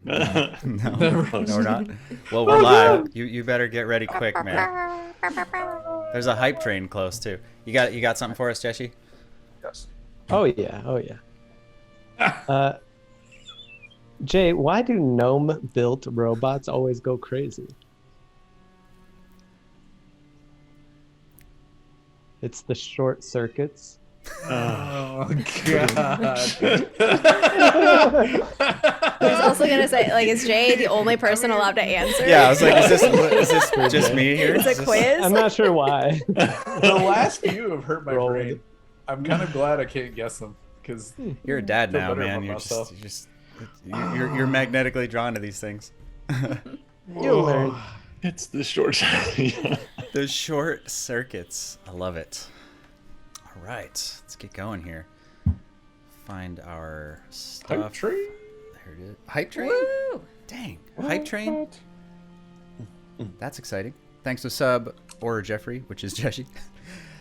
No, Never. no, we're not. Well, we're live. You better get ready quick, man. There's a hype train close too. You got something for us, Jesse? Yes. Oh yeah. Jay, why do gnome-built robots always go crazy? It's the short circuits. Oh, God. I was also gonna say, like, is Jay the only person allowed to answer? Yeah, I was like, is this just me here? It's a quiz. I'm not sure why. The last few have hurt my Rolled. brain. I'm kind of glad I can't guess them because You're a dad Feel now, better man. about You're magnetically drawn to these things. You'll learn. it's the short. Yeah. The short circuits. I love it. All right, let's get going here. Find our stuff. Hype train? There it is. Hype train? Woo! Dang. Hype train? That's exciting. Thanks to sub or Jeffrey, which is Jesse.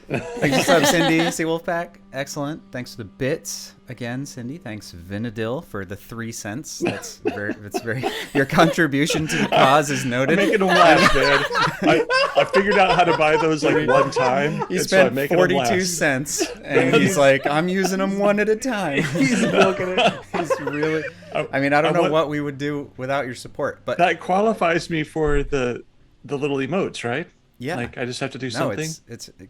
Thanks to sub Cindy, Seawolfpack. Excellent. Thanks to the bits again, Cindy. Thanks Vinadil for the 3 cents. That's very. Your contribution to the cause is noted. I'm making them laugh, man. I figured out how to buy those like one time. He and so I'm spent making them 42 laugh. cents, and he's like, I'm using them one at a time. He's milking it. He's really. I mean, I don't know what we would do without your support, but That qualifies me for the little emotes, right? yeah. Like I just have to do No, something.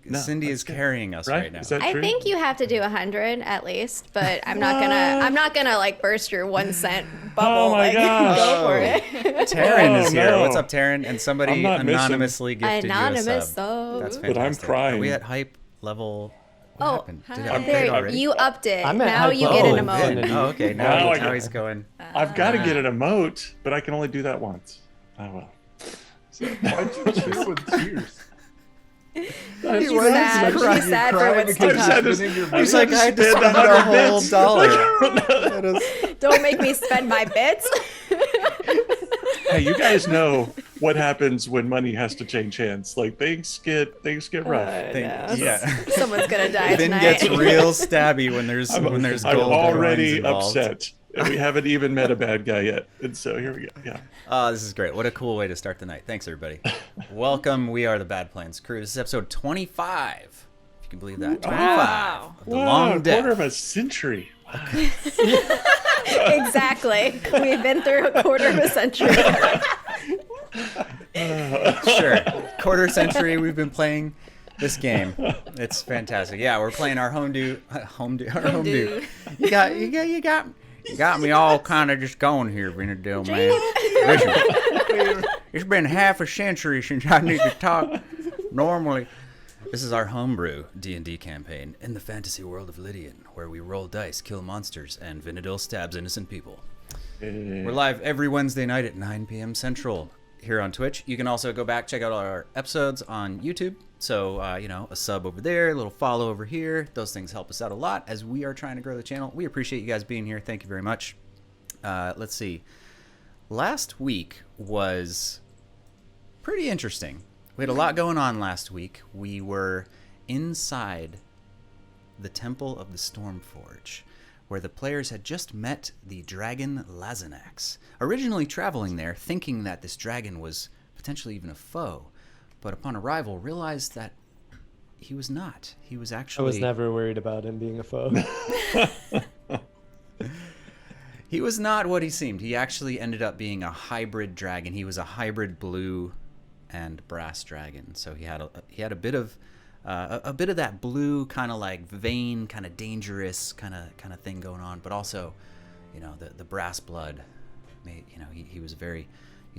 No, Cindy that's is good. carrying us right now. Is that I true? think you have to do 100 at least, but I'm not gonna like burst your 1 cent bubble. Oh my like, gosh. Go for Oh. it. Taryn is Oh, here. no. What's up, Taryn? And somebody I'm not missing. anonymously gifted you a Anonymous sub. though. That's But I'm fantastic. crying. Are we at hype level? What Oh, happened? Did it hi. upgrade There, already? you upped it. I'm at Now hype you level. get an Oh, emote. Vin. Oh, okay. Now I Now get he's going. I've got to get an emote, but I can only do that once. Oh well. Why'd you cheer with tears? She's was sad. crying. She's sad for Crying what's because to you come. spit in your He's mouth. like, I had to spend spend a 100 whole bits. dollar. That is- Don't make me spend my bits. Hey, you guys know what happens when money has to change hands. Like things get rough. yeah. Someone's gonna die Vin tonight. gets real stabby when there's I'm gold already coins involved. upset, and we haven't even met a bad guy yet. And so here we go. Yeah. This is great. What a cool way to start the night. Thanks, everybody. Welcome. We are the Bad Plans crew. This is episode 25. If you can believe that. 25. Wow. Of the Wow, long a death. quarter of a century. Exactly. We've been through a quarter of a century. Sure. Quarter century we've been playing this game. It's fantastic. Yeah, we're playing our homebrew. You got me all kind of just going here, Vinadil, man. Listen, it's been half a century since I need to talk normally. This is our homebrew D&D campaign in the fantasy world of Lydian, where we roll dice, kill monsters, and Vinadil stabs innocent people. We're live every Wednesday night at 9 p.m. Central here on Twitch. You can also go back, check out all our episodes on YouTube. So, a sub over there, a little follow over here. Those things help us out a lot as we are trying to grow the channel. We appreciate you guys being here. Thank you very much. Let's see. Last week was pretty interesting. We had a lot going on last week. We were inside the Temple of the Stormforge, where the players had just met the dragon Lazanax, originally traveling there thinking that this dragon was potentially even a foe, but upon arrival realized that he was not. He was actually... I was never worried about him being a foe. He was not what he seemed. He actually ended up being a hybrid dragon. He was a hybrid blue and brass dragon. So he had a bit of that blue kind of like vain, kind of dangerous kind of thing going on, but also, the brass blood. He's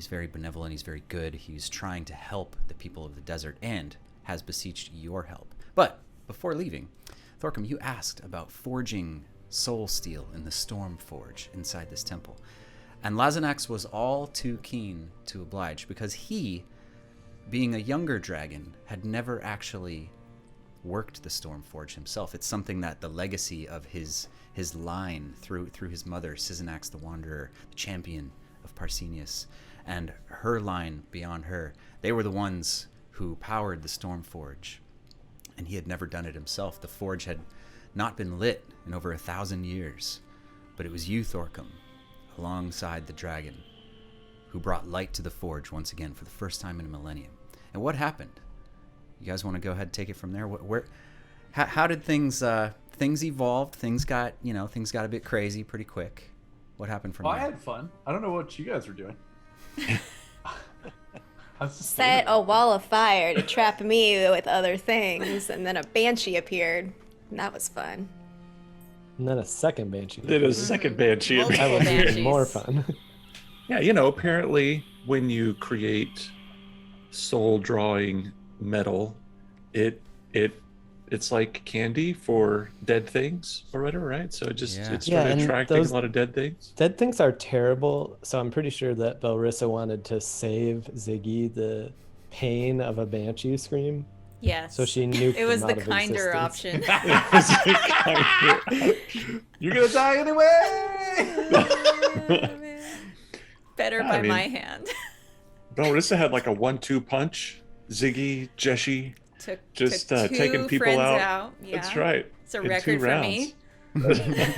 very benevolent. He's very good. He's trying to help the people of the desert and has beseeched your help. But before leaving, Thorcom, you asked about forging soul steel in the Storm Forge inside this temple. And Lazanax was all too keen to oblige because he, being a younger dragon, had never actually worked the Storm Forge himself. It's something that the legacy of his line through his mother, Sizanax the Wanderer, the champion of Parsenius, and her line beyond her, they were the ones who powered the Storm Forge. And he had never done it himself. The forge had not been lit in over 1,000 years. But it was you, Thorcom, alongside the dragon who brought light to the forge once again for the first time in a millennium. And what happened? You guys want to go ahead and take it from there? How did things evolved? Things got a bit crazy pretty quick. What happened from Well, there? I had fun. I don't know what you guys were doing. I was just Set a wall of fire to trap me with other things, and then a banshee appeared. And that was fun. And then a second banshee. Did a second banshee. Multiple That was even banshees. more fun. Yeah, apparently when you create soul drawing metal, it's like candy for dead things or whatever, right? So it Yeah. started and attracting those- a lot of dead things. Dead things are terrible, so I'm pretty sure that Belrissa wanted to save Ziggy the pain of a banshee scream, Yes. so she nuked It was him the out of kinder existence. option. You're gonna die anyway. Better Yeah, by I mean- my hand. Belrissa had like a 1-2 punch. Ziggy, Jeshy, Took just two taking people friends out. Yeah. That's right. It's a in record 2 for rounds. me.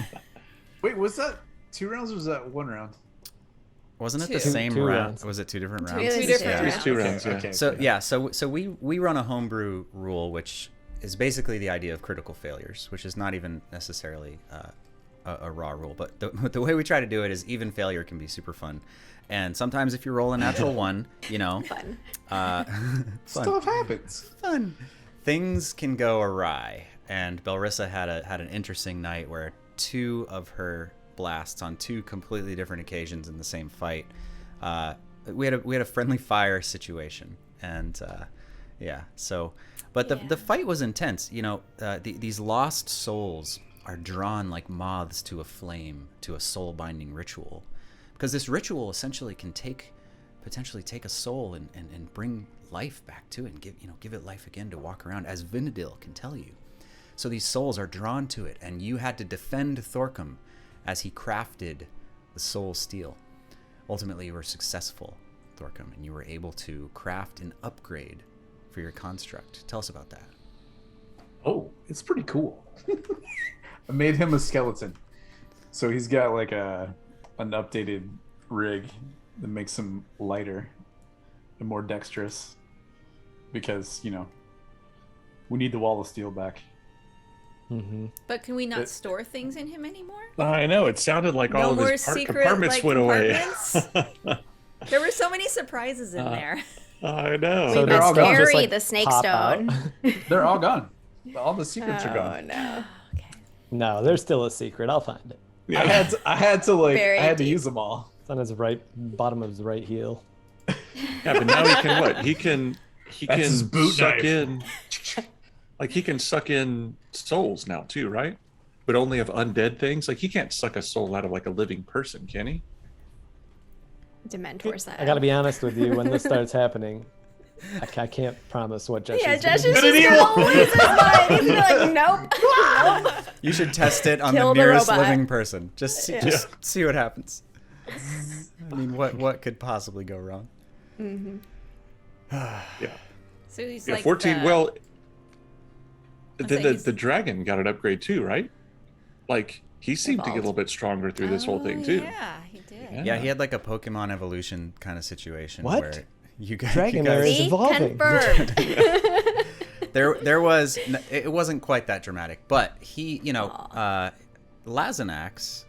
Wait, was that 2 rounds or was that 1 round? Wasn't it the Two. same Two round? rounds. Was it 2 different Two rounds? Two different It was rounds. 2 rounds, yeah. Okay. So yeah, so we run a homebrew rule, which is basically the idea of critical failures, which is not even necessarily a raw rule, but the way we try to do it is even failure can be super fun, and sometimes if you roll a natural one, Fun. fun, Stuff happens. fun, things can go awry. And Belrissa had an interesting night where 2 of her blasts on 2 completely different occasions in the same fight. We had a friendly fire situation, and yeah. So, but the fight was intense. These lost souls are drawn like moths to a flame, to a soul binding ritual, because this ritual essentially can potentially take a soul and bring life back to it and give it life again to walk around, as Vinadil can tell you. So these souls are drawn to it, and you had to defend Thorcum as he crafted the soul steel. Ultimately, you were successful, Thorcum, and you were able to craft an upgrade for your construct. Tell us about that. Oh, it's pretty cool. I made him a skeleton. So he's got like an updated rig that makes him lighter and more dexterous. Because, we need the wall of steel back. Mm-hmm. But can we not It- store things in him anymore? I know. It sounded like No all of more his secret compartments went away. compartments? There were so many surprises in there. I know. So We they're all must gone, bury just, like, the snake pop stone. out. They're all gone. All the secrets are Oh gone. no. No, there's still a secret. I'll find it. Yeah. I had to Very I had to deep. use them all. It's on his right bottom of his right heel. Yeah, but now he can what? He can That's his boot suck knife. in, like he can suck in souls now too, right? But only of undead things. Like he can't suck a soul out of like a living person, can he? Dementor style. I gotta be honest with you. When this starts happening, I can't promise what Josh Yeah, is Josh doing. is just gonna lose his mind. He's gonna be like, nope, nope. You should test it on Kill the the nearest robot. living person. Just Yeah. see what happens. I mean, what could possibly go wrong? Yeah. So he's Yeah, like 14. the- Well, I'll then say the dragon got an upgrade too, right? Like he seemed to get a little bit stronger through this whole thing too. Yeah, he did. Yeah. Yeah, he had like a Pokemon evolution kind of situation What? where you guys, Dragonary is See? evolving. Confirmed. there was it wasn't quite that dramatic, but he, Lazanax,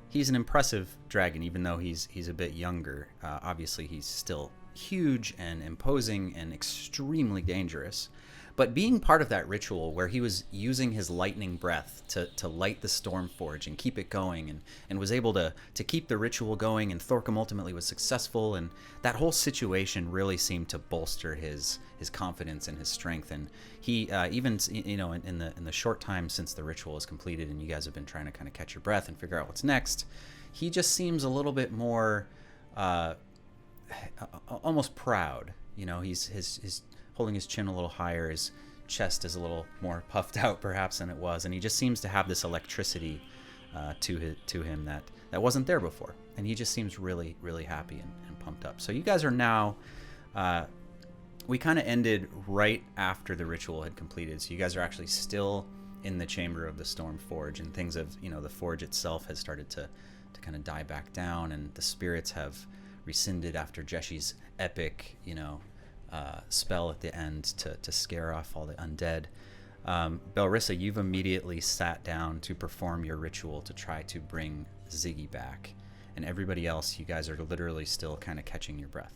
he's an impressive dragon, even though he's a bit younger. Obviously, he's still huge and imposing and extremely dangerous. But being part of that ritual where he was using his lightning breath to light the storm forge and keep it going, and was able to keep the ritual going, and Thorcum ultimately was successful, and that whole situation really seemed to bolster his confidence and his strength. And he even in the short time since the ritual is completed and you guys have been trying to kind of catch your breath and figure out what's next, he just seems a little bit more almost proud. He's his holding his chin a little higher, his chest is a little more puffed out perhaps than it was, and he just seems to have this electricity to him that wasn't there before, and he just seems really, really happy and pumped up. So you guys are now, we kind of ended right after the ritual had completed, so you guys are actually still in the chamber of the Storm Forge, and things have, the forge itself has started to kind of die back down, and the spirits have rescinded after Jeshi's epic, spell at the end to scare off all the undead. Belrissa, you've immediately sat down to perform your ritual to try to bring Ziggy back, and everybody else, you guys are literally still kind of catching your breath.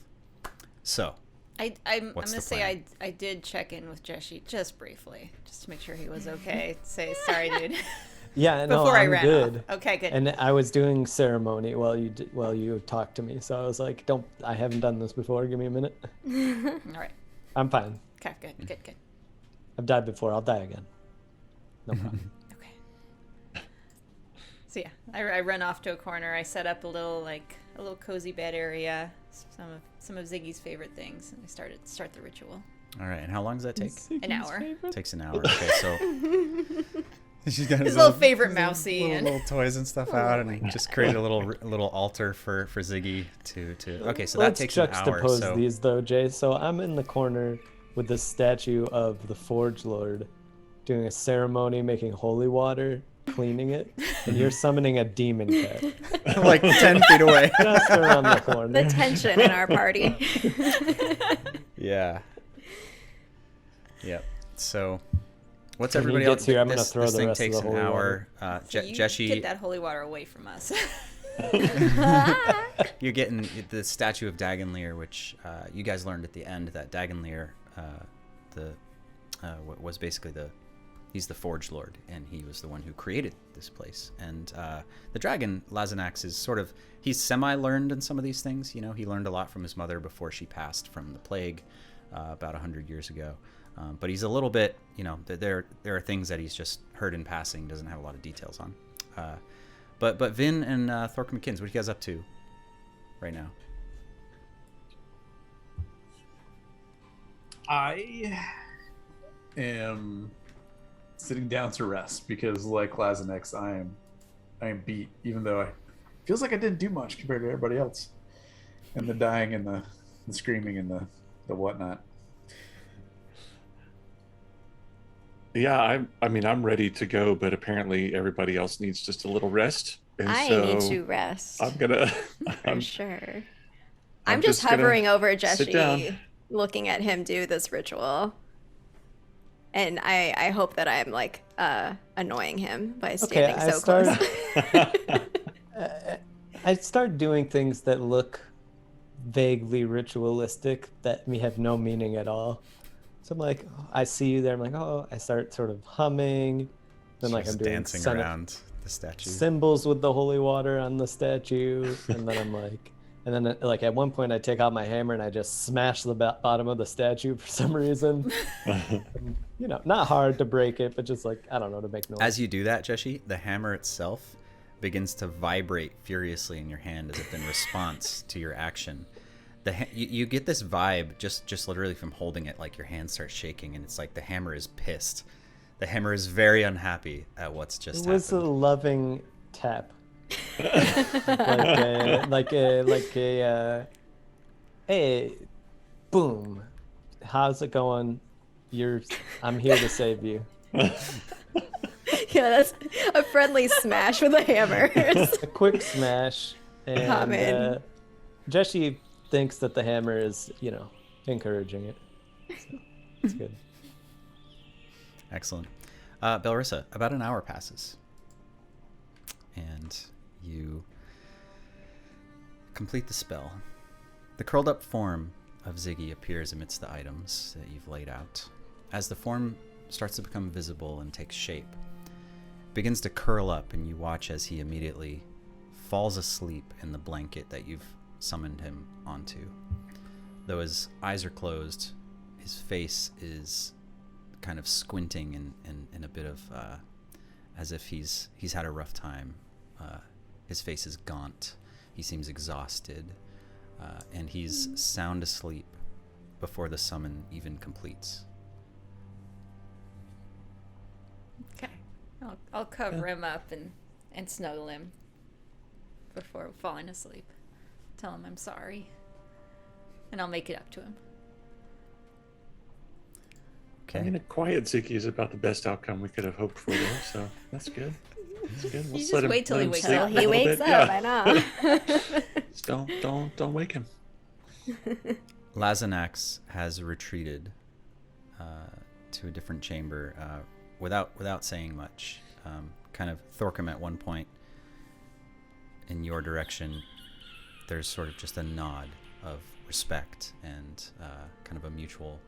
So, I'm gonna say I did check in with Jeshi just briefly, just to make sure he was okay. Say sorry, dude. Yeah, no, Before I I'm ran good. off. Okay, good. And I was doing ceremony while you talked to me, so I was like, I haven't done this before. Give me a minute. All right. I'm fine. Okay, good. I've died before. I'll die again. No problem. Okay. So yeah, I run off to a corner. I set up a little cozy bed area, some of Ziggy's favorite things, and I start the ritual. All right, and how long does that take? An hour. It takes an hour. Okay, so she's got his little favorite mousey and little toys and stuff out, and just create a little altar for Ziggy to. Okay, so Let's that takes an hour. juxtapose So these though, Jay. So I'm in the corner with the statue of the Forge Lord, doing a ceremony, making holy water, cleaning it, and you're summoning a demon cat like 10 feet away. just around the corner. The tension in our party. Yeah. Yep. So, what's When he everybody gets else? here, I'm gonna throw this the thing rest of takes the an holy hour. so you Jeshi, get that holy water away from us. you're getting the statue of Dagonlear, which you guys learned at the end that Dagonlear, was basically he's the Forge Lord, and he was the one who created this place. And the dragon Lazanax is he's semi-learned in some of these things. He learned a lot from his mother before she passed from the plague about 100 years ago. But he's a little bit, there are things that he's just heard in passing, doesn't have a lot of details on. But Vin and Thorke McKins, what are you guys up to right now? I am sitting down to rest because, like Lazanex, I am beat. Even though feels like I didn't do much compared to everybody else, and the dying and the screaming and the whatnot. Yeah, I'm ready to go, but apparently everybody else needs just a little rest. And I so need to rest. I'm gonna. For sure. I'm I'm just just gonna hovering over sit down. Jeshi, looking at him do this ritual. And I hope that I'm like annoying him by standing so close. I start doing things that look vaguely ritualistic that have no meaning at all. So I'm like, I see you there. I'm like, oh, I start sort of humming. Then like I'm doing dancing around the statue. symbols with the holy water on the statue, and then I'm like, and then like at one point I take out my hammer and I just smash the bottom of the statue for some reason. Not hard to break it, but just like, I don't know, to make noise. As you do that, Jeshi, the hammer itself begins to vibrate furiously in your hand as if in response to your action. You get this vibe just literally from holding it, like your hand starts shaking, and it's like the hammer is pissed. The hammer is very unhappy at what's just happened. It was a loving tap. Hey, boom. How's it going? I'm here to save you. Yeah, that's a friendly smash with a hammer. A quick smash. Come in. And Jeshi thinks that the hammer is, encouraging it. So, it's good. Excellent. Belrissa, about an hour passes. And you complete the spell. The curled up form of Ziggy appears amidst the items that you've laid out. As the form starts to become visible and takes shape, it begins to curl up, and you watch as he immediately falls asleep in the blanket that you've summoned him onto. Though his eyes are closed, his face is kind of squinting in a bit of as if he's had a rough time. His face is gaunt. He seems exhausted, and he's sound asleep before the summon even completes. Okay. I'll cover him up and snuggle him before falling asleep. Tell him I'm sorry. And I'll make it up to him. Okay. I mean, a quiet Ziggy is about the best outcome we could have hoped for there, so that's good. That's good. You just wait till he wakes Till up. he wakes up, I know. Just don't wake him. Lazanax has retreated to a different chamber without saying much. Kind of Thorkham at one point in your direction, there's sort of just a nod of respect and kind of a mutual,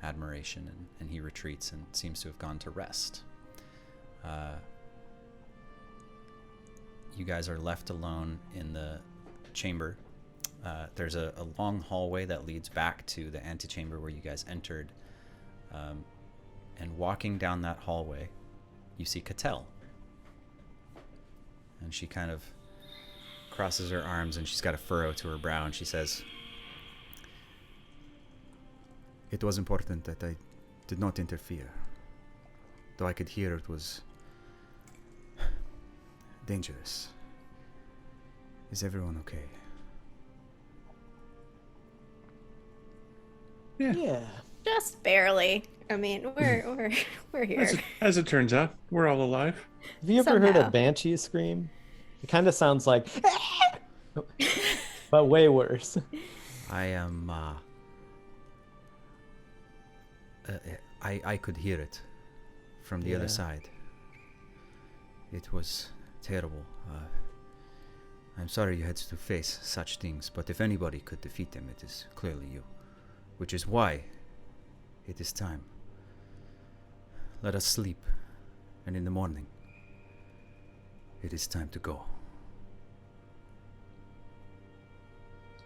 admiration, and he retreats and seems to have gone to rest. You guys are left alone in the chamber. There's a long hallway that leads back to the antechamber where you guys entered. And walking down that hallway, you see Cattell. And she kind of crosses her arms and she's got a furrow to her brow and she says, "It was important that I did not interfere. Though I could hear it was dangerous. Is everyone okay?" Yeah. Just barely. I mean, we're here. As it turns out, we're all alive. Have you ever heard Somehow. a banshee scream? It kind of sounds like, but way worse. I am, I could hear it from the other Yeah. side. It was terrible. I'm sorry you had to face such things, but if anybody could defeat them, it is clearly you. Which is why it is time. Let us sleep, and in the morning, it is time to go.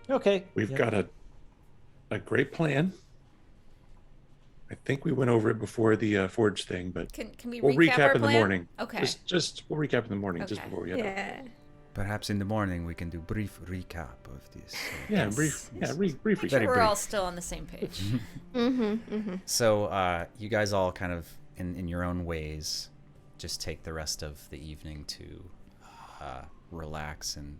Okay. We've yeah. got a great plan. I think we went over it before the forge thing, but Can we we'll recap our in the plan? morning. Okay. Just we'll recap in the morning just Okay. before we head out. Yeah. Perhaps in the morning we can do brief recap of this. Yeah, Yes. brief. Yeah, brief Make recap. sure Very we're brief. all still on the same page. So you guys all kind of, in your own ways, just take the rest of the evening to relax, and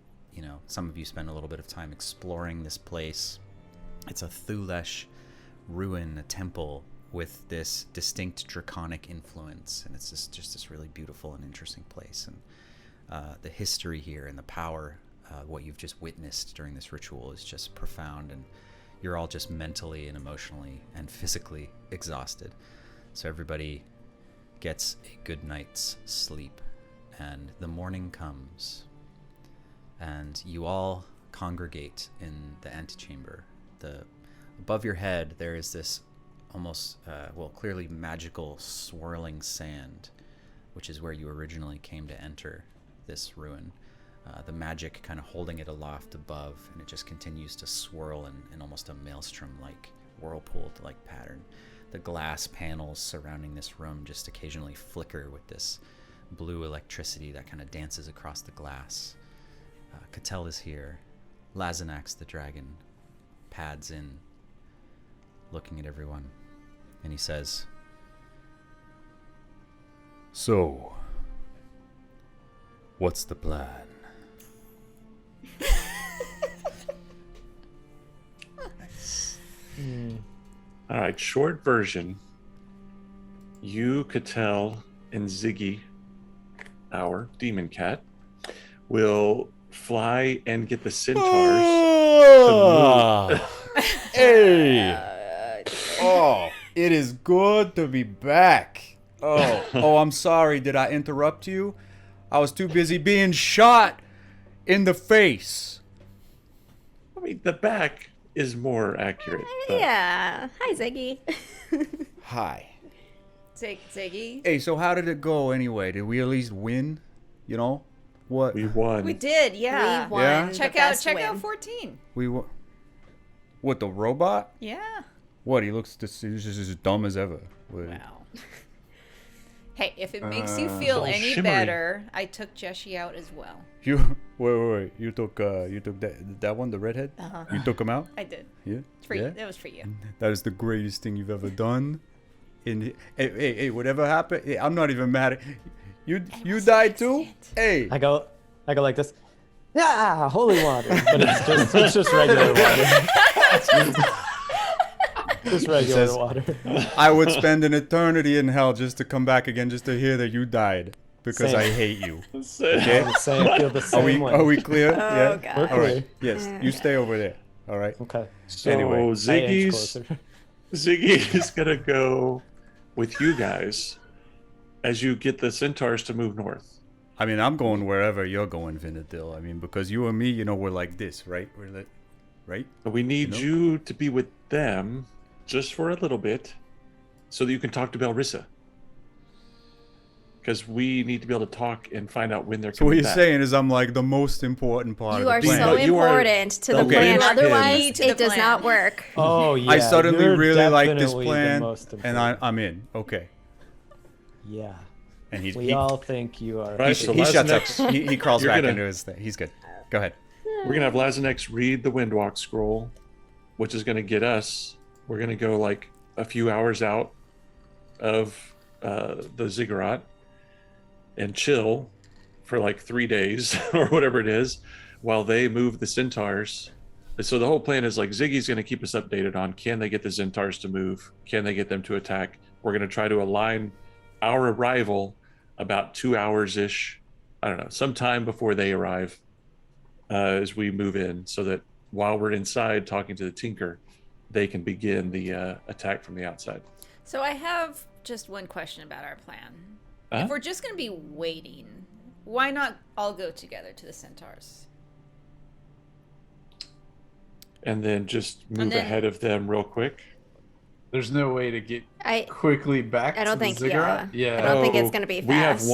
some of you spend a little bit of time exploring this place. It's a Thulesh ruin, a temple with this distinct draconic influence, and it's just this really beautiful and interesting place. And the history here and the power, what you've just witnessed during this ritual is just profound, and you're all just mentally and emotionally and physically exhausted. So everybody gets a good night's sleep, and the morning comes, and you all congregate in the antechamber. Above your head, there is this almost, clearly magical swirling sand, which is where you originally came to enter this ruin. The magic kind of holding it aloft above, and it just continues to swirl in almost a maelstrom-like, whirlpool-like pattern. The glass panels surrounding this room just occasionally flicker with this blue electricity that kind of dances across the glass. Cattell is here. Lazanax the dragon pads in, looking at everyone, and he says, "So, what's the plan?" All right, short version. You, Cattell, and Ziggy, our demon cat, will fly and get the centaurs. Hey! Oh, it is good to be back. Oh, I'm sorry. Did I interrupt you? I was too busy being shot in the face. I mean, the back is more accurate. but- Yeah. Hi, Ziggy. Hi. Ziggy. Hey, so how did it go anyway? Did we at least win? What? We won. We did, yeah. We won. Yeah? the Check best out win. 14. What, the robot? Yeah. What, he looks just as dumb as ever. What? Wow. Hey, if it makes you feel all any shimmery. better, I took Jessie out as well. You wait. You took that one, the redhead? Uh-huh. You took him out? I did. Yeah. It's for yeah? you. That was for you. That is the greatest thing you've ever done. Hey, whatever happened, hey, I'm not even mad at you. You died too? Hey. I go like this. Yeah, holy water, but it's just regular water. Just regular water. I would spend an eternity in hell just to come back again, just to hear that you died because Same. I hate you. Okay? I feel the same way. Are we clear? Oh, Yeah. God. We're All right. clear. Yes. You stay over there. All right. Okay. So Anyway. I inch closer. Ziggy is gonna go with you guys as you get the centaurs to move north. I mean, I'm going wherever you're going, Vinadil. I mean, because you and me, you know, we're like this, right? We're like, right? But we need You know? you to be with them just for a little bit so that you can talk to Belrissa. Because we need to be able to talk and find out when they're So what coming you're back. saying is I'm like the most important part You of are the plan. so No, you are important to the Okay. plan. Key Otherwise, to the it does plan. not work. Oh yeah. I suddenly you're really like this definitely the plan, most and important. I'm in. Okay. Yeah. And We he all think you are. Right, so he shuts up. Lazanex, He crawls you're back gonna- into his thing. He's good. Go ahead. we're gonna have Lazanex read the Windwalk scroll, which is gonna get us. We're gonna go like a few hours out of the Ziggurat and chill for like 3 days or whatever it is, while they move the centaurs. And so the whole plan is like Ziggy's gonna keep us updated on can they get the centaurs to move? Can they get them to attack? We're gonna try to align our arrival about 2 hours ish. I don't know, sometime before they arrive. As we move in, so that while we're inside talking to the Tinker, they can begin the attack from the outside. So I have just one question about our plan. Huh? If we're just going to be waiting, why not all go together to the centaurs? And then just move then- ahead of them real quick. There's no way to get I quickly back I don't to the think. Ziggurat. Yeah. I don't think it's Oh, gonna be We have fast.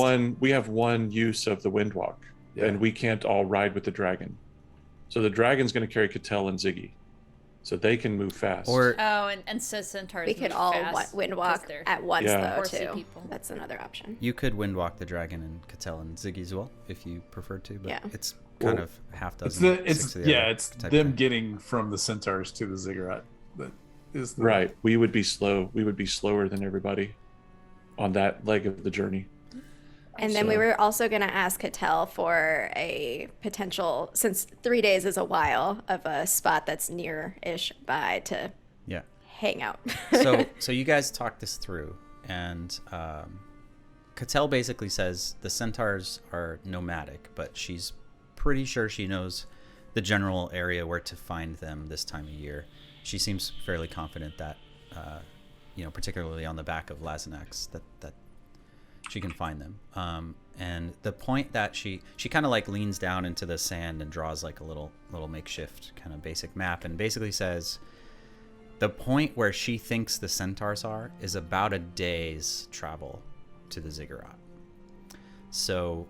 one use of the Windwalk, Yeah. and we can't all ride with the dragon. So the dragon's going to carry Cattell and Ziggy, so they can move fast. Or Oh, and so centaurs We could move all fast wind 'cause walk they're at once, Yeah. though, horsey too. people. That's another option. you could windwalk the dragon and Cattell and Ziggy as well if you preferred to, but Yeah. it's kind Well, of half It's dozen. the it's six of the yeah, other it's type them thing. getting from the centaurs to the Ziggurat. That is the, Right, we would be slow. We would be slower than everybody on that leg of the journey. And then we So- were also going to ask Cattell for a potential, since 3 days is a while, of a spot that's near-ish by to Yeah. hang out. So you guys talk this through, and Cattell basically says the centaurs are nomadic, but she's pretty sure she knows the general area where to find them this time of year. She seems fairly confident that, particularly on the back of Lazanex, that she can find them. And the point that she kind of like leans down into the sand and draws like a little makeshift kind of basic map, and basically says the point where she thinks the centaurs are is about a day's travel to the Ziggurat. So,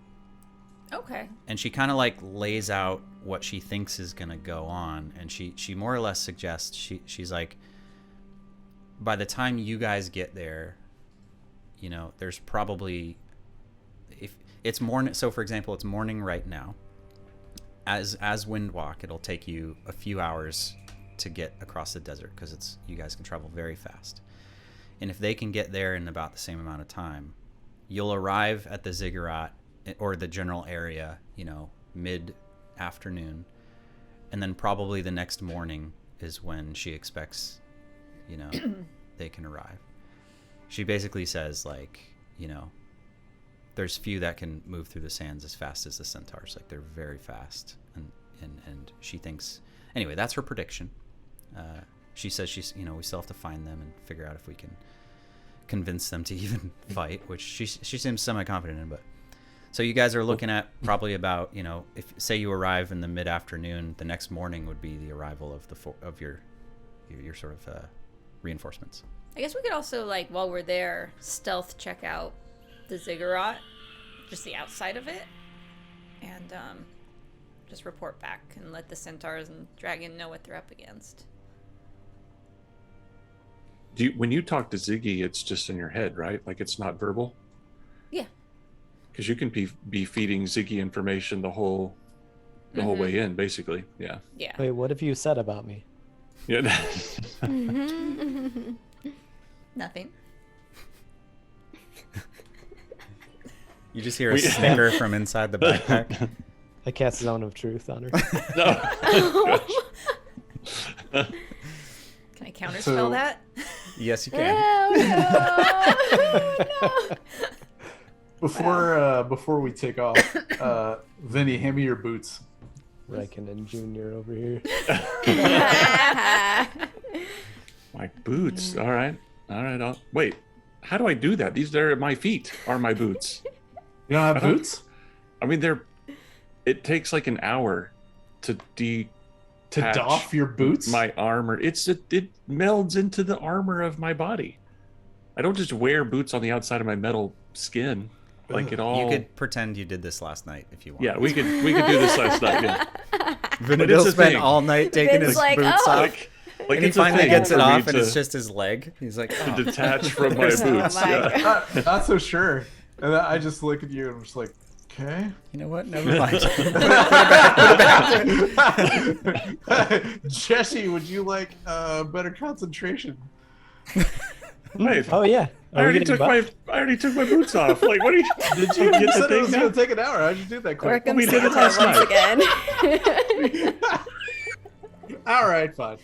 Okay. and she kind of like lays out what she thinks is going to go on, and she more or less suggests she's like, by the time you guys get there, there's probably, if it's morning, so for example, it's morning right now. As Windwalk, it'll take you a few hours to get across the desert because you guys can travel very fast. And if they can get there in about the same amount of time, you'll arrive at the Ziggurat or the general area, mid-afternoon, and then probably the next morning is when she expects, they can arrive. She basically says, like, there's few that can move through the sands as fast as the centaurs. Like, they're very fast, and she thinks, anyway, that's her prediction. She says we still have to find them and figure out if we can convince them to even fight, which she seems semi-confident in. But so you guys are looking at probably about, if say you arrive in the mid-afternoon, the next morning would be the arrival of your sort of reinforcements. I guess we could also, like, while we're there, stealth check out the Ziggurat, just the outside of it, and just report back and let the centaurs and dragon know what they're up against. When you talk to Ziggy, it's just in your head, right? Like, it's not verbal? Yeah. Because you can be feeding Ziggy information the whole way in, basically. Yeah. Yeah. Wait, what have you said about me? Yeah. Nothing. You just hear a snicker from inside the backpack. I cast Zone of Truth on her. No. Can I counterspell So- that? Yes, you can. Oh, no. Before we take off, Vinny, hand me your boots. Raikkonen Jr. over here. My boots. All right. Wait. How do I do that? These are my feet. Are my boots? You don't have boots? I mean, it takes like an hour to doff your boots? My armor. It melds into the armor of my body. I don't just wear boots on the outside of my metal skin. Like it all. You could pretend you did this last night if you want. Yeah, we could do this last night. Yeah. Vanadil spent all night taking Vin's his like, boots oh. off. Like And he it's a finally thing gets it for me off, and to- it's just his leg. He's like, to oh. detach from my Oh boots. my Yeah. God. Not so sure. And then I just look at you and I'm just like, okay. You know what? Never mind. Jesse, would you like better concentration? Wait, Oh yeah. I already took my boots off. Like, what are you? Did you You get the said it thing was now? going to take an hour. How'd you do that quick? Work 'em We did it Santa last once night. again. All right, fine.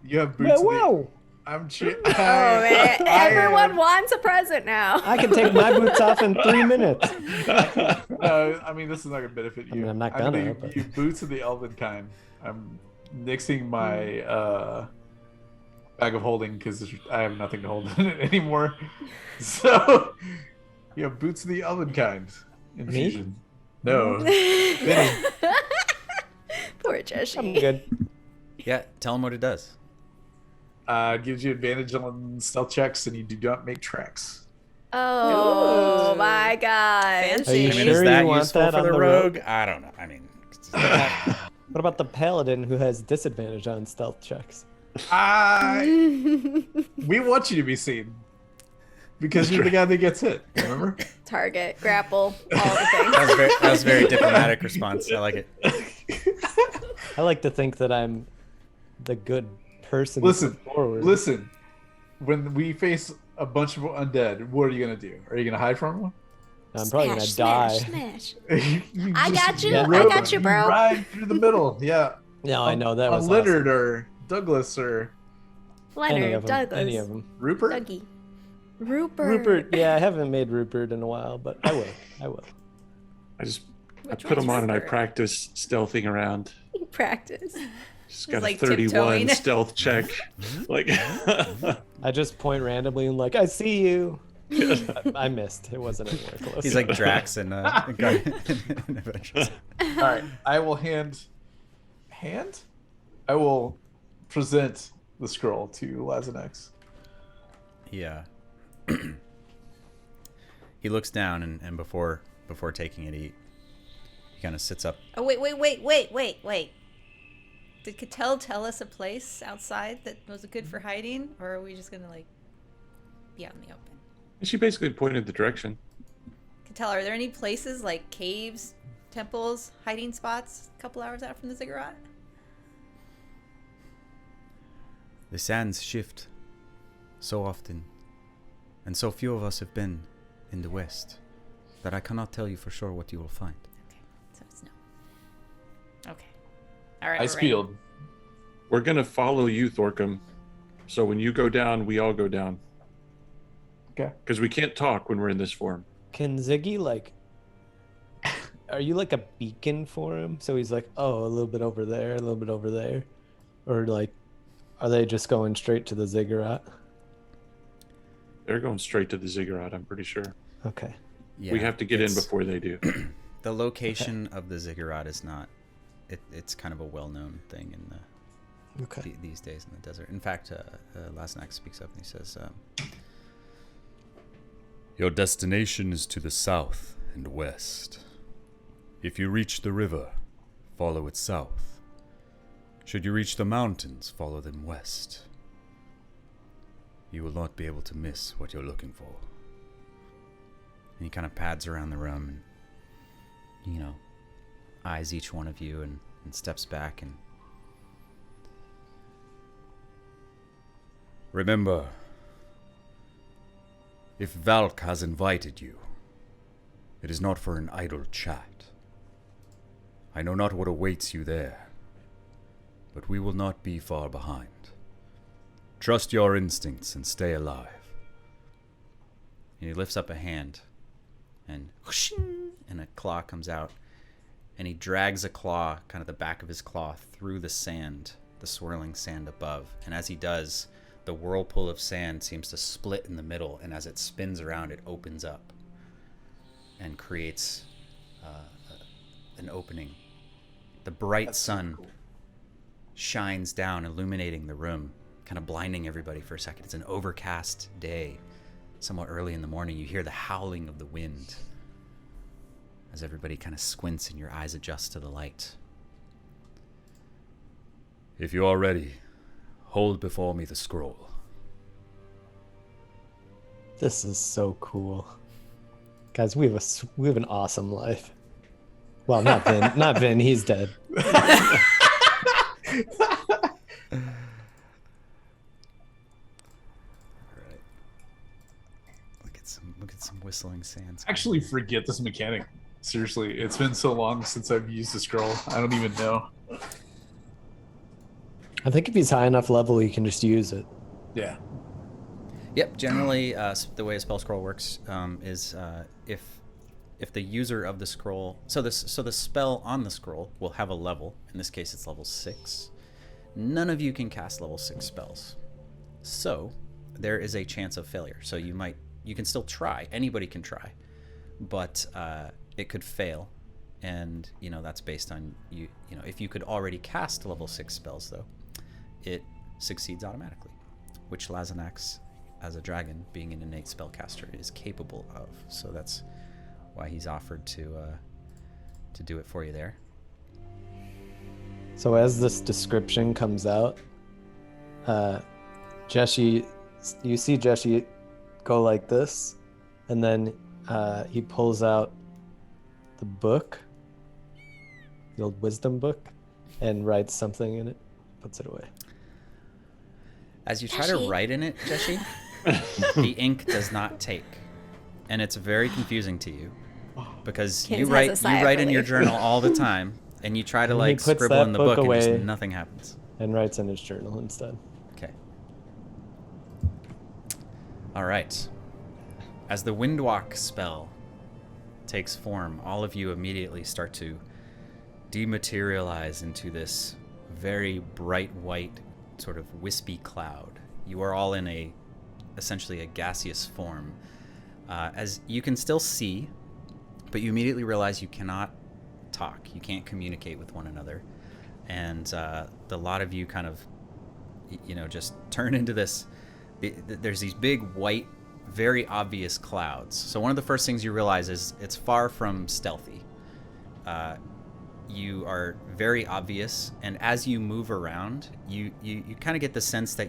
You have boots. Whoa! I'm Oh man, everyone wants a present now. I can take my boots off in 3 minutes. I mean, this is not going to benefit you. I mean, I'm not gonna, but- You boots of the elven kind. I'm nixing my bag of holding because I have nothing to hold in it anymore. So, you have boots of the elven kind. Infusion. No. Vinny. Poor Jesse. I'm good. Yeah, tell him what it does. Gives you advantage on stealth checks, and you do not make tracks. Oh my gosh. Are you I mean, sure is that you want useful that for on the the rogue? I don't know. I mean, What about the paladin who has disadvantage on stealth checks? We want you to be seen because you're the guy that gets hit. Remember? Target, grapple, all the things. that was a very diplomatic response. I like it. I like to think that I'm the good person. Listen, forward. listen. When we face a bunch of undead, what are you gonna do? Are you gonna hide from them? I'm probably gonna die. Smash. You I just got you. I rode- got you, bro. Ride through the middle, yeah. No, I know that On was Leonard awesome. or Douglas or Any Leonard, of them. Douglas, Any of them. Rupert. Dougie, Rupert. Rupert. Yeah, I haven't made Rupert in a while, but I will. I will. I Which put one's them on and I Rupert? practice stealthing around. You practice. Just got a like 31 tiptoeing. stealth check. Like, I just point randomly and like, I see you. I missed. It wasn't anywhere close. He's like Drax in Avengers. All right, I will I will present the scroll to Lazanex. Yeah. He looks down and before taking it, he kind of sits up. Oh wait. Did Cattell tell us a place outside that was good for hiding, or are we just gonna like be out in the open? she basically pointed the direction. Cattell, are there any places like caves, temples, hiding spots a couple hours out from the Ziggurat? The sands shift so often, and so few of us have been in the west, that I cannot tell you for sure what you will find. Okay, so it's no. Okay. All right. Ice we're ready. field. We're gonna follow you, Thorcum. So when you go down, we all go down. Okay. Because we can't talk when we're in this form. Can Ziggy like? Are you like a beacon for him? So he's like, oh, a little bit over there, a little bit over there, or like, are they just going straight to the Ziggurat? They're going straight to the Ziggurat, I'm pretty sure. Okay. Yeah, We have to get in it's- before they do. The location of the Ziggurat is not. It's kind of a well-known thing in Okay. these days in the desert. In fact, Lasnack speaks up and he says, "Your destination is to the south and west. If you reach the river, follow it south. Should you reach the mountains, follow them west. You will not be able to miss what you're looking for." And he kind of pads around the room and, eyes each one of you and steps back and... Remember, if Valk has invited you, it is not for an idle chat. I know not what awaits you there, but we will not be far behind. Trust your instincts and stay alive. And he lifts up a hand, and whoosh, and a claw comes out, and he drags a claw, kind of the back of his claw, through the sand, the swirling sand above. And as he does, the whirlpool of sand seems to split in the middle, and as it spins around, it opens up and creates an opening. The bright sun shines down, illuminating the room, kind of blinding everybody for a second. It's an overcast day, somewhat early in the morning. You hear the howling of the wind as everybody kind of squints and your eyes adjust to the light. If you are ready, hold before me the scroll. This is so cool. Guys, we have an awesome life. Well, not Vin. Not Vin. He's dead. All right. Look at some whistling sands. Actually, forget this mechanic. Seriously, it's been so long since I've used the scroll. I don't even know. I think if he's high enough level, he can just use it. Yeah. Yep. Generally, the way a spell scroll works is if the user of the scroll, so the spell on the scroll will have a level. In this case, it's level 6. None of you can cast level 6 spells, so there is a chance of failure. So you can still try. Anybody can try, but it could fail, and that's based on you. If you could already cast level 6 spells, though, it succeeds automatically, which Lazanax, as a dragon, being an innate spellcaster, is capable of. So that's why he's offered to do it for you there. So as this description comes out, Jeshi, you see Jeshi go like this, and then he pulls out the book, the old wisdom book, and writes something in it, puts it away. As you try to write in it, Jeshi, the ink does not take, and it's very confusing to you because Kins you has a write sigh of in your relief. journal all the time, and you try to And he like puts scribble that in the book book, and away. just nothing happens. And writes in his journal instead. Okay. All right. As the Windwalk spell takes form, all of you immediately start to dematerialize into this very bright white, sort of wispy cloud. You are all in essentially a gaseous form. As you can still see, but you immediately realize you cannot talk. You can't communicate with one another. And the lot of you kind of, just turn into this. There's these big white, very obvious clouds. So one of the first things you realize is it's far from stealthy. You are very obvious, and as you move around, you kind of get the sense that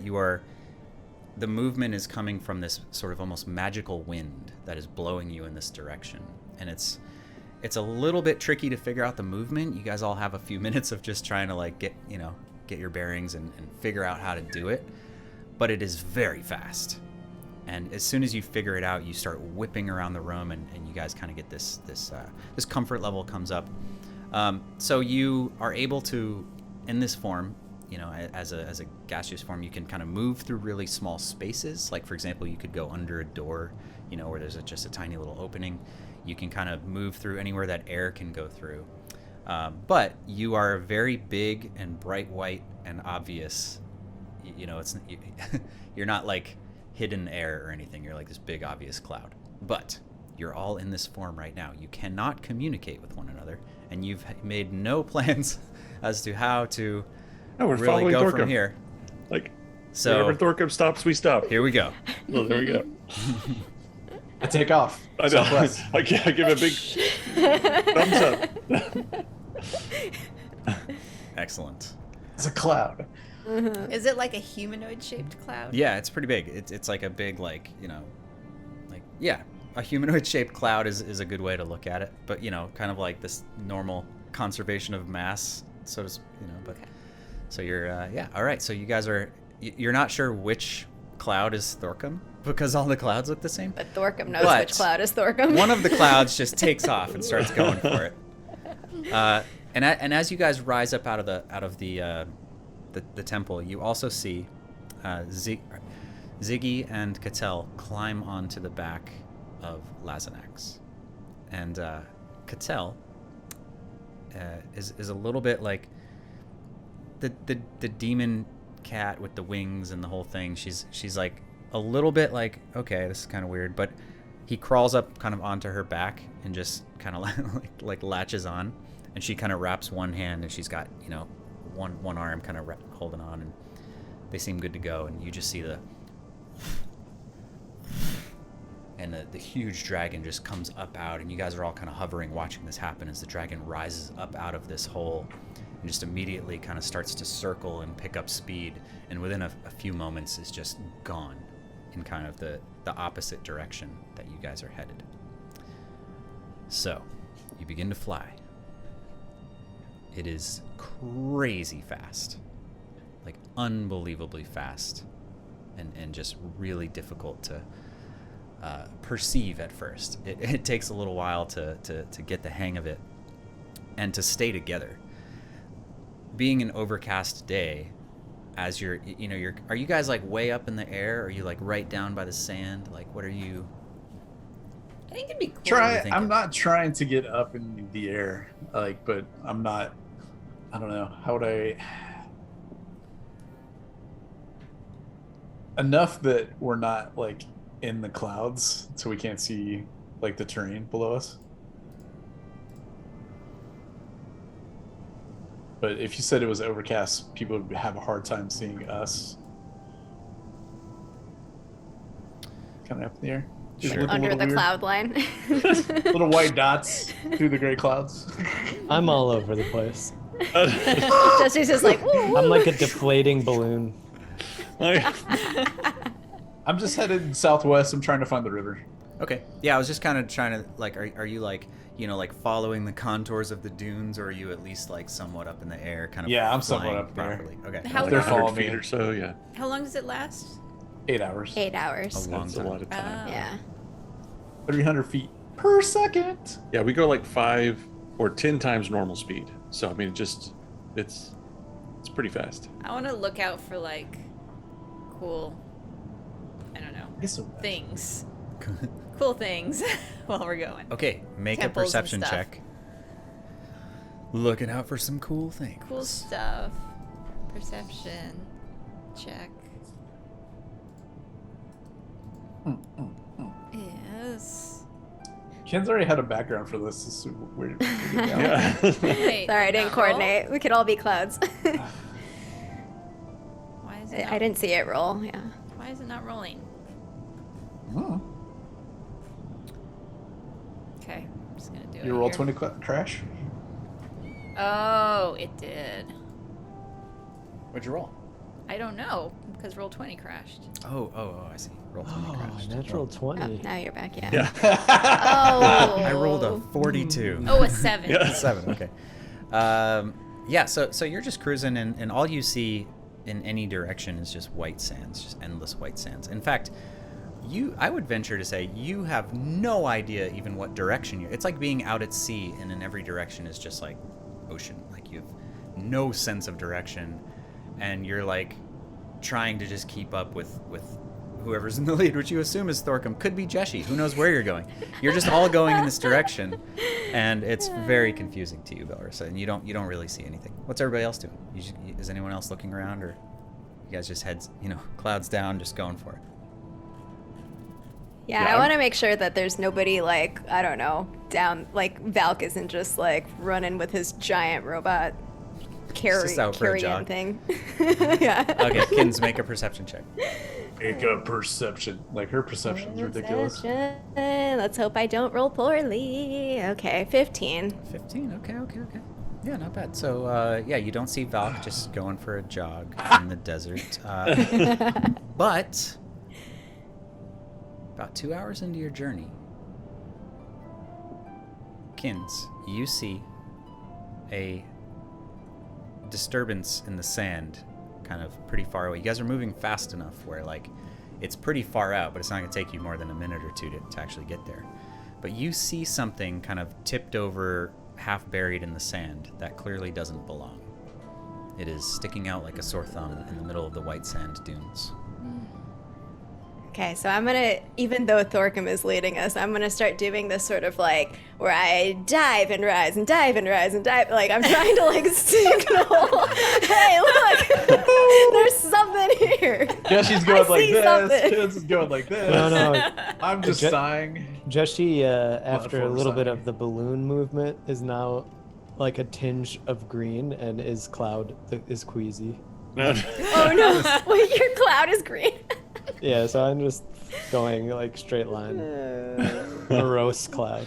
the movement is coming from this sort of almost magical wind that is blowing you in this direction. And it's a little bit tricky to figure out the movement. You guys all have a few minutes of just trying to get your bearings and figure out how to do it. But it is very fast. And as soon as you figure it out, you start whipping around the room, and you guys kind of get this comfort level comes up. So you are able to, in this form, as a gaseous form, you can kind of move through really small spaces. Like, for example, you could go under a door, where there's just a tiny little opening. You can kind of move through anywhere that air can go through. But you are very big and bright white and obvious. You're not like hidden air or anything. You're like this big obvious cloud. But you're all in this form right now. You cannot communicate with one another, and you've made no plans as to how to we're really following go Thorcum. from here. So wherever Thorcum stops, we stop. here we go. Well, there we go. I take off. I know. Southwest. I give a big thumbs up. Excellent. It's a cloud. Is it like a humanoid shaped cloud? Yeah, it's pretty big. It's like a big a humanoid shaped cloud is a good way to look at it. But kind of like this normal conservation of mass, so to but. Okay. So you're all right. So you guys you're not sure which cloud is Thorcum because all the clouds look the same. But Thorcum knows But which cloud is Thorcum. One of the clouds just takes off and starts going for it. And as you guys rise up out of the temple, you also see Ziggy and Cattell climb onto the back of Lazanax. And Cattell is a little bit like the demon cat with the wings and the whole thing. She's like a little bit like, okay, this is kind of weird, but he crawls up kind of onto her back and just kind of like latches on, and she kind of wraps one hand, and she's got, you know, one arm kind of holding on, and they seem good to go. And you just see and the huge dragon just comes up out, and you guys are all kind of hovering watching this happen as the dragon rises up out of this hole and just immediately kind of starts to circle and pick up speed, and within a few moments is just gone in kind of the opposite direction that you guys are headed. So you begin to fly. It is crazy fast, like unbelievably fast, and just really difficult to perceive at first. It takes a little while to get the hang of it and to stay together. Being an overcast day, as are you guys like way up in the air? Or are you like right down by the sand? Like, what are you? I think it'd be cool. I'm not trying to get up in the air, like, but I'm not. I don't know. How would I? Enough that we're not like in the clouds, so we can't see like the terrain below us. But if you said it was overcast, people would have a hard time seeing us. Kind of up in the air. Sure. Under the cloud line. Little white dots through the gray clouds. I'm all over the place. Jesse's just like, ooh. I'm like a deflating balloon. I'm just headed southwest. I'm trying to find the river. Okay. Yeah, I was just kind of trying to like, are you like, you know, like following the contours of the dunes, or are you at least like somewhat up in the air, kind of? Yeah, I'm flying somewhat up there. properly? Okay. How They're long? following 100 feet me. or so, yeah. How long does it last? 8 hours. 8 hours. A long That's a time. lot of time. Yeah. 300 feet per second. Yeah, we go like 5 or 10 times normal speed. So I mean, it's pretty fast. I want to look out for like cool, I don't know, things. Cool things while we're going. Okay, make a Temples and perception stuff. check. Looking out for some cool things. Cool stuff. Perception check. Yes. Ken's already had a background for this. This is weird. Yeah. Wait, Sorry, I didn't not roll? coordinate. We could all be clouds. Why is it not, I didn't see it roll. Yeah. Why is it not rolling? Oh. Okay, I'm just gonna do it. You roll here. 20 crash? Oh, it did. What'd you roll? I don't know because roll 20 crashed. Oh, I see. Roll 20 Oh, crashed. natural Oh, 20. now you're back. Yeah. Yeah. Oh. I rolled a 42. Oh, a 7. Yeah. 7, okay. Yeah, so you're just cruising, and all you see in any direction is just white sands, just endless white sands. In fact, I would venture to say you have no idea even what direction you're. It's like being out at sea, and in every direction is just like ocean. Like you have no sense of direction, and you're like trying to just keep up with whoever's in the lead, which you assume is Thorcom. Could be Jeshi. Who knows where you're going? You're just all going in this direction, and it's very confusing to you, Belrissa, and you don't really see anything. What's everybody else doing? Is anyone else looking around, or you guys just heads, clouds down, just going for it? Yeah, Yeah, I want to make sure that there's nobody like, I don't know, down, like Valk isn't just like running with his giant robot just out for a carrying jog. thing. Yeah. Okay, Kins, make a perception check. Make a perception. Like, her perception's ridiculous. Perception. Let's hope I don't roll poorly. Okay, 15. 15. Okay. Yeah, not bad. So, yeah, you don't see Valk just going for a jog in the desert. But about 2 hours into your journey, Kins, you see a disturbance in the sand kind of pretty far away. You guys are moving fast enough where, like, it's pretty far out, but it's not going to take you more than a minute or two to actually get there. But you see something kind of tipped over, half buried in the sand that clearly doesn't belong. It is sticking out like a sore thumb in the middle of the white sand dunes. Okay, so I'm gonna, even though Thorkim is leading us, I'm gonna start doing this sort of like where I dive and rise and dive and rise and dive. Like I'm trying to like signal, hey, look, there's something here. Jesse's going like see this. something. Kids is going like this. No. I'm just sighing. Joshi, after a Platform little bit sign. of the balloon movement, is now like a tinge of green, and is queasy. Oh no, wait, your cloud is green. Yeah, so I'm just going like straight line. Morose cloud.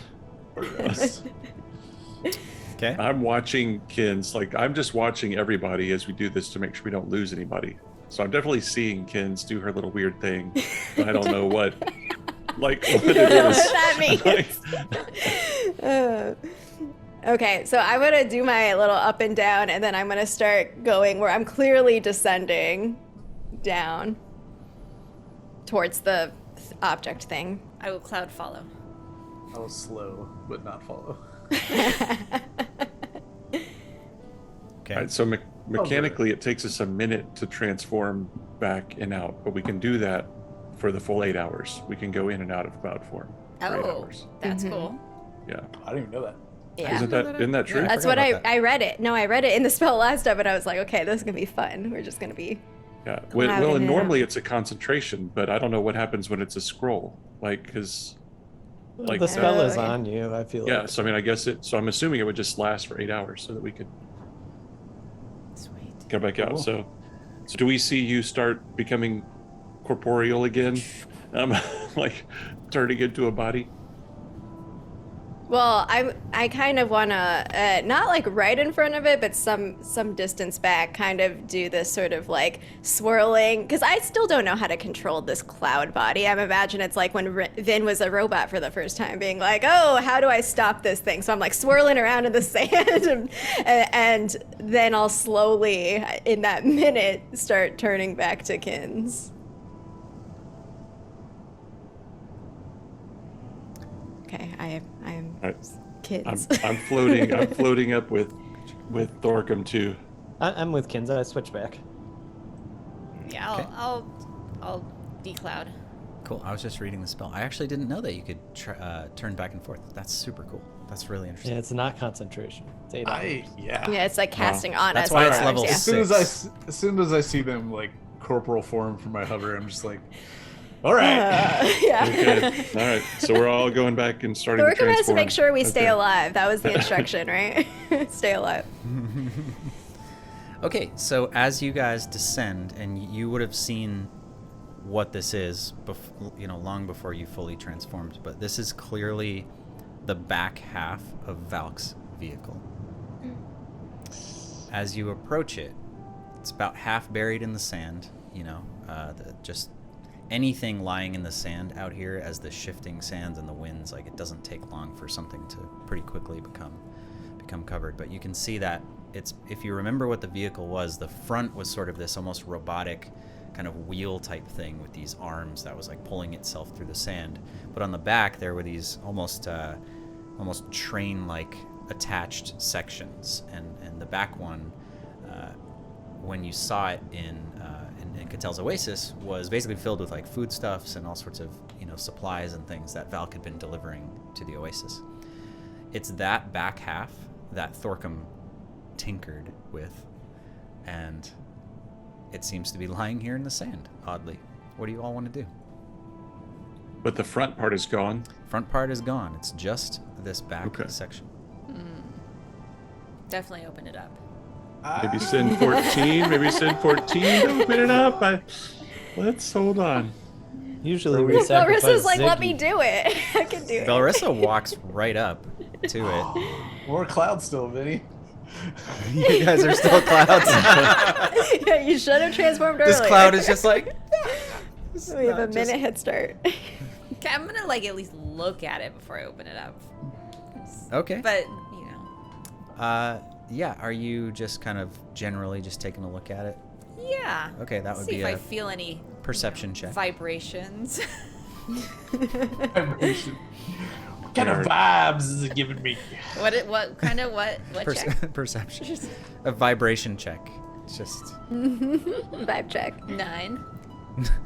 Okay. I'm watching Kins, like I'm just watching everybody as we do this to make sure we don't lose anybody. So I'm definitely seeing Kins do her little weird thing, but I don't know what it is. What that means. Okay, so I'm gonna do my little up and down, and then I'm gonna start going where I'm clearly descending down towards the object thing. I will cloud follow. I'll slow, but not follow. Okay. All right, so mechanically, it takes us a minute to transform back and out, but we can do that for the full 8 hours. We can go in and out of cloud form for 8 Oh, hours. that's cool. Yeah. I didn't even know that. Yeah. Isn't that true? That's forgot what about that. I read it. No, I read it in the spell last time, but I was like, okay, this is gonna be fun. We're just gonna be. Yeah. Cloud Well, in and and normally it's a concentration, but I don't know what happens when it's a scroll. Like, because, like, The spell is yeah. on you, I feel yeah. like. So I mean, I guess so I'm assuming it would just last for 8 hours so that we could Sweet. go back out. Cool. So do we see you start becoming corporeal again? Like turning into a body? Well, I kind of wanna not like right in front of it, but some distance back, kind of do this sort of like swirling, because I still don't know how to control this cloud body. I imagine it's like when Vin was a robot for the first time, being like, oh, how do I stop this thing? So I'm like swirling around in the sand, and then I'll slowly, in that minute, start turning back to Kins. Okay, I am All right. Kins. I'm floating. I'm floating up with Thorkim too. I'm with Kinza. I switch back. Yeah, Okay. I'll decloud. Cool. I was just reading the spell. I actually didn't know that you could turn back and forth. That's super cool. That's really interesting. Yeah, it's not concentration. It's 8 hours. Yeah. Yeah, it's like casting on That's us. why it's hours, level yeah. six. As soon as I see them like corporal form from my hover, I'm just like, all right. Yeah. Okay. All right. So we're all going back and starting to Thorkim has to transform. make sure we stay Okay. alive. That was the instruction, right? Stay alive. Okay, so as you guys descend, and you would have seen what this is, long before you fully transformed, but this is clearly the back half of Valk's vehicle. As you approach it, it's about half buried in the sand. Just anything lying in the sand out here, as the shifting sands and the winds, like it doesn't take long for something to pretty quickly become covered. But you can see that if you remember what the vehicle was, the front was sort of this almost robotic kind of wheel type thing with these arms that was like pulling itself through the sand. But on the back there were these almost train like attached sections, and the back one, when you saw it in Catel's Oasis, was basically filled with like foodstuffs and all sorts of supplies and things that Valk had been delivering to the Oasis. It's that back half that Thorkim tinkered with, and it seems to be lying here in the sand, oddly. What do you all want to do? But the front part is gone. Front part is gone. It's just this back section. Definitely open it up. Maybe send 14. Maybe send 14 to open it up. Let's hold on. Usually we sacrifice Larissa's like, Ziggy. let me do it. I can do it. Larissa walks right up to it. More clouds still, Vinny. You guys are still clouds. Yeah, you should have transformed earlier. This cloud is just like... We have a minute head start. Okay, I'm gonna like at least look at it before I open it up. Okay. But Yeah, are you just kind of generally just taking a look at it? yeah. Okay, that would See be if a I feel any perception check. vibrations. Vibration. What kind of vibes is it giving me? what check? Perception. A vibration check. Just Vibe check. 9.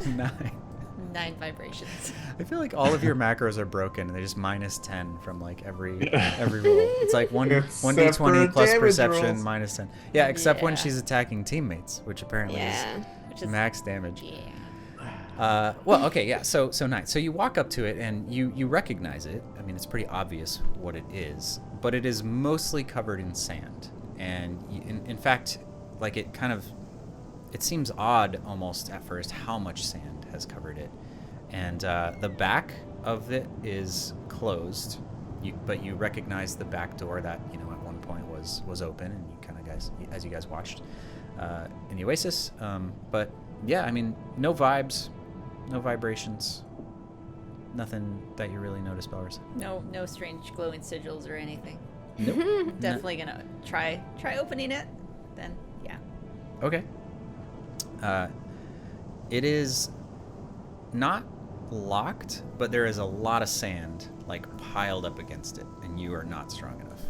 9. 9 vibrations. I feel like all of your macros are broken and they're just -10 from like every roll. It's like one Except d20 for plus damage perception rolls. -10. Yeah, except when Yeah. she's attacking teammates, which apparently Yeah. Which is is max damage. Yeah. Well, okay, yeah. So 9. So you walk up to it and you recognize it. I mean, it's pretty obvious what it is, but it is mostly covered in sand. And in fact, like it seems odd almost at first how much sand has covered it. And the back of it is closed, but you recognize the back door that at one point was open, and you kind of as you guys watched in the Oasis. But yeah, I mean, no vibes, no vibrations, nothing that you really notice, Belris. No strange glowing sigils or anything. Nope. Definitely gonna try opening it. Then yeah. Okay. It is not locked, but there is a lot of sand like piled up against it, and you are not strong enough.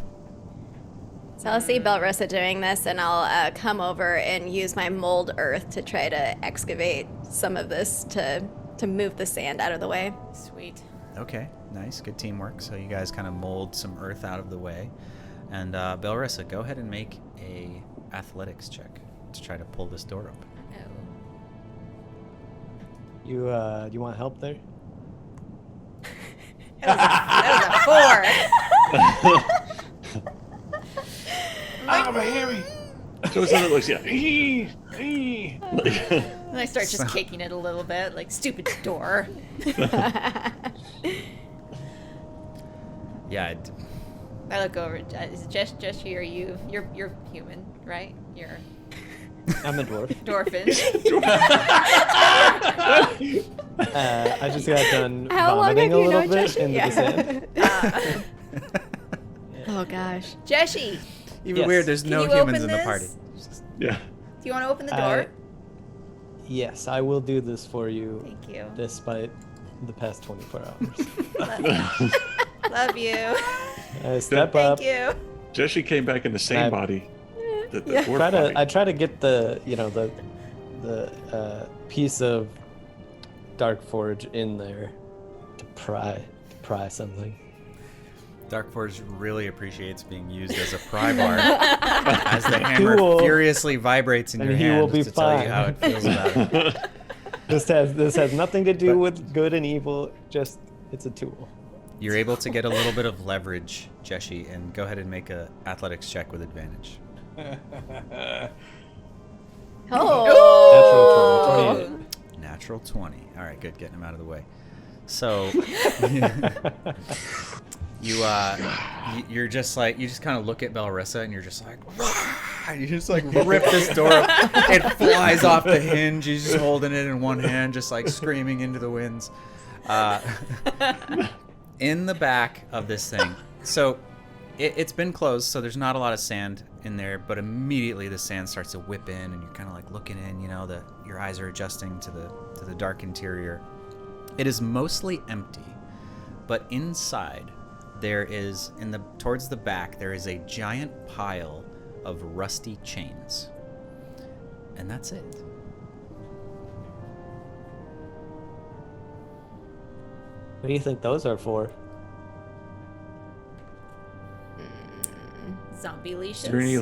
So I'll see Belrosa doing this, and I'll come over and use my mold earth to try to excavate some of this to move the sand out of the way. Sweet. Okay, nice, good teamwork. So you guys kind of mold some earth out of the way, and Belrissa, go ahead and make a athletics check to try to pull this door open. Oh. You want help there? That was a 4. Ah, my hammy. So it's it looks, yeah. And I start just kicking it a little bit, like stupid door. Yeah, I look over. Is it Jessie or you? You're human, right? You're I'm a dwarf. dwarfin. I just got done How long vomiting have a you little known bit Jessie? into the sand. Oh gosh. Jessie, even Yes. weird. There's Can no you humans open in the this? party. Yeah. do you want to open the door? Yes, I will do this for you, Thank you. despite the past 24 hours. Love you. Step up. Thank you. Jessie came back in the same I- body. The Yeah. dwarf body. I try to get the piece of Dark Forge in there to pry something. Dark Forge really appreciates being used as a pry bar as the hammer will- furiously vibrates in and your he hand will be to tell you fine. how it feels about it. This has nothing to do But- with good and evil. Just it's a tool. You're able to get a little bit of leverage, Jessie, and go ahead and make a athletics check with advantage. Oh. Natural 20, 28. Natural 20. All right, good. Getting him out of the way. So you're just like, you just kind of look at Belrissa and you're just like, "Rah!" You just like rip this door up. It flies off the hinge. He's just holding it in one hand, just like screaming into the winds. In the back of this thing. So it's been closed, so there's not a lot of sand in there, but immediately the sand starts to whip in and you're kind of like looking in, your eyes are adjusting to the dark interior. It is mostly empty, but inside there is, towards the back, there is a giant pile of rusty chains. And that's it. What do you think those are for? Zombie leashes. Is there any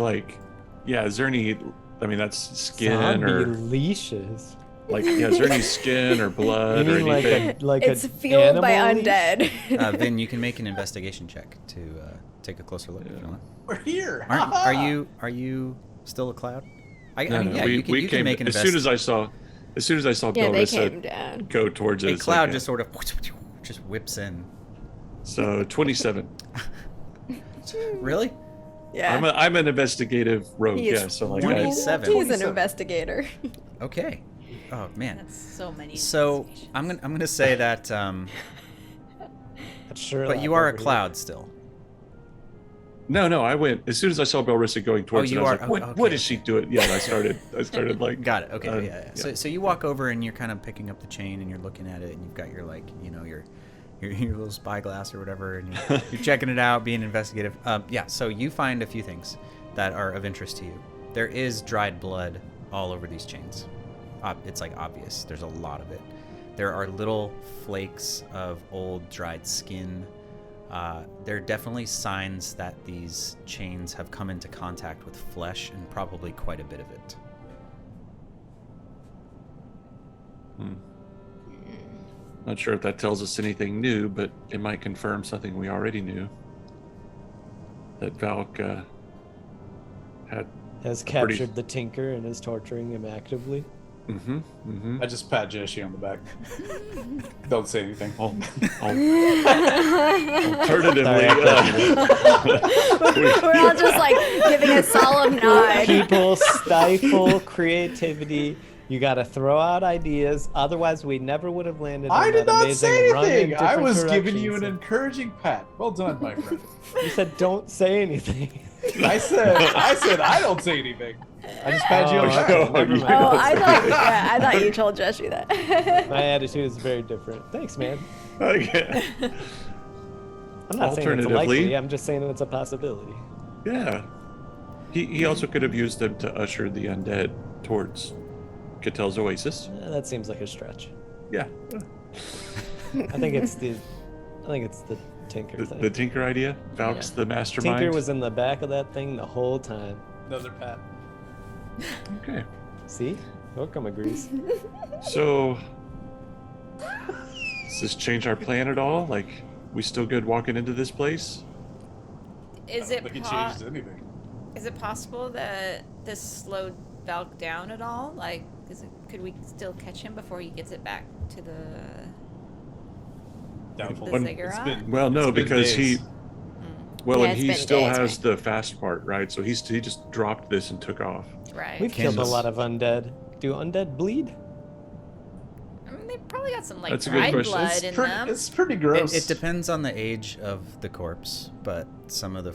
is there any, I mean, that's skin Zombie or leashes. is there any skin or blood You or mean like anything? It's a fueled by animal leash? undead. Then you can make an investigation check to take a closer look if you want. We're here. Are you still a cloud? I No, mean, no, yeah, you can came make an as soon as I saw Yeah, they came Belrissa down. go towards a us. cloud just sort of just whips in. So 27. Really? Yeah. I'm an investigative rogue. He's Yeah, so 27. He's an investigator. Okay. Oh man. That's so many. So investigations. I'm gonna say that. That's sure. But you are a cloud still. No, I went as soon as I saw Belrissa going towards you it. I was are- like, what, okay, what is she doing? Yeah, and I started like. Got it. Okay. yeah. So you walk over and you're kind of picking up the chain and you're looking at it and you've got your your little spyglass or whatever and you're checking it out, being investigative. So you find a few things that are of interest to you. There is dried blood all over these chains. It's like obvious. There's a lot of it. There are little flakes of old dried skin. There are definitely signs that these chains have come into contact with flesh, and probably quite a bit of it. Not sure if that tells us anything new, but it might confirm something we already knew. That Valk has captured the Tinker and is torturing him actively. I just pat Jesse on the back. Don't say anything. Alternatively, We're all just like giving a solemn nod. People stifle creativity. You got to throw out ideas, otherwise we never would have landed. I on did that not amazing say run in anything. I different was giving you an directions. encouraging pat. Well done, my friend. You said don't say anything. I said I don't say anything. I just pat you on the back. Never mind. Oh, I thought you told Jesse that. My attitude is very different. Thanks, man. Okay. I'm not saying it's Alternatively- likely. I'm just saying it's a possibility. Yeah. He also could have used them to usher the undead towards Catel's Oasis. That seems like a stretch. Yeah. I think it's the Tinker thing. The Tinker idea? Valk's the mastermind? Tinker was in the back of that thing the whole time. Another pat. Okay. See? Welcome agrees. So, does this change our plan at all? Like, we still good walking into this place? Is I it don't think it changed anything. is it possible that this slowed Valk down at all? Like, could we still catch him before he gets it back to the Doubtful. The Ziggurat? Well, no, It's been because days. well, Yeah, and it's he been still days, has right? the fast part, right? So he just dropped this and took off. right? We've killed a Kansas. lot of undead. Do undead bleed? I mean, they probably got some like That's a good dried question. blood in them. It's pretty gross. It depends on the age of the corpse, but some of the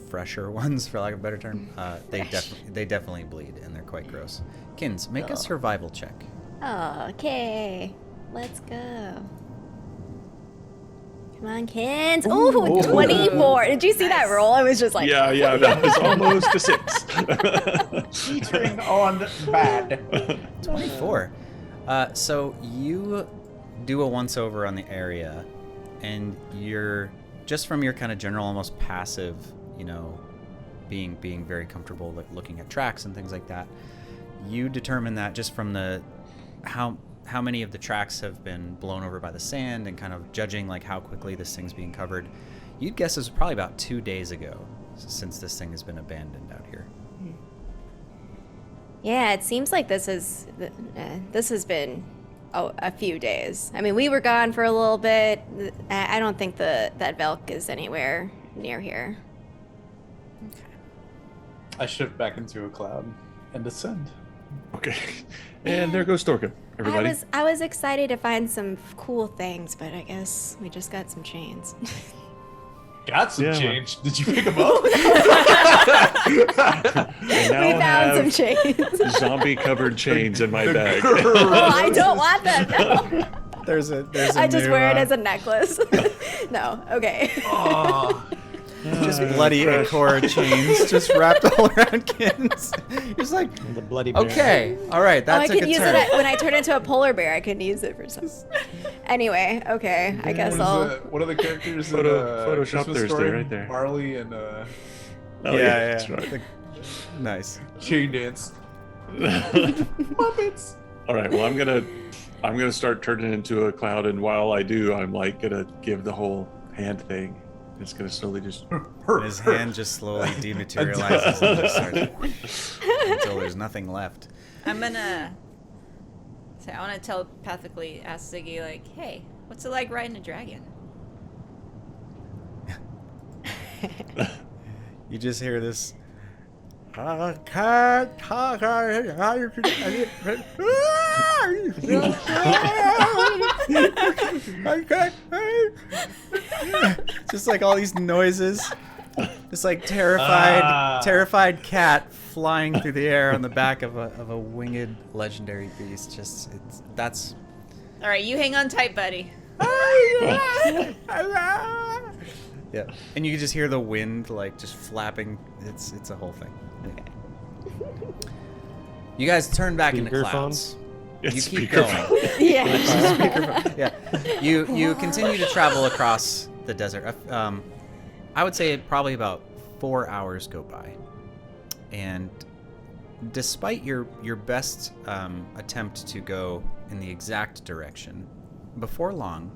fresher ones, for lack of a better term, they definitely bleed, and they're quite gross. Kins, make a survival check. Okay, let's go. Come on, Kins. Ooh, 24. Did you see that roll? I was just like, Yeah, that was almost a 6. Teetering on bad. 24. So you do a once over on the area, and you're just from your kind of general, almost passive, being very comfortable, like looking at tracks and things like that. You determine that just from the how many of the tracks have been blown over by the sand, and kind of judging like how quickly this thing's being covered, you'd guess it was probably about 2 days ago since this thing has been abandoned out here. yeah, it seems like this has been a few days. I mean, we were gone for a little bit. I don't think that Valk is anywhere near here. I shift back into a cloud and descend. Okay. And there goes Storka, everybody. I was excited to find some cool things, but I guess we just got some chains. Got some Yeah. change. Did you pick them up? We found some chains. Zombie-covered chains in my bag. Oh, I don't want them. No. There's a I just wear it as a necklace. No, okay. just bloody Akora chains just wrapped all around Kins. He's like, The bloody bear. okay, all right, that I took can a use turn. it when I turn into a polar bear. I can use it for something. Anyway, okay. I guess I'll. What are the characters in Photoshop Christmas Thursday Story? right there. Barley and Oh, yeah. that's right. Nice. chain dance. Muppets. All right. Well, I'm gonna start turning into a cloud, and while I do, I'm like gonna give the whole hand thing. It's gonna slowly just. And his hand just slowly dematerializes and just starts until there's nothing left. I'm gonna say I want to telepathically ask Ziggy like, "Hey, what's it like riding a dragon?" You just hear this. I can't talk. Just like all these noises. This like terrified cat flying through the air on the back of a winged legendary beast. That's All right, you hang on tight, buddy. yeah. And you can just hear the wind like just flapping. It's a whole thing. You guys turn back into Speakerphone? clouds. It's You keep speakerphone. going. Yeah. Yeah. You continue to travel across the desert. I would say probably about 4 hours go by, and despite your best attempt to go in the exact direction, before long,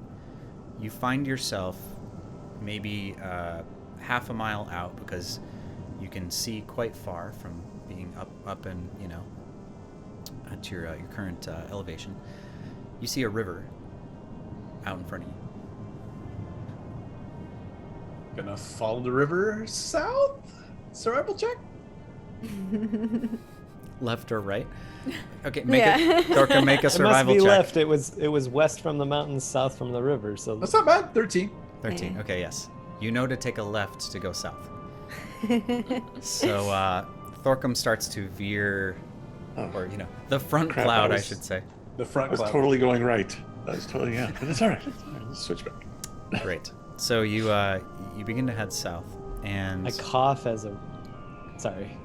you find yourself maybe half a mile out, because you can see quite far from being up and at your current elevation. You see a river out in front of you. Gonna follow the river south. Survival check. Left or right? Okay, Yeah. Dorka, make a It must survival be check. left. It was west from the mountains, south from the river. So That's not bad. 13. 13. Okay, yes. You know to take a left to go south. So Thorcum starts to veer, or the front Crap, cloud, I I was- should say. The front I was cloud. totally going right. That was totally, yeah. But it's all right. It's all right. Let's switch back. Great. So you begin to head south, and I cough as a. Sorry.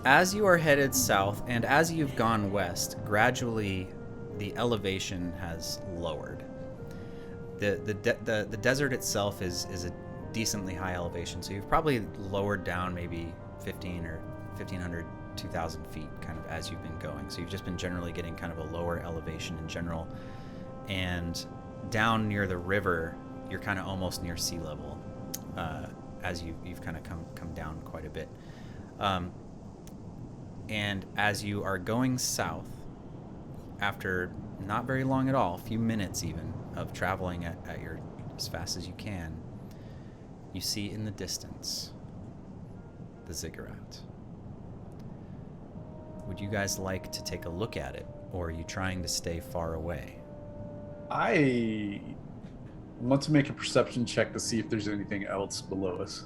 as you are headed south, and as you've gone west, gradually the elevation has lowered. The desert itself is a decently high elevation, so you've probably lowered down maybe 1,500, 2,000 feet kind of as you've been going. So you've just been generally getting kind of a lower elevation in general, and down near the river, you're kind of almost near sea level, as you've kind of come down quite a bit. And as you are going south, after not very long at all, a few minutes even of traveling at your as fast as you can, you see in the distance the Ziggurat. Would you guys like to take a look at it, or are you trying to stay far away? I want to make a perception check to see if there's anything else below us.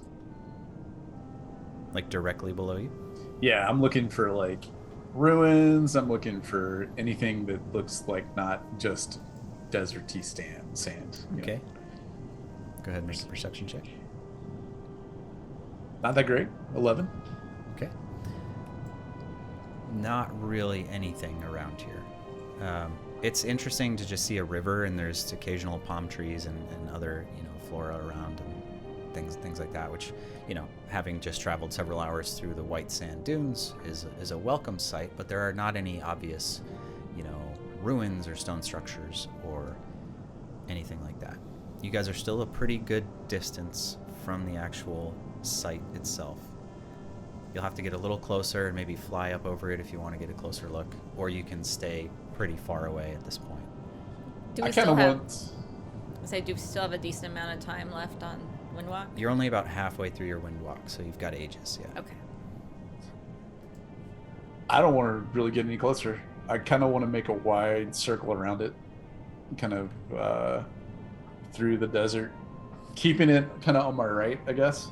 Like directly below you? Yeah, I'm looking for like ruins. I'm looking for anything that looks like not just deserty sand. you know. Okay. Go ahead and make a perception check. Not that great. 11. Okay. Not really anything around here. It's interesting to just see a river, and there's occasional palm trees and other, flora around and things like that, which, having just traveled several hours through the white sand dunes is a welcome sight, but there are not any obvious, ruins or stone structures or anything like that. You guys are still a pretty good distance from the actual site itself. You'll have to get a little closer and maybe fly up over it if you want to get a closer look, or you can stay pretty far away at this point. Do I we kind still of have? want. Do we still have a decent amount of time left on Windwalk? You're only about halfway through your wind walk, so you've got ages, yeah. Okay. I don't want to really get any closer. I kind of want to make a wide circle around it, kind of through the desert, keeping it kind of on my right, I guess.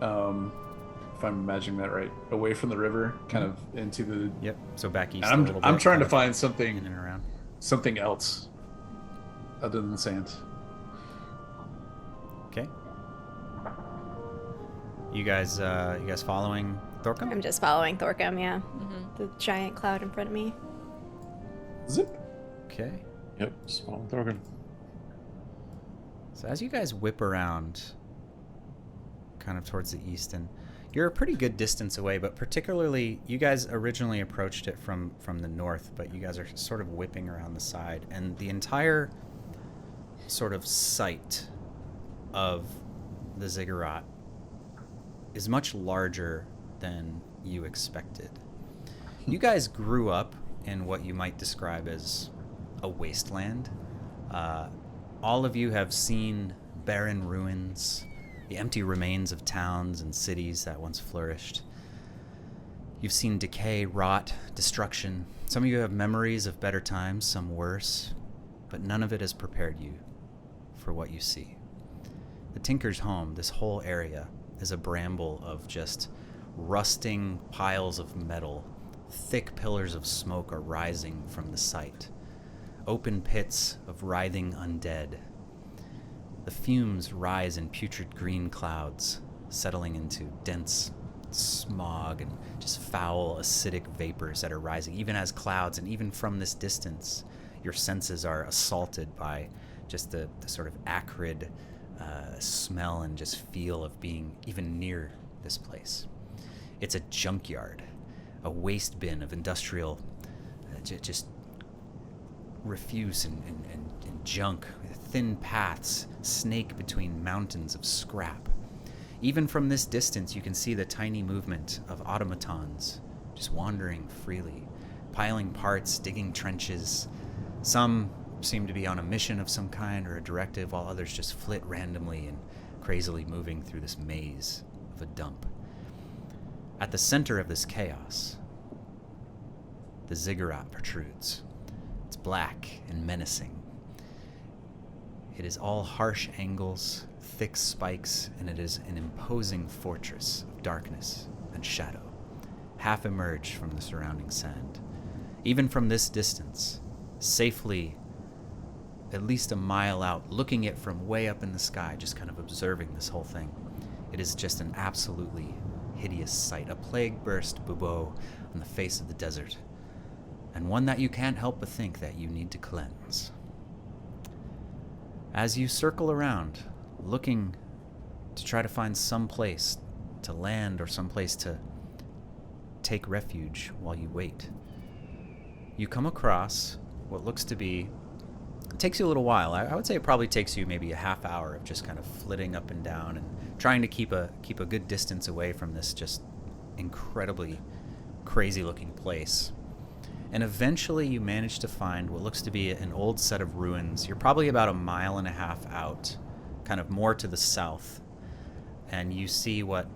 If I'm imagining that right, away from the river, kind of into the. Yep. So back east. And a little bit, I'm trying to kind of find in something and around. else other than sand. Okay. You guys following Thorcum? I'm just following Thorcum, yeah. Mm-hmm. The giant cloud in front of me. Zip. Okay. Yep, small Thorgan. So as you guys whip around, kind of towards the east, and you're a pretty good distance away, but particularly you guys originally approached it from the north, but you guys are sort of whipping around the side, and the entire sort of site of the Ziggurat is much larger than you expected. You guys grew up in what you might describe as a wasteland. All of you have seen barren ruins, the empty remains of towns and cities that once flourished. You've seen decay, rot, destruction. Some of you have memories of better times, some worse, but none of it has prepared you for what you see. The Tinker's home, this whole area, is a bramble of just rusting piles of metal. Thick pillars of smoke are rising from the site. Open pits of writhing undead. The fumes rise in putrid green clouds, settling into dense, smog and just foul, acidic vapors that are rising, even as clouds. And even from this distance, your senses are assaulted by just the sort of acrid smell and just feel of being even near this place. It's a junkyard, a waste bin of industrial just refuse and junk, thin paths snake between mountains of scrap. Even from this distance, you can see the tiny movement of automatons just wandering freely, piling parts, digging trenches. Some seem to be on a mission of some kind or a directive, while others just flit randomly and crazily moving through this maze of a dump. At the center of this chaos, the Ziggurat protrudes. It's black and menacing. It is all harsh angles, thick spikes, and it is an imposing fortress of darkness and shadow, half emerged from the surrounding sand. Even from this distance, safely at least a mile out, looking it from way up in the sky, just kind of observing this whole thing, it is just an absolutely hideous sight, a plague-burst bubo on the face of the desert, and one that you can't help but think that you need to cleanse. As you circle around, looking to try to find some place to land or some place to take refuge while you wait, you come across what looks to be, it takes you a little while. I would say it probably takes you maybe a half hour of just kind of flitting up and down and trying to keep a good distance away from this just incredibly crazy looking place. And eventually you manage to find what looks to be an old set of ruins. You're probably about a mile and a half out, kind of more to the south, and you see what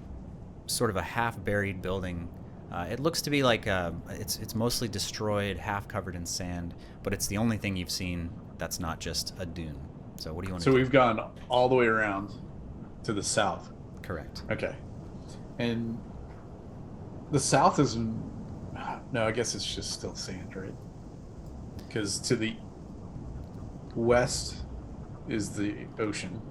sort of a half-buried building. It looks to be like it's mostly destroyed, half covered in sand, but it's the only thing you've seen that's not just a dune. So what do you want to do? So we've gone all the way around to the south. Correct. Okay. And the south is... No, I guess it's just still sand, right? Because to the west is the ocean.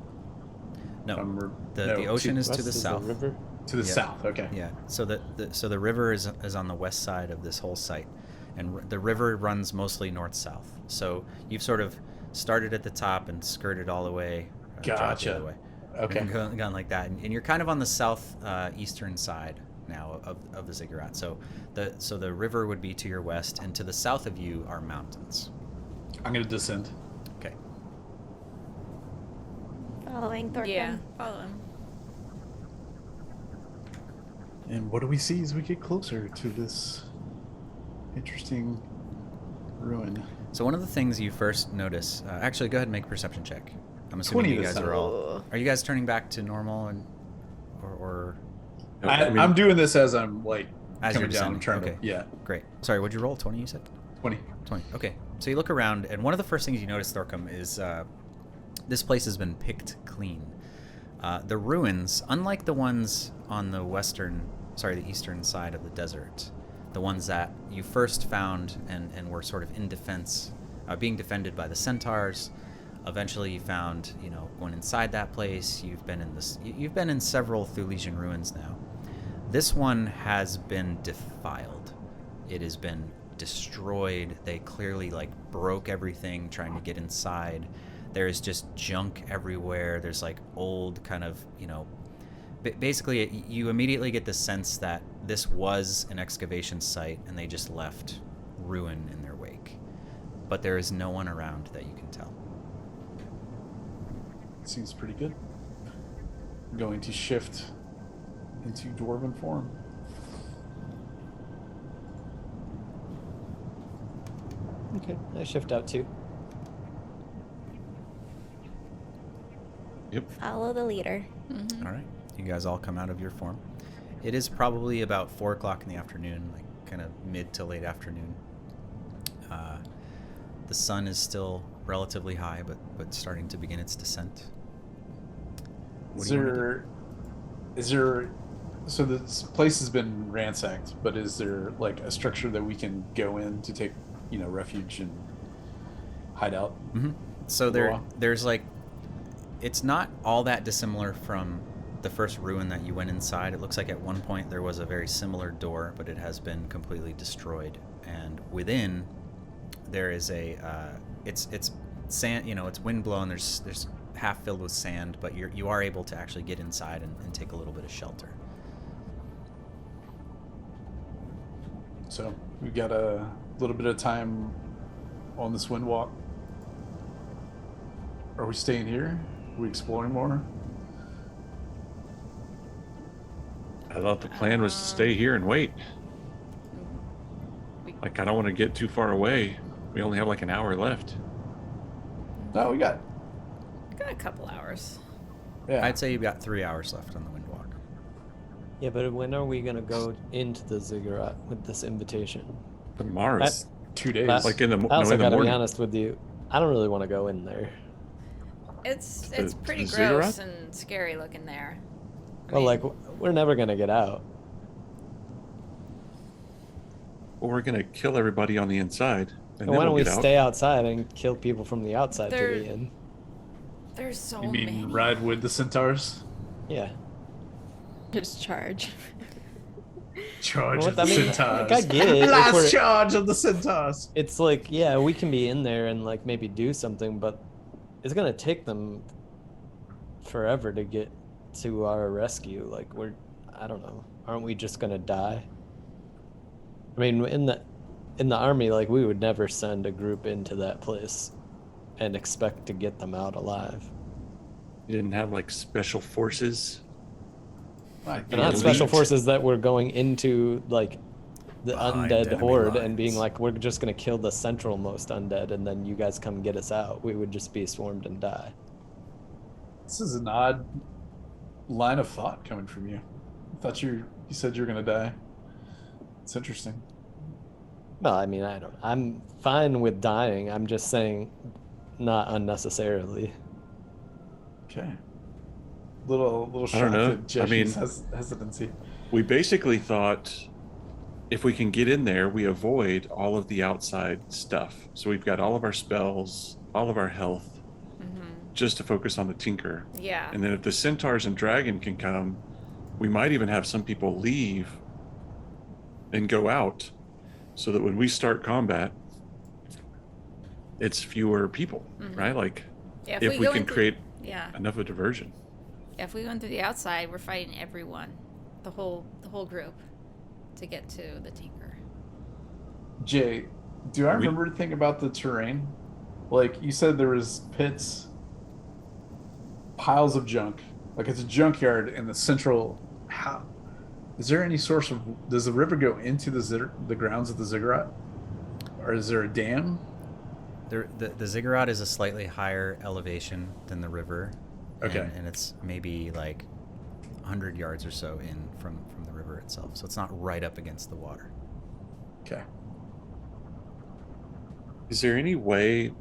No, the ocean is to the south. River. To the south, okay. Yeah. So the river is on the west side of this whole site, and the river runs mostly north-south. So you've sort of started at the top and skirted all the way. Gotcha. The other way. Okay. And gone like that, and you're kind of on the south eastern side now of the Ziggurat. So the river would be to your west, and to the south of you are mountains. I'm going to descend. Okay. Following Thorkin. Yeah, follow him. And what do we see as we get closer to this interesting ruin? So one of the things you first notice, actually, go ahead and make a perception check. I'm assuming 20 you this guys time. are all. Are you guys turning back to normal and or I'm doing this as I'm like as coming you're down. descending? I'm trying Okay. to. Yeah. Great. Sorry, what'd you roll? 20, you said? 20. 20. Okay. So you look around, and one of the first things you notice, Thorcum, is this place has been picked clean. The ruins, unlike the ones on the the eastern side of the desert, the ones that you first found and were sort of in defense, being defended by the centaurs. Eventually, you found, going inside that place. You've been in several Thulesian ruins now. This one has been defiled. It has been destroyed. They clearly broke everything trying to get inside. There is just junk everywhere. There's old kind of, basically you immediately get the sense that this was an excavation site and they just left ruin in their wake. But there is no one around that you can tell. Seems pretty good. I'm going to shift into dwarven form. Okay, I shift out too. Yep. Follow the leader. Mm-hmm. All right. You guys all come out of your form. It is probably about 4 o'clock in the afternoon, kind of mid to late afternoon. The sun is still relatively high, but starting to begin its descent. What do you want to do? So this place has been ransacked, but is there a structure that we can go in to take, refuge and hide out? Mm-hmm. So there's it's not all that dissimilar from the first ruin that you went inside, it looks like at one point there was a very similar door, but it has been completely destroyed. And within, there is a it's sand. You know, it's wind blown. There's half filled with sand, but you are able to actually get inside and take a little bit of shelter. So we got a little bit of time on this wind walk. Are we staying here? Are we exploring more? I thought the plan was to stay here and wait. Like, I don't want to get too far away. We only have like an hour left. No, we got. Got a couple hours. Yeah. I'd say you've got 3 hours left on the wind walk. Yeah, but when are we gonna go into the Ziggurat with this invitation? Tomorrow. That- 2 days. That- Like in the, I also in the gotta morning. be honest with you. I don't really want to go in there. It's The- pretty the gross Ziggurat? and scary looking there. I Well, mean, like we're never gonna get out. Well, we're gonna kill everybody on the inside. And then Why don't we'll we get out. stay outside and kill people from the outside to There- the in? there's so You mean many. ride with the centaurs? Yeah. Just charge. Charge Well, of I the mean, centaurs. like, I get it. If Last we're- charge of the centaurs. It's like, yeah, we can be in there and like maybe do something, but it's gonna take them forever to get to our rescue. Like I don't know. Aren't we just gonna die? I mean, in the army, like we would never send a group into that place and expect to get them out alive. You didn't have like special forces. My They're not elite. special forces that were going into like the Behind undead enemy horde and being lines. like, we're just gonna kill the central most undead and then you guys come get us out. We would just be swarmed and die. This is an odd line of thought coming from you. I thought you said you were gonna die. It's interesting. Well, I mean, I'm fine with dying. I'm just saying, not unnecessarily. Okay. Little I don't shocked know. at Jesse's I mean- hesitancy. We basically thought if we can get in there, we avoid all of the outside stuff. So we've got all of our spells, all of our health, just to focus on the tinker. Yeah. And then if the centaurs and dragon can come, we might even have some people leave and go out so that when we start combat, it's fewer people, right? Like Yeah, if we go can into- create Yeah. enough of a diversion. If we go in through the outside, we're fighting everyone, the whole group, to get to the tinker. Jay, do I We- remember anything about the terrain? Like you said, there was pits, piles of junk. Like it's a junkyard in the central. How is there any source of? Does the river go into the grounds of the Ziggurat, or is there a dam? The Ziggurat is a slightly higher elevation than the river. Okay. And it's maybe like 100 yards or so in from the river itself. So it's not right up against the water. Okay. Is there any way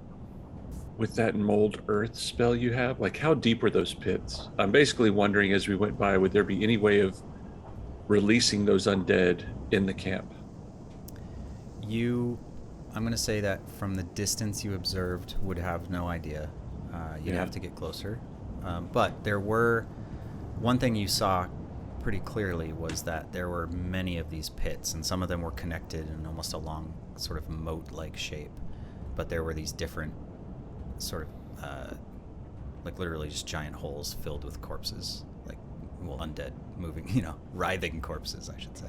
with that mold earth spell you have, like how deep were those pits? I'm basically wondering as we went by, would there be any way of releasing those undead in the camp? I'm going to say that from the distance you observed would have no idea. You'd Yeah. have to get closer. But there were, one thing you saw pretty clearly was that there were many of these pits, and some of them were connected in almost a long sort of moat-like shape. But there were these different sort of, like literally just giant holes filled with corpses, like, well, undead, moving, writhing corpses, I should say.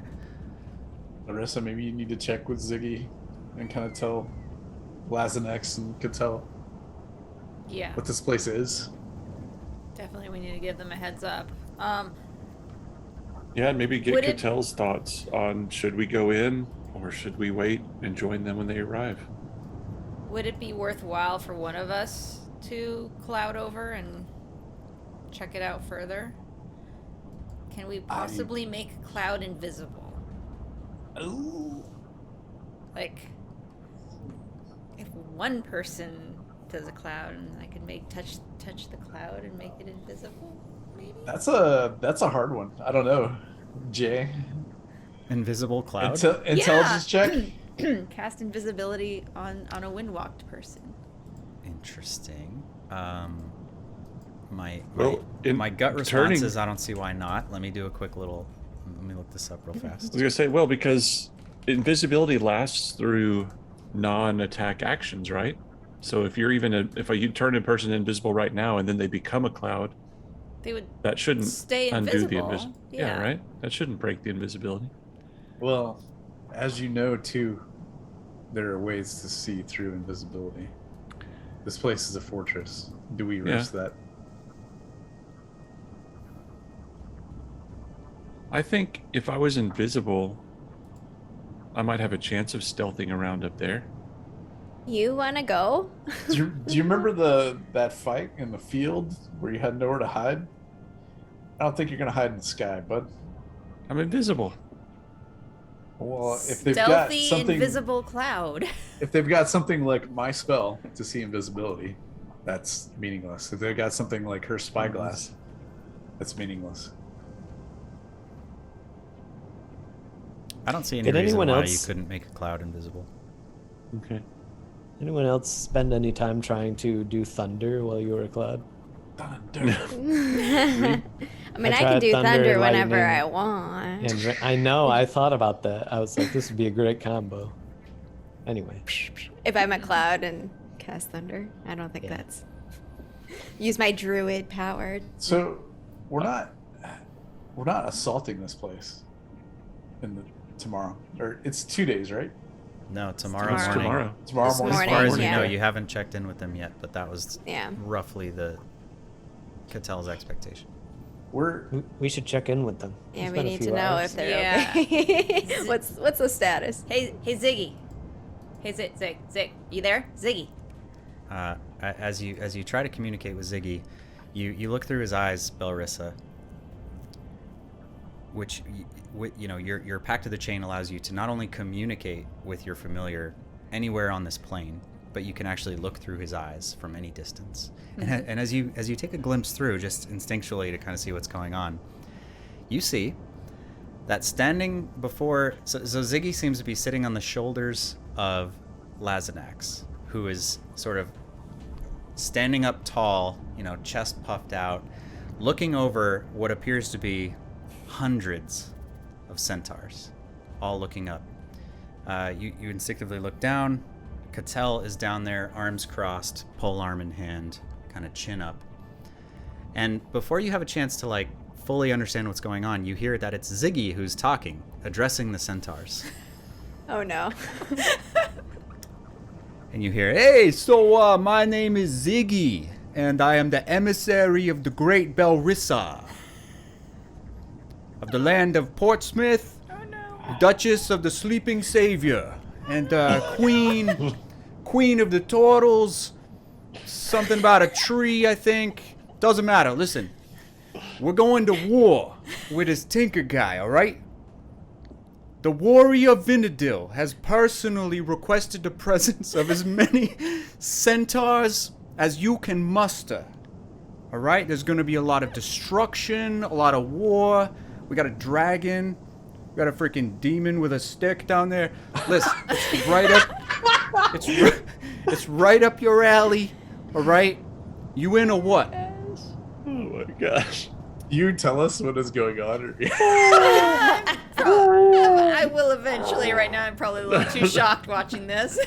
Larissa, maybe you need to check with Ziggy and kind of tell Lazanex and Cattell Yeah. what this place is. Definitely, we need to give them a heads up. Yeah, and maybe get Would it- Cattell's thoughts on should we go in or should we wait and join them when they arrive? Would it be worthwhile for one of us to cloud over and check it out further? Can we possibly make Cloud invisible? Ooh. Like, if one person does a cloud and I could touch the cloud and make it invisible, maybe? That's a hard one. I don't know. Jay. Invisible cloud? Intelligence check? Cast invisibility on a windwalked person. Interesting. my gut response turning- is I don't see why not. Let me do a quick little. Let me look this up real I fast. was gonna say, well, because invisibility lasts through non-attack actions, right? So if you turn a person invisible right now and then they become a cloud, They would that shouldn't stay undo the invisible. invisibility. Yeah, right. That shouldn't break the invisibility. Well, as you know, too, there are ways to see through invisibility. This place is a fortress. Do we risk that? I think if I was invisible, I might have a chance of stealthing around up there. You want to go? Do you remember that fight in the field where you had nowhere to hide? I don't think you're gonna hide in the sky, bud. I'm invisible. Well, if they've got Stealthy, something, invisible cloud. if they've got something like my spell to see invisibility, that's meaningless. If they've got something like her spyglass, that's meaningless. I don't see any Did reason anyone why else- you couldn't make a cloud invisible. Okay. Anyone else spend any time trying to do thunder while you were a cloud? I mean, I can tried do thunder, thunder whenever lightning, I want. And I know, I thought about that. I was like, this would be a great combo. Anyway. If I'm a cloud and cast thunder, I don't think Yeah. that's. Use my druid power. So we're not assaulting this place tomorrow, or it's 2 days, right? No, tomorrow Tomorrow. morning. Tomorrow This morning. As far as you yeah. know, you haven't checked in with them yet, but that was Yeah. roughly the Catel's expectation. We should check in with them. Yeah, It's we been a need few to know hours. if they're Yeah. okay. What's the status? Hey Ziggy. Hey Zig, you there? Ziggy. As you try to communicate with Ziggy, you look through his eyes, Belrissa, which your Pact of the Chain allows you to not only communicate with your familiar anywhere on this plane, but you can actually look through his eyes from any distance. And as you take a glimpse through, just instinctually to kind of see what's going on, you see that standing before so Ziggy seems to be sitting on the shoulders of Lazanax, who is sort of standing up tall, chest puffed out, looking over what appears to be hundreds of centaurs, all looking up. You instinctively look down. Catel is down there, arms crossed, polearm in hand, kind of chin up. And before you have a chance to fully understand what's going on, you hear that it's Ziggy who's talking, addressing the centaurs. Oh no. And you hear, "Hey, so my name is Ziggy, and I am the emissary of the great Belrissa, of the land of Portsmouth, Duchess of the Sleeping Savior, and Queen of the Turtles, something about a tree, I think. Doesn't matter. Listen, we're going to war with this tinker guy, all right? The warrior Vinadil has personally requested the presence of as many centaurs as you can muster. All right? There's going to be a lot of destruction, a lot of war. We got a dragon. We got a freaking demon with a stick down there. Listen, it's right up. It's right up your alley. All right? You in or what? Oh my gosh. You tell us what is going on. I will eventually. Right now, I'm probably a little too shocked watching this.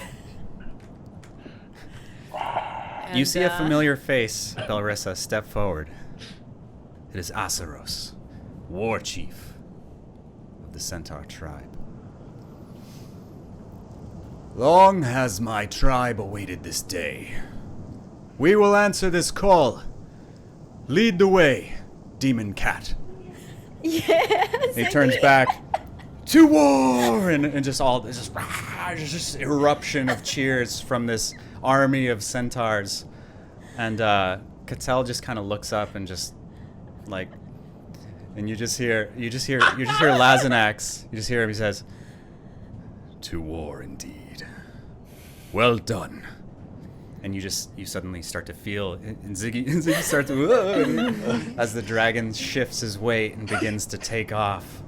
You see a familiar face, Belrissa, step forward. It is Asaros, war chief of the Centaur tribe. Long has my tribe awaited this day. We will answer this call. Lead the way, demon cat. Yes. He turns back. To war! And just all this just eruption of cheers from this army of centaurs. And Catel just kind of looks up and just and you just hear Lazanax. You just hear him. He says, "To war indeed. Well done." And you suddenly start to feel, and Ziggy starts to, as the dragon shifts his weight and begins to take off.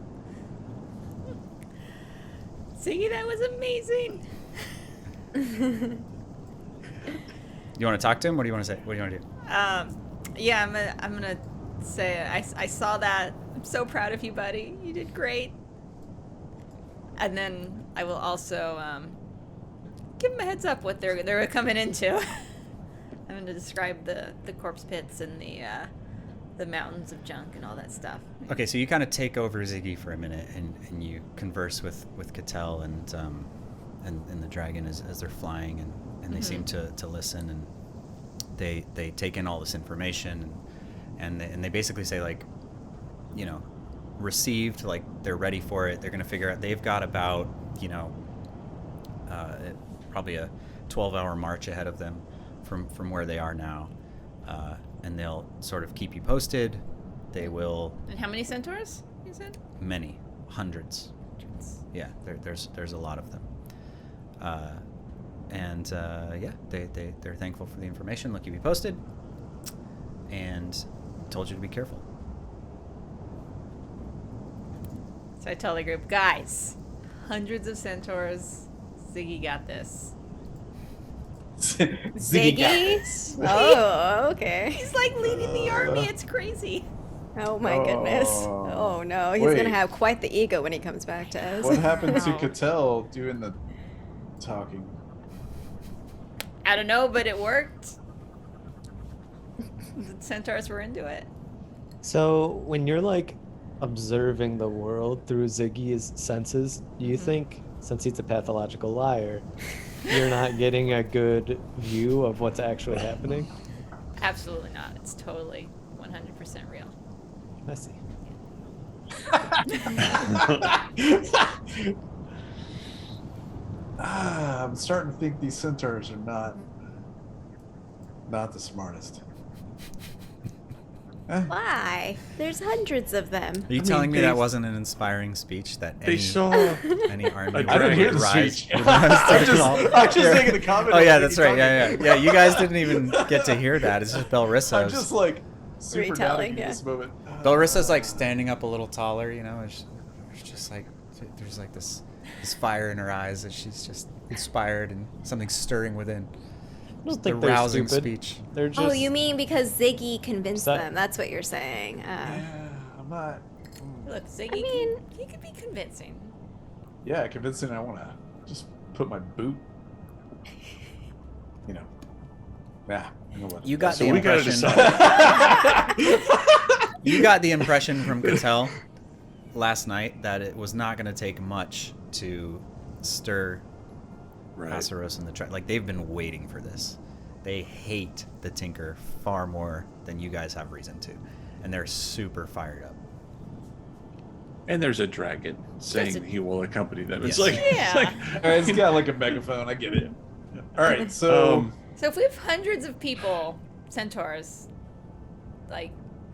Ziggy, that was amazing. You want to talk to him? What do you want to say? What do you want to do? Yeah, I'm gonna say I saw that. I'm so proud of you, buddy. You did great. And then I will also give them a heads up what they're coming into. I'm gonna describe the corpse pits and the mountains of junk and all that stuff. Okay, so you kind of take over Ziggy for a minute, and you converse with Cattell and the dragon as they're flying, and they seem to listen, and they take in all this information, and they basically say, like, you know, received, like they're ready for it. They're gonna figure out. They've got about, you know, probably a 12-hour march ahead of them from where they are now, and they'll sort of keep you posted. They will. And how many centaurs, you said? Many, hundreds. Yeah, there's a lot of them. Yeah, they're thankful for the information. They'll keep you posted, and told you to be careful. So I tell the group, guys, hundreds of centaurs. Ziggy got this. Ziggy? Oh, okay. He's like leading the army. It's crazy. Oh my goodness. Oh no, he's Wait. gonna have quite the ego when he comes back to us. What happened to Wow. Cattell doing the talking? I don't know, but it worked. The centaurs were into it. So when you're like observing the world through Ziggy's senses, do you think, since he's a pathological liar, you're not getting a good view of what's actually happening? Absolutely not. It's totally 100% real. I see. I'm starting to think these centaurs are not the smartest. Why? There's hundreds of them. Are you telling me that wasn't an inspiring speech that They any, saw. any army I didn't hear the rise? speech. I'm just taking the comment. Oh yeah, of that's Ziggy right. talking. Yeah. You guys didn't even get to hear that. It's just Belrissa. I'm just like super Retelling, doubting yeah. this moment. Belrissa's like standing up a little taller, you know. It's just like there's like this fire in her eyes that she's just inspired and something stirring within. I don't The think they're rousing stupid. speech. They're just. Oh, you mean because Ziggy convinced That- them? That's what you're saying. Yeah, I'm not. Look, Ziggy, I mean- he could be convincing. Yeah, convincing. I want to just put my boot. You know. Yeah. I know what. You got So the we gotta impression. decide. You got the impression from Cattell last night that it was not going to take much to stir Right. Asaros and the tribe. Like, they've been waiting for this. They hate the Tinker far more than you guys have reason to, and they're super fired up. And there's a dragon saying he will accompany them. It's Yes. like, Yeah. it's like All right, it's got like a megaphone. I get it. All right, so So if we have hundreds of people, centaurs, like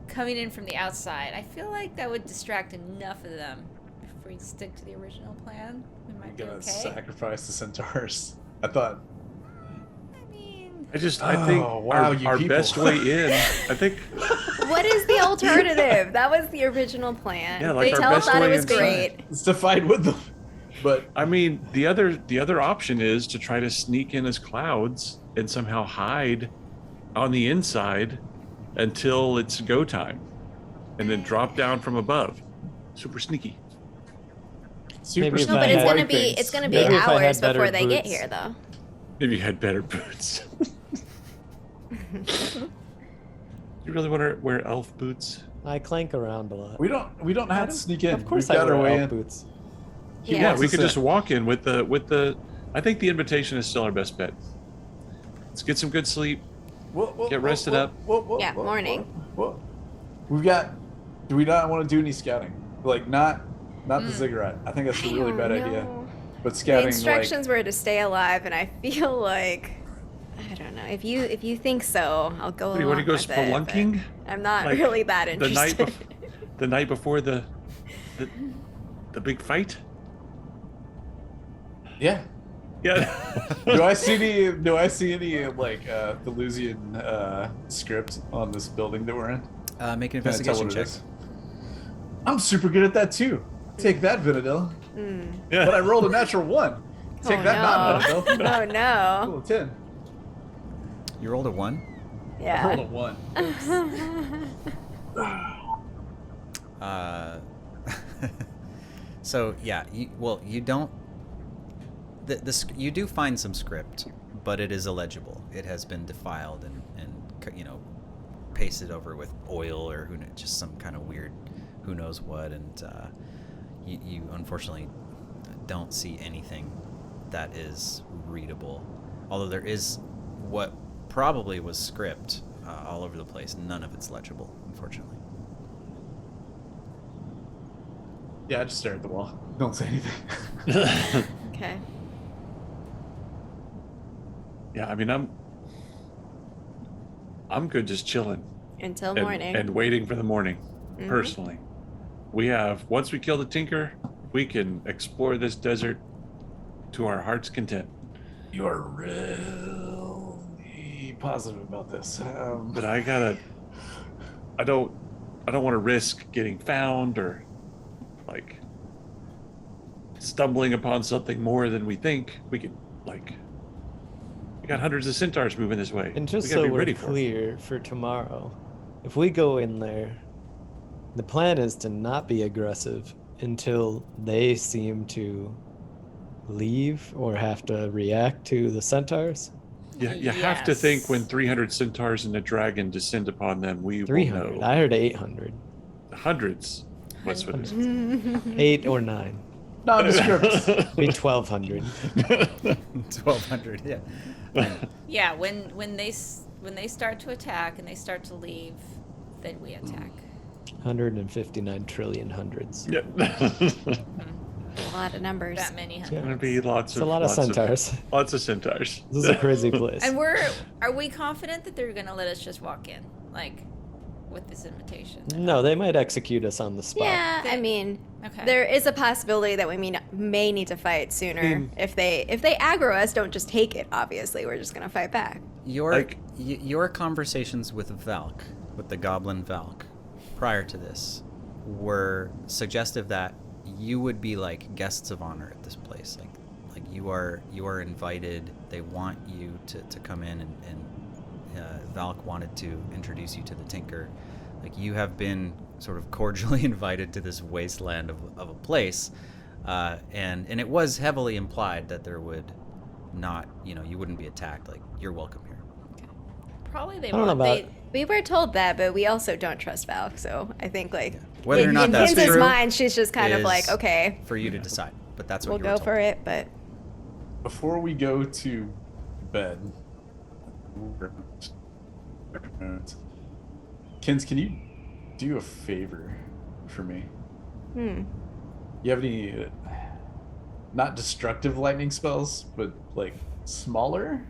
coming in from the outside, I feel like that would distract enough of them. If we stick to the original plan, we I'm might be gonna okay. sacrifice the centaurs. I thought. I mean, I think Oh, wow, you our people. best way in. I think What is the alternative? That was the original plan. Yeah, like our Tell best thought it way was inside. great. It's to fight with them, but I mean the other option is to try to sneak in as clouds and somehow hide on the inside until it's go time, and then drop down from above. Super sneaky. super. Maybe if No, I but it's had- gonna be it's gonna be Maybe if I had hours better before they get boots. here, though. Maybe you had better boots. You really want to wear elf boots? I clank around a lot. We don't have to sneak in. Of course, We've I got our wear way elf in. boots. He Yeah. Yeah, wants we us could in. just walk in with the. I think the invitation is still our best bet. Let's get some good sleep. Get rested up. Yeah, morning. Whoa. We've got. Do we not want to do any scouting? Like not the ziggurat. I think that's a really bad idea. But The scouting, instructions were to stay alive, and I feel like I don't know. If you think so, I'll go. What, do you want to along go with it, but spelunking? I'm not Like, really that The night, interested. the night before the big fight. like, yeah. Yeah. Do I see any like Thelusian script on this building that we're in? Make an Can I tell investigation what it check. is? I'm super good at that too. Take that, Vinadil. Yeah. But I rolled a natural 1. Take Oh, that, not no. Vinadil. Oh no. Cool, 10. You rolled a 1. I rolled a Yeah. 1. So yeah, you don't. You do find some script, but it is illegible. It has been defiled and pasted over with oil or just some kind of weird, who knows what, and you unfortunately don't see anything that is readable. Although there is what probably was script all over the place. None of it's legible, unfortunately. Yeah, I just stare at the wall. Don't say anything. Okay. Yeah, I mean, I'm good just chilling Until morning. and waiting for the morning. Personally, once we kill the Tinker, we can explore this desert to our heart's content. You are really positive about this. But I don't want to risk getting found or like stumbling upon something more than we think. We got hundreds of centaurs moving this way. And just we gotta so be we're ready for it. clear for tomorrow, if we go in there, the plan is to not be aggressive until they seem to leave or have to react to the centaurs. Yeah, you have to think Yes. when 300 centaurs and a dragon descend upon them, we will 300. know. I heard 800. Hundreds. That's what it is. 8 or 9. Nondescript. Be 1,200. 1,200. Yeah. Yeah, when they start to attack and they start to leave, then we attack. 159 trillion hundreds. Yeah. A lot of numbers. That many It's hundred. gonna be lots It's a lot of centaurs. Lots of centaurs. This is a crazy place. And are we confident that they're gonna let us just walk in, like, with this invitation? No, they might execute us on the spot. Yeah, I mean, Okay. there is a possibility that we may need to fight sooner. If they aggro us, don't just take it. Obviously, we're just gonna fight back. Your conversations with Valk, with the goblin Valk, prior to this, were suggestive that you would be like guests of honor at this place. Like you are invited. They want you to come in, and Valk wanted to introduce you to the Tinker. Like you have been sort of cordially invited to this wasteland of a place, and it was heavily implied that there would not, you wouldn't be attacked. Like you're welcome here. Probably they I don't know won't. about- We were told that, but we also don't trust Valk. So I think Whether or not in that's Vince's true mind, she's just kind of is like, okay, for you to decide. But that's we'll what you were go told. for it. But Before we go to bed, Kins, can you do a favor for me? You have any not destructive lightning spells, but like smaller?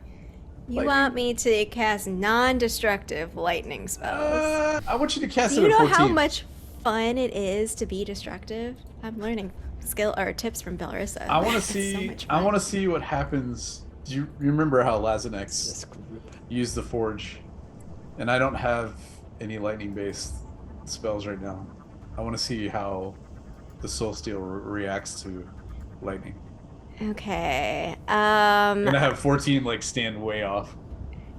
you Lightning? want me to cast non-destructive lightning spells? I want you to cast Do it you at know 14. how much fun it is to be destructive? I'm learning skill or tips from Belarissa. I want to It's so see. much I fun. want to see what happens. Do you remember how Lazanex This group. used the forge? And I don't have any lightning-based spells right now. I want to see how the soul steel reacts to lightning. Okay. I'm gonna have 14 like stand way off.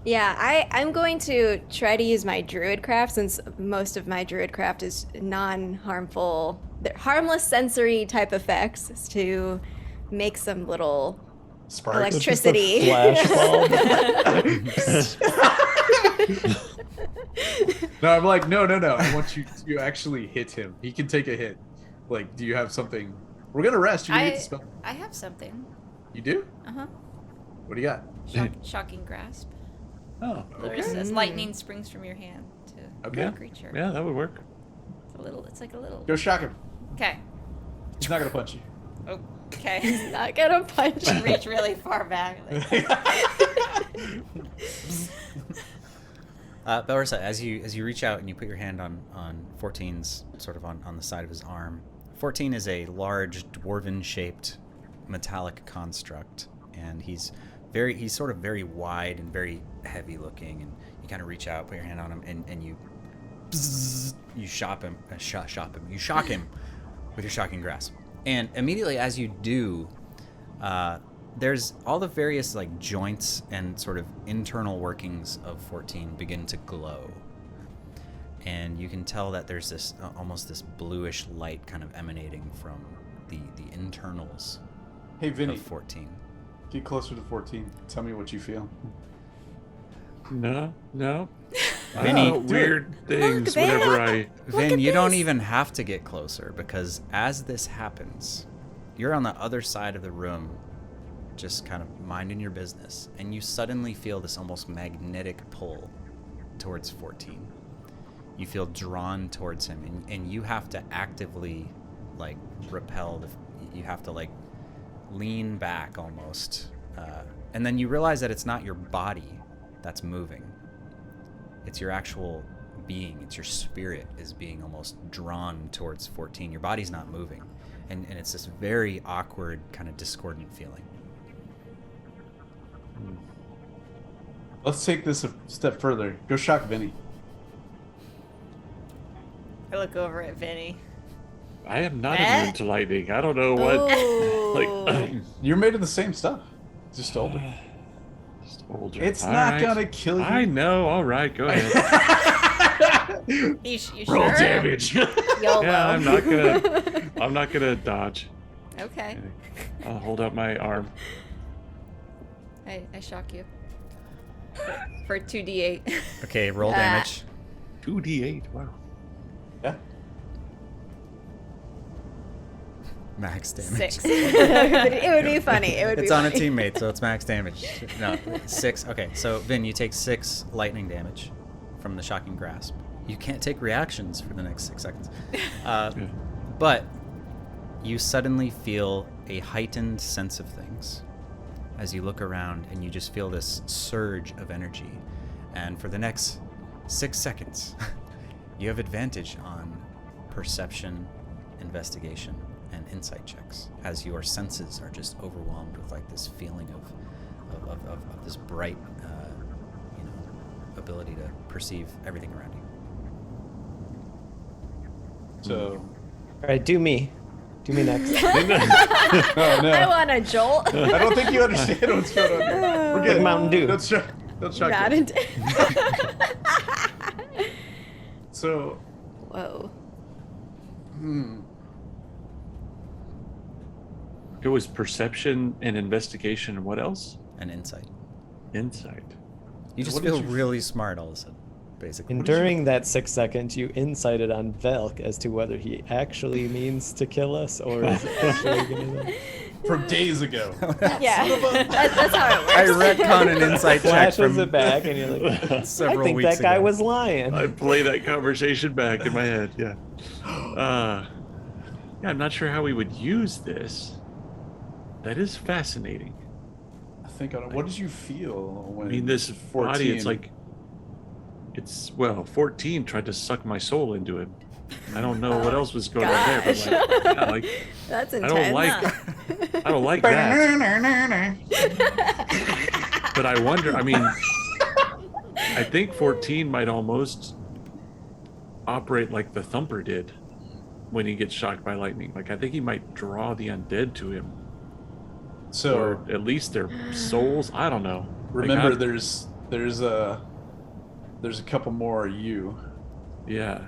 Yeah, I'm going to try to use my druidcraft since most of my druidcraft is non-harmful, they're harmless sensory type effects to make some little Sparks. electricity. Flash bulb. No, I'm like, no. I want you to actually hit him. He can take a hit. Like, do you have something? We're gonna rest. You hit the spell. I have something. You do? Uh-huh. What do you got? Shocking grasp. Oh, There it says lightning springs from your hand to Okay. a creature. Yeah, that would work. It's like a little. Go shock him. Okay. He's not gonna punch you. Okay. Not gonna punch. Reach really far back. Like, Belarissa, as you reach out and you put your hand on 14's sort of on the side of his arm. 14 is a large dwarven-shaped metallic construct, and he's sort of very wide and very heavy looking. And you kind of reach out, put your hand on him, and you shock him with your shocking grasp. And immediately as you do, there's all the various like joints and sort of internal workings of 14 begin to glow. And you can tell that there's this almost this bluish light kind of emanating from the internals Hey, Vinny, of 14. get closer to 14. Tell me what you feel. No. Vinny, weird things Look, whenever Vanna. Vin, at you don't this. even have to get closer, because as this happens, you're on the other side of the room, just kind of minding your business, and you suddenly feel this almost magnetic pull towards 14. You feel drawn towards him, and you have to actively like repel. You have to like lean back almost, and then you realize that it's not your body that's moving. It's your actual being. It's your spirit is being almost drawn towards 14. Your body's not moving, and it's this very awkward kind of discordant feeling. Let's take this a step further. Go shock Vinny. I look over at Vinny. I am not immune to lightning. I don't know what. Like, You're made of the same stuff. Just older. just older. It's All not right. gonna kill you. I know. All right, go ahead. You Roll sure? damage. YOLO. Yeah, I'm not gonna dodge. Okay. I'll hold up my arm. I shock you. For 2d8. Okay, roll Ah. damage. 2d8. Wow. Yeah. Max damage. 6. it would be funny. It would It's be on a funny. teammate, so it's max damage. No, 6. Okay, so Vin, you take 6 lightning damage from the shocking grasp. You can't take reactions for the next 6 seconds. But you suddenly feel a heightened sense of things as you look around, and you just feel this surge of energy. And for the next 6 seconds, you have advantage on perception, investigation, and insight checks, as your senses are just overwhelmed with like this feeling of this bright, ability to perceive everything around you. So, All right, do me. Do me next. oh no. I want a jolt. I don't think you understand what's going on here. We're Like good. Mountain Dew. Don't shock Not him. into- So, Whoa. It was perception and investigation. And what else? And insight. Insight. You just What did feel you- really smart all of a sudden, basically. And during that 6 seconds, you incited on Valk as to whether he actually means to kill us or is actually gonna. from days ago. Yeah. That's how it works. I retcon an insight check Flashes from it back, and you're like, I several think weeks that guy ago. was lying. I play that conversation back in my head. Yeah. Yeah, I'm not sure how we would use this. That is fascinating. I think on it. What did you feel when I mean, this 14? body, it's like, 14 tried to suck my soul into it. I don't know what else was going on there, but like, That's I intense. don't like that. But I wonder, I mean, I think 14 might almost operate like the Thumper did when he gets shocked by lightning. Like, I think he might draw the undead to him, So or at least their souls. I don't know. remember, Like, there's a couple more you yeah,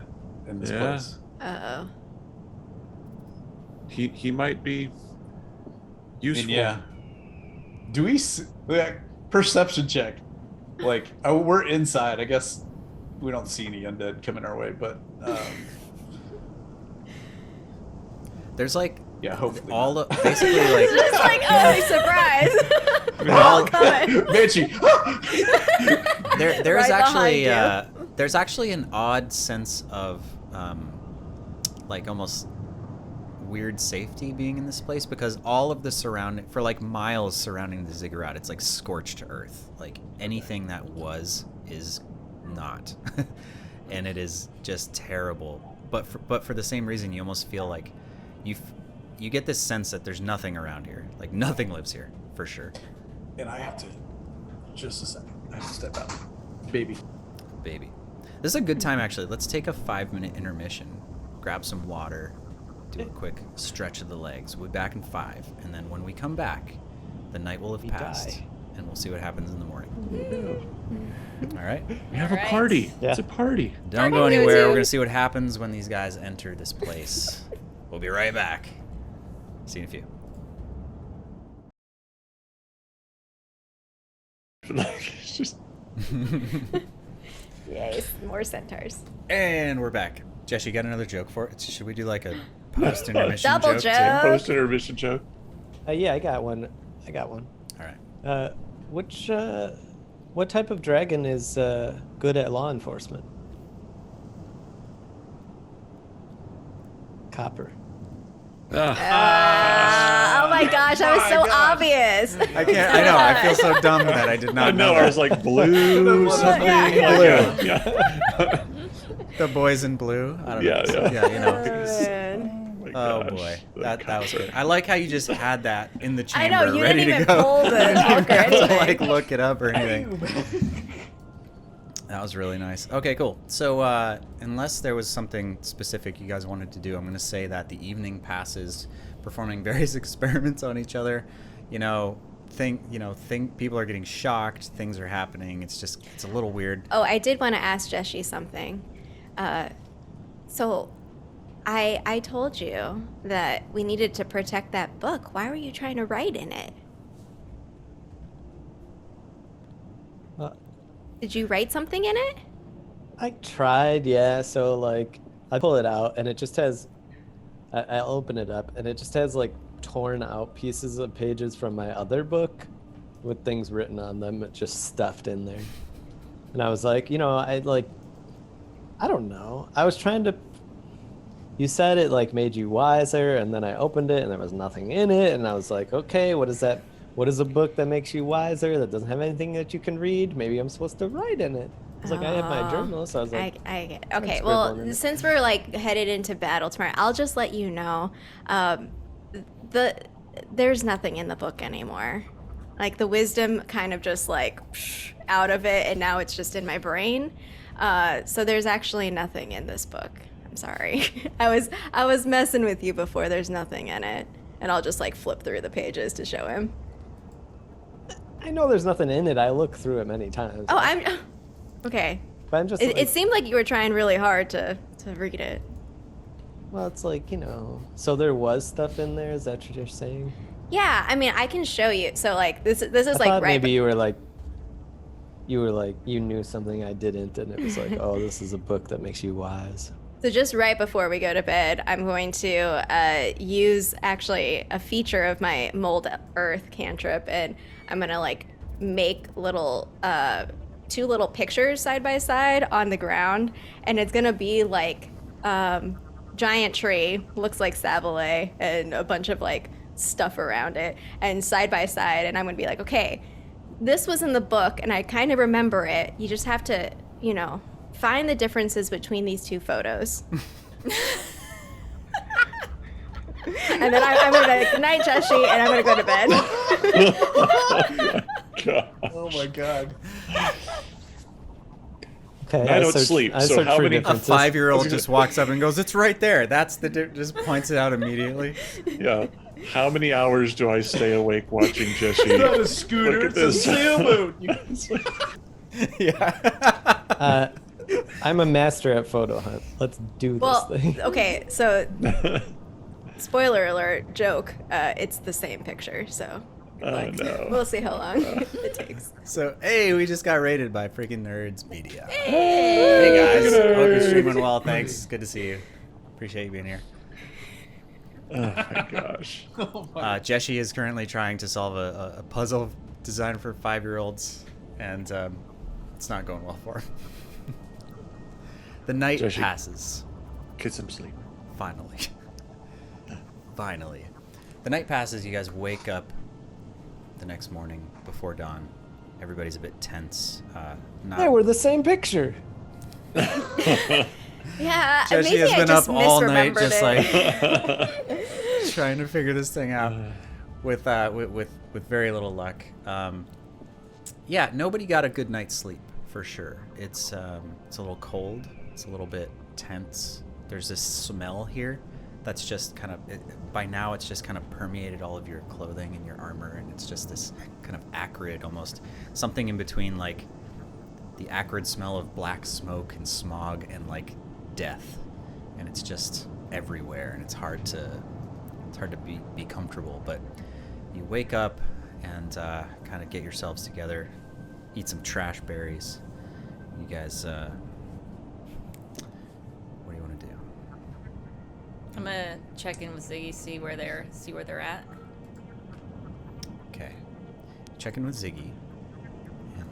in this Yeah. place. Uh-oh. he might be useful. And yeah. Do we perception check? Like, oh, we're inside. I guess we don't see any undead coming our way, but There's like yeah, hopefully. all the, basically like Just like, oh, surprise. We're all- all coming. Banshee. there's Right actually behind there's actually an odd sense of like almost weird safety being in this place, because all of the surrounding, for like miles surrounding the Ziggurat, it's like scorched earth. Like anything that was is not. And it is just terrible. But for the same reason, you almost feel like you get this sense that there's nothing around here. Like nothing lives here for sure. And I have to just a second. I have to step out, baby. Baby. This is a good time, actually. Let's take a 5-minute intermission, grab some water, do a quick stretch of the legs. We'll be back in 5, and then when we come back, the night will have We passed, die. and we'll see what happens in the morning. All right. We have Alright. a party. Yeah. It's a party. Don't go Party anywhere. too. We're gonna see what happens when these guys enter this place. We'll be right back. See you in a few. It's just Yay, more centaurs. And we're back. Jess, you got another joke for it? Should we do like a post intermission Double joke? joke. Too? post intermission joke. Yeah, I got one. All right. What type of dragon is good at law enforcement? Copper. Oh my gosh, that was so obvious. I can't. I know. I feel so dumb that I did I not know. know. I was like blue something. Yeah. Like, yeah. The boys in blue. I don't Yeah, know. yeah. Yeah, you know. Man. my Oh gosh, boy, the that was good. I like how you just had that in the I chamber, know, you ready didn't to even go. pull the You didn't even book or have to, anything. like look it up or anything. That was really nice. Okay, cool. So unless there was something specific you guys wanted to do, I'm going to say that the evening passes performing various experiments on each other. Think people are getting shocked. Things are happening. It's a little weird. Oh, I did want to ask Jessie something. So, I told you that we needed to protect that book. Why were you trying to write in it? Did you write something in it? I tried, yeah. So like, I pull it out, and it just has. I open it up, and it just has like torn out pieces of pages from my other book, with things written on them, just stuffed in there. And I was like, I don't know. I was trying to. You said it like made you wiser, and then I opened it, and there was nothing in it, and I was like, okay, what is that? What is a book that makes you wiser that doesn't have anything that you can read? Maybe I'm supposed to write in it. I was like, I have my journal, so I was like, I get it. Okay, scribbling in well, it. since we're like headed into battle tomorrow, I'll just let you know, there's nothing in the book anymore. Like the wisdom kind of just like out of it, and now it's just in my brain. So there's actually nothing in this book. I'm sorry. I was messing with you before. There's nothing in it, and I'll just like flip through the pages to show him. I know there's nothing in it. I looked through it many times. Oh, I'm okay. But I'm just It like, seemed like you were trying really hard to read it. well, it's like, so there was stuff in there. Is that what you're saying? Yeah, I mean, I can show you. So like this is I like thought right. maybe you were like, you knew something I didn't, and it was like, oh, this is a book that makes you wise. So just right before we go to bed, I'm going to use actually a feature of my mold earth cantrip, and I'm gonna like make little two little pictures side by side on the ground, and it's gonna be like giant tree, looks like Savoy, and a bunch of like stuff around it, and side by side, and I'm gonna be like, okay, this was in the book, and I kind of remember it. You just have to, find the differences between these two photos. And then I'm gonna be like, good night, Cheshi, and I'm gonna go to bed. God. Oh my god. Okay, I don't sleep, so searched how for many- A differences. 5-year-old just walks up and goes, "It's right there. That's the just points it out immediately." Yeah. How many hours do I stay awake watching Jesse? It's not a scooter, Look at it's this. a sailboat. Yeah. I'm a master at photo hunt. Let's do Well, this thing. okay, so spoiler alert, joke. It's the same picture, so Oh no. we'll see how long it takes. So, hey, we just got rated by freaking Nerds Media. Hey guys, hope you're streaming well. Thanks. Good to see you. Appreciate you being here. Oh my gosh. Jessie is currently trying to solve a puzzle designed for 5-year-olds, and it's not going well for him. The night Jessie. passes. Get some sleep. Finally. Finally. The night passes. You guys wake up the next morning before dawn. Everybody's a bit tense. Yeah, we're the same picture. Yeah, Jessie maybe has I been just up all night misremembered just it. like trying to figure this thing out with very little luck. Yeah, nobody got a good night's sleep for sure. It's a little cold. It's a little bit tense. There's this smell here that's just kind of by now it's just kind of permeated all of your clothing and your armor, and it's just this kind of acrid, almost something in between like the acrid smell of black smoke and smog and like death, and it's just everywhere, and it's hard to be comfortable. But you wake up and kind of get yourselves together, eat some trash berries. You guys, what do you want to do? I'm gonna check in with Ziggy, see where they're at. Okay. Check in with Ziggy, and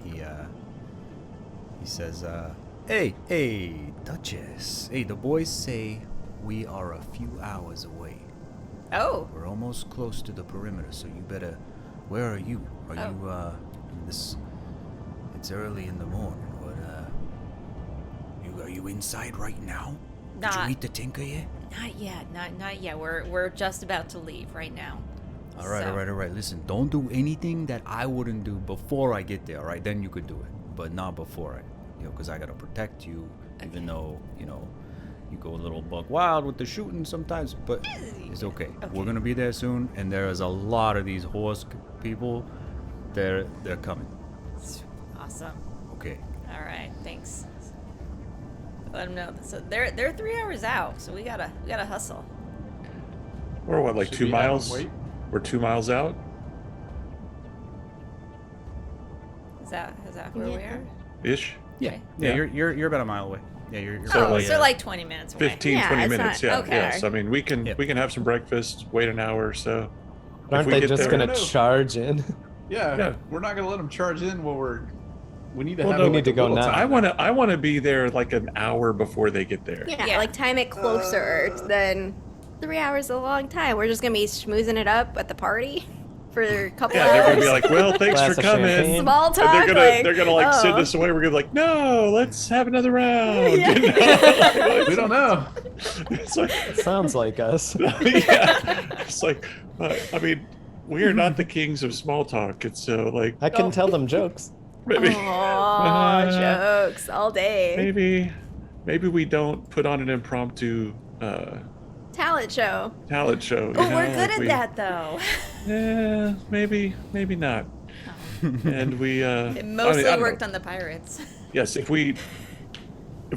he says, hey, Duchess. Hey, the boys say we are a few hours away. Oh. We're almost close to the perimeter, so you better. Where are you? Are you in this? It's early in the morning. What are you inside right now? Did you meet the Tinker yet? Not yet. Not yet. We're just about to leave right now. All right. Listen, don't do anything that I wouldn't do before I get there. All right, then you could do it, but not before because I gotta protect you, even though you go a little buck wild with the shooting sometimes, but it's okay. We're gonna be there soon, and there is a lot of these horse people. They're coming. Awesome. Okay. All right. Thanks. Let them know. So they're 3 hours out, so we gotta hustle. We're what, like Should 2 we have miles? them wait? We're 2 miles out. Is that where we are? Ish. Okay. Yeah. You're about a mile away. Yeah, you're So, Oh, like, so like 20 minutes away. 15, Yeah, 20 it's minutes. not- Yeah. okay. Yes. I mean, we can Yep. have some breakfast. Wait an hour or so. But aren't we they get just there- gonna No. charge in? Yeah, we're not gonna let them charge in while we need to Well, have no, like, we need to a go little now. time. I wanna be there like an hour before they get there. Yeah, like time it closer than 3 hours is a long time. We're just gonna be schmoozing it up at the party for a couple Yeah, they're gonna hours. be like, well, thanks Glass for of coming. champagne. Small And talk. they're gonna like send oh. us away. We're gonna be like, no, let's have another round. Yeah. You know? We don't know. It's like, Sounds like us. yeah. It's like, I mean, we are not the kings of small talk. It's so like, I can tell them jokes. maybe, Aw, jokes all day. maybe we don't put on an impromptu Talent show. talent show. Oh, you we're know, good like at we- that though. Yeah, maybe not. And we It mostly I don't worked know. on the pirates. Yes, if we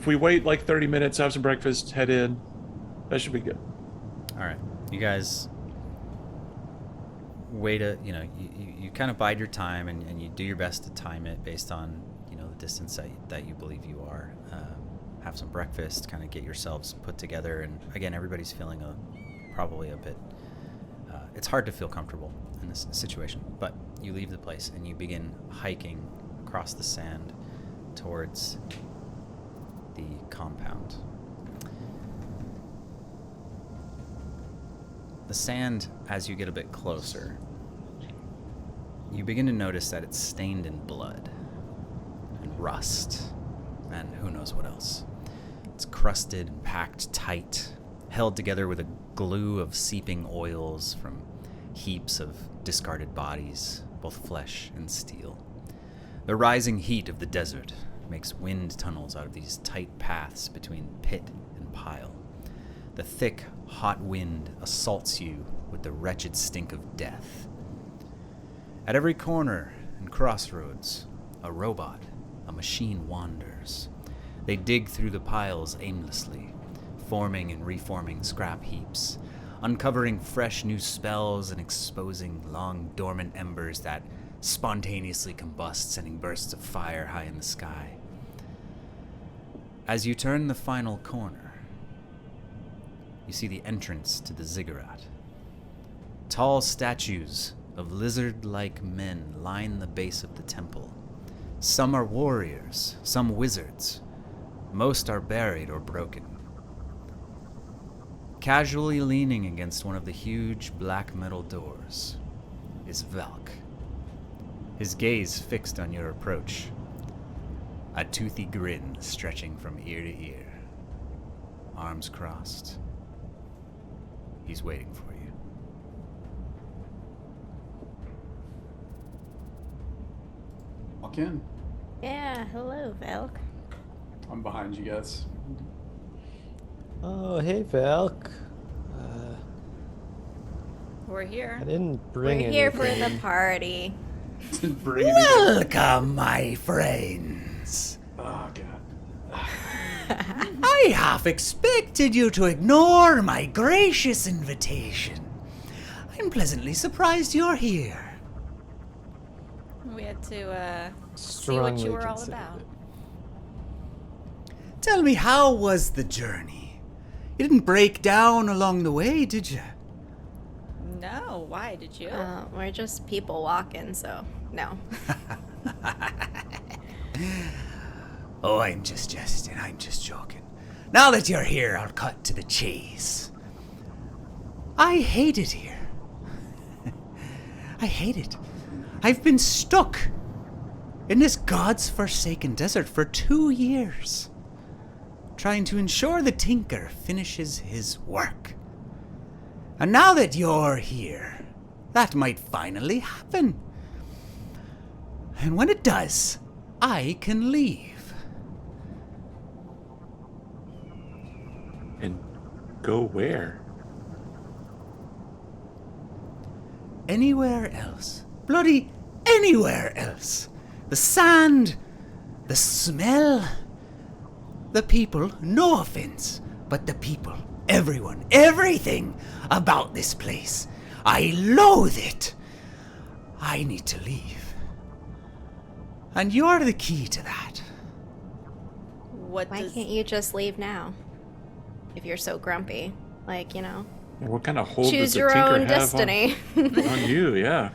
wait like 30 minutes, have some breakfast, head in, that should be good. All right, you guys wait you kind of bide your time, and you do your best to time it based on the distance that you believe you are. Have some breakfast, kind of get yourselves put together, and again, everybody's feeling probably a bit. It's hard to feel comfortable in this situation, but you leave the place and you begin hiking across the sand towards the compound. The sand, as you get a bit closer, you begin to notice that it's stained in blood and rust and who knows what else. It's crusted and packed tight, held together with a glue of seeping oils from heaps of discarded bodies, both flesh and steel. The rising heat of the desert makes wind tunnels out of these tight paths between pit and pile. The thick, hot wind assaults you with the wretched stink of death. At every corner and crossroads, a robot, a machine wanders. They dig through the piles aimlessly, forming and reforming scrap heaps, uncovering fresh new spells and exposing long dormant embers that spontaneously combust, sending bursts of fire high in the sky. As you turn the final corner, you see the entrance to the Ziggurat. Tall statues of lizard-like men line the base of the temple. Some are warriors, some wizards. Most are buried or broken. Casually leaning against one of the huge black metal doors is Valk. His gaze fixed on your approach, a toothy grin stretching from ear to ear. Arms crossed. He's waiting for you. Walk in. Yeah, hello, Valk. I'm behind you guys. Oh, hey, Valk. We're here. I didn't We're bring here for anything. the party. Bring it in. Welcome, my friends. Oh god. I half expected you to ignore my gracious invitation. I'm pleasantly surprised you're here. We had to see what Strongly you were all considered about. it. Tell me, how was the journey? You didn't break down along the way, did you? No, why did you? We're just people walking, so no. Oh, I'm just jesting. I'm just joking. Now that you're here, I'll cut to the chase. I hate it here. I hate it. I've been stuck in this God's forsaken desert for 2 years, trying to ensure the tinker finishes his work. And now that you're here, that might finally happen. And when it does, I can leave. And go where? Anywhere else. Bloody anywhere else. The sand, the smell, the people, no offense, but the people, everyone, everything about this place. I loathe it. I need to leave. And you're the key to that. What Why does can't you just leave now? If you're so grumpy. Like, you know, And what kind of hold choose does the your tinker own have destiny. on you? Yeah.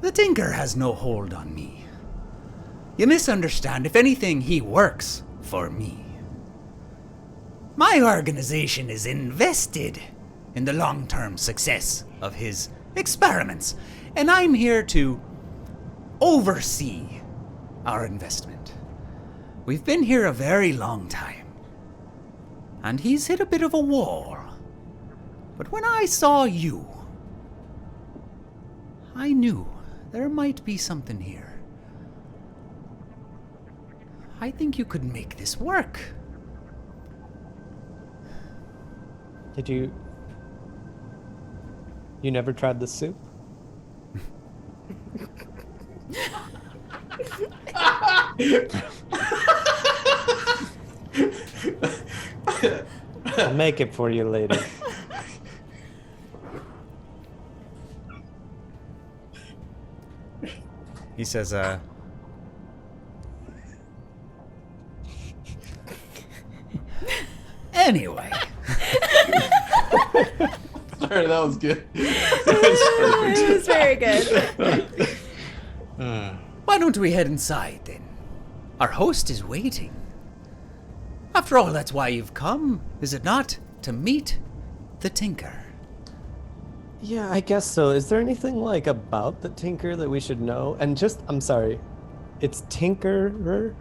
The Tinker has no hold on me. You misunderstand. If anything, he works for me. My organization is invested in the long-term success of his experiments, and I'm here to oversee our investment. We've been here a very long time, and he's hit a bit of a wall. But when I saw you, I knew there might be something here. I think you could make this work. Did you? You never tried the soup? I'll make it for you later. He says, Anyway. Sorry, that was good. It was very good. Why don't we head inside, then? Our host is waiting. After all, that's why you've come, is it not? To meet the Tinker. Yeah, I guess so. Is there anything like about the Tinker that we should know? And just, I'm sorry, it's Tinkerer?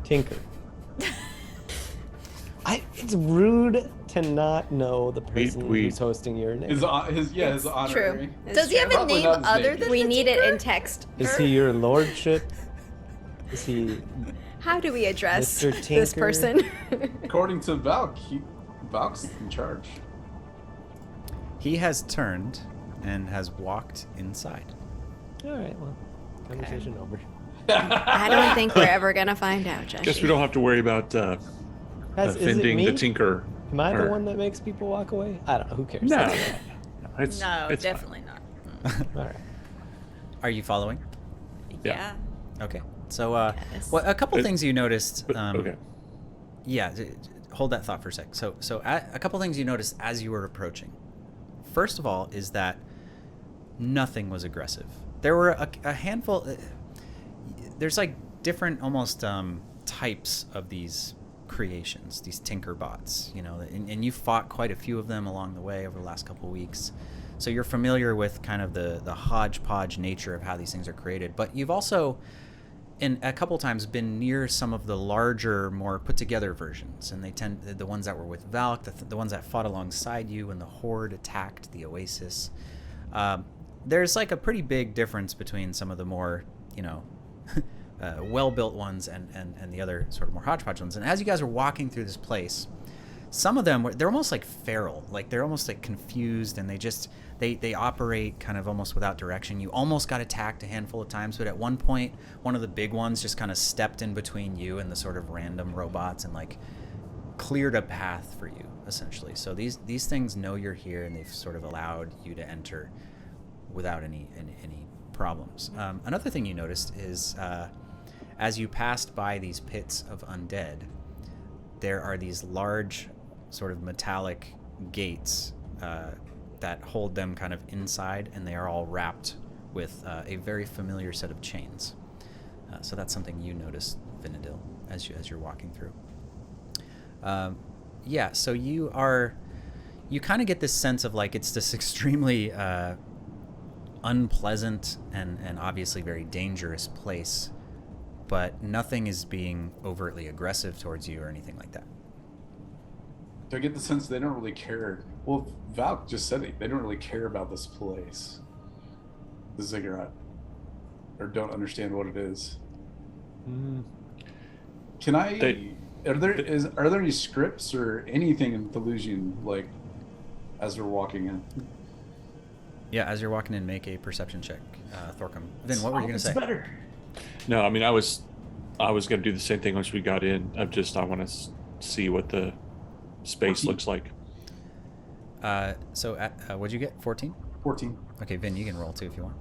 Tinker. It's rude to not know the person who's hosting your name. His honorary. True. Does he have a Probably name not his other name. than We the need it tinker? in text. Is he your lordship? Is he... How do we address Mr. this Tinker? person? According to Valk, Valk's in charge. He has turned and has walked inside. All right, well, conversation over. I don't think we're ever gonna find out, Josh. Guess we don't have to worry about Is it offending me? the tinker. Am I the or- one that makes people walk away? I don't know. Who cares? No, That's no, okay. no, it's, No, it's fine. definitely not. All right. Are you following? Yeah. Okay. So, Yes. well, a couple It- things you noticed. Okay. Yeah, hold that thought for a sec. So a couple things you noticed as you were approaching. First of all, is that nothing was aggressive. There were a handful. There's like different almost types of these creations, these tinker bots, you know, and you fought quite a few of them along the way over the last couple of weeks. So you're familiar with kind of the hodgepodge nature of how these things are created. But you've also, in a couple times, been near some of the larger, more put together versions, and they tend the ones that were with Valk, the ones that fought alongside you when the Horde attacked the Oasis. There's like a pretty big difference between some of the more, you know, well-built ones and the other sort of more hodgepodge ones. And as you guys are walking through this place, some of them they're almost like feral, like they're almost like confused, and they operate kind of almost without direction. You almost got attacked a handful of times, but at one point one of the big ones just kind of stepped in between you and the sort of random robots and like cleared a path for you, essentially. So these things know you're here, and they've sort of allowed you to enter without any problems. Another thing you noticed is as you passed by these pits of undead, there are these large sort of metallic gates that hold them kind of inside, and they are all wrapped with a very familiar set of chains. So that's something you noticed, Vinadil, as you're walking through. So you kind of get this sense of like it's this extremely unpleasant and obviously very dangerous place, but nothing is being overtly aggressive towards you or anything like that. Do I get the sense they don't really care? Well, Valk just said it. They don't really care about this place, the Ziggurat, or don't understand what it is. Can I? Are there any scripts or anything in Thelusian, like, as we're walking in? Yeah, as you're walking in, make a perception check, Thorcom. Then what were you going to say? Better. No, I mean, I was going to do the same thing once we got in. I want to see what the space 14. looks like. What'd you get? 14? 14. Okay, Vin, you can roll too if you want.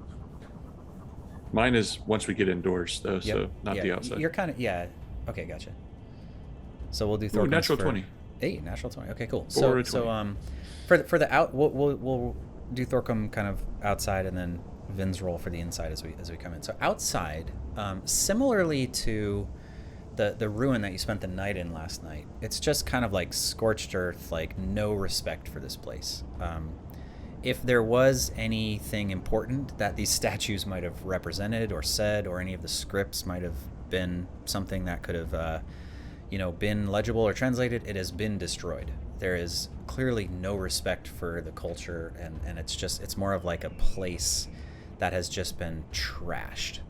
Mine is once we get indoors, though, so not the outside. You're kind of, okay, gotcha. So we'll do Thorcom's natural for 20. Hey, natural 20. Okay, cool. Or So for the out, we'll do Thorcom kind of outside, and then Vin's roll for the inside as we come in. So outside, similarly to the ruin that you spent the night in last night, it's just kind of like scorched earth, like no respect for this place. If there was anything important that these statues might have represented or said, or any of the scripts might have been something that could have been legible or translated, it has been destroyed. There is clearly no respect for the culture, and it's more of like a place that has just been trashed.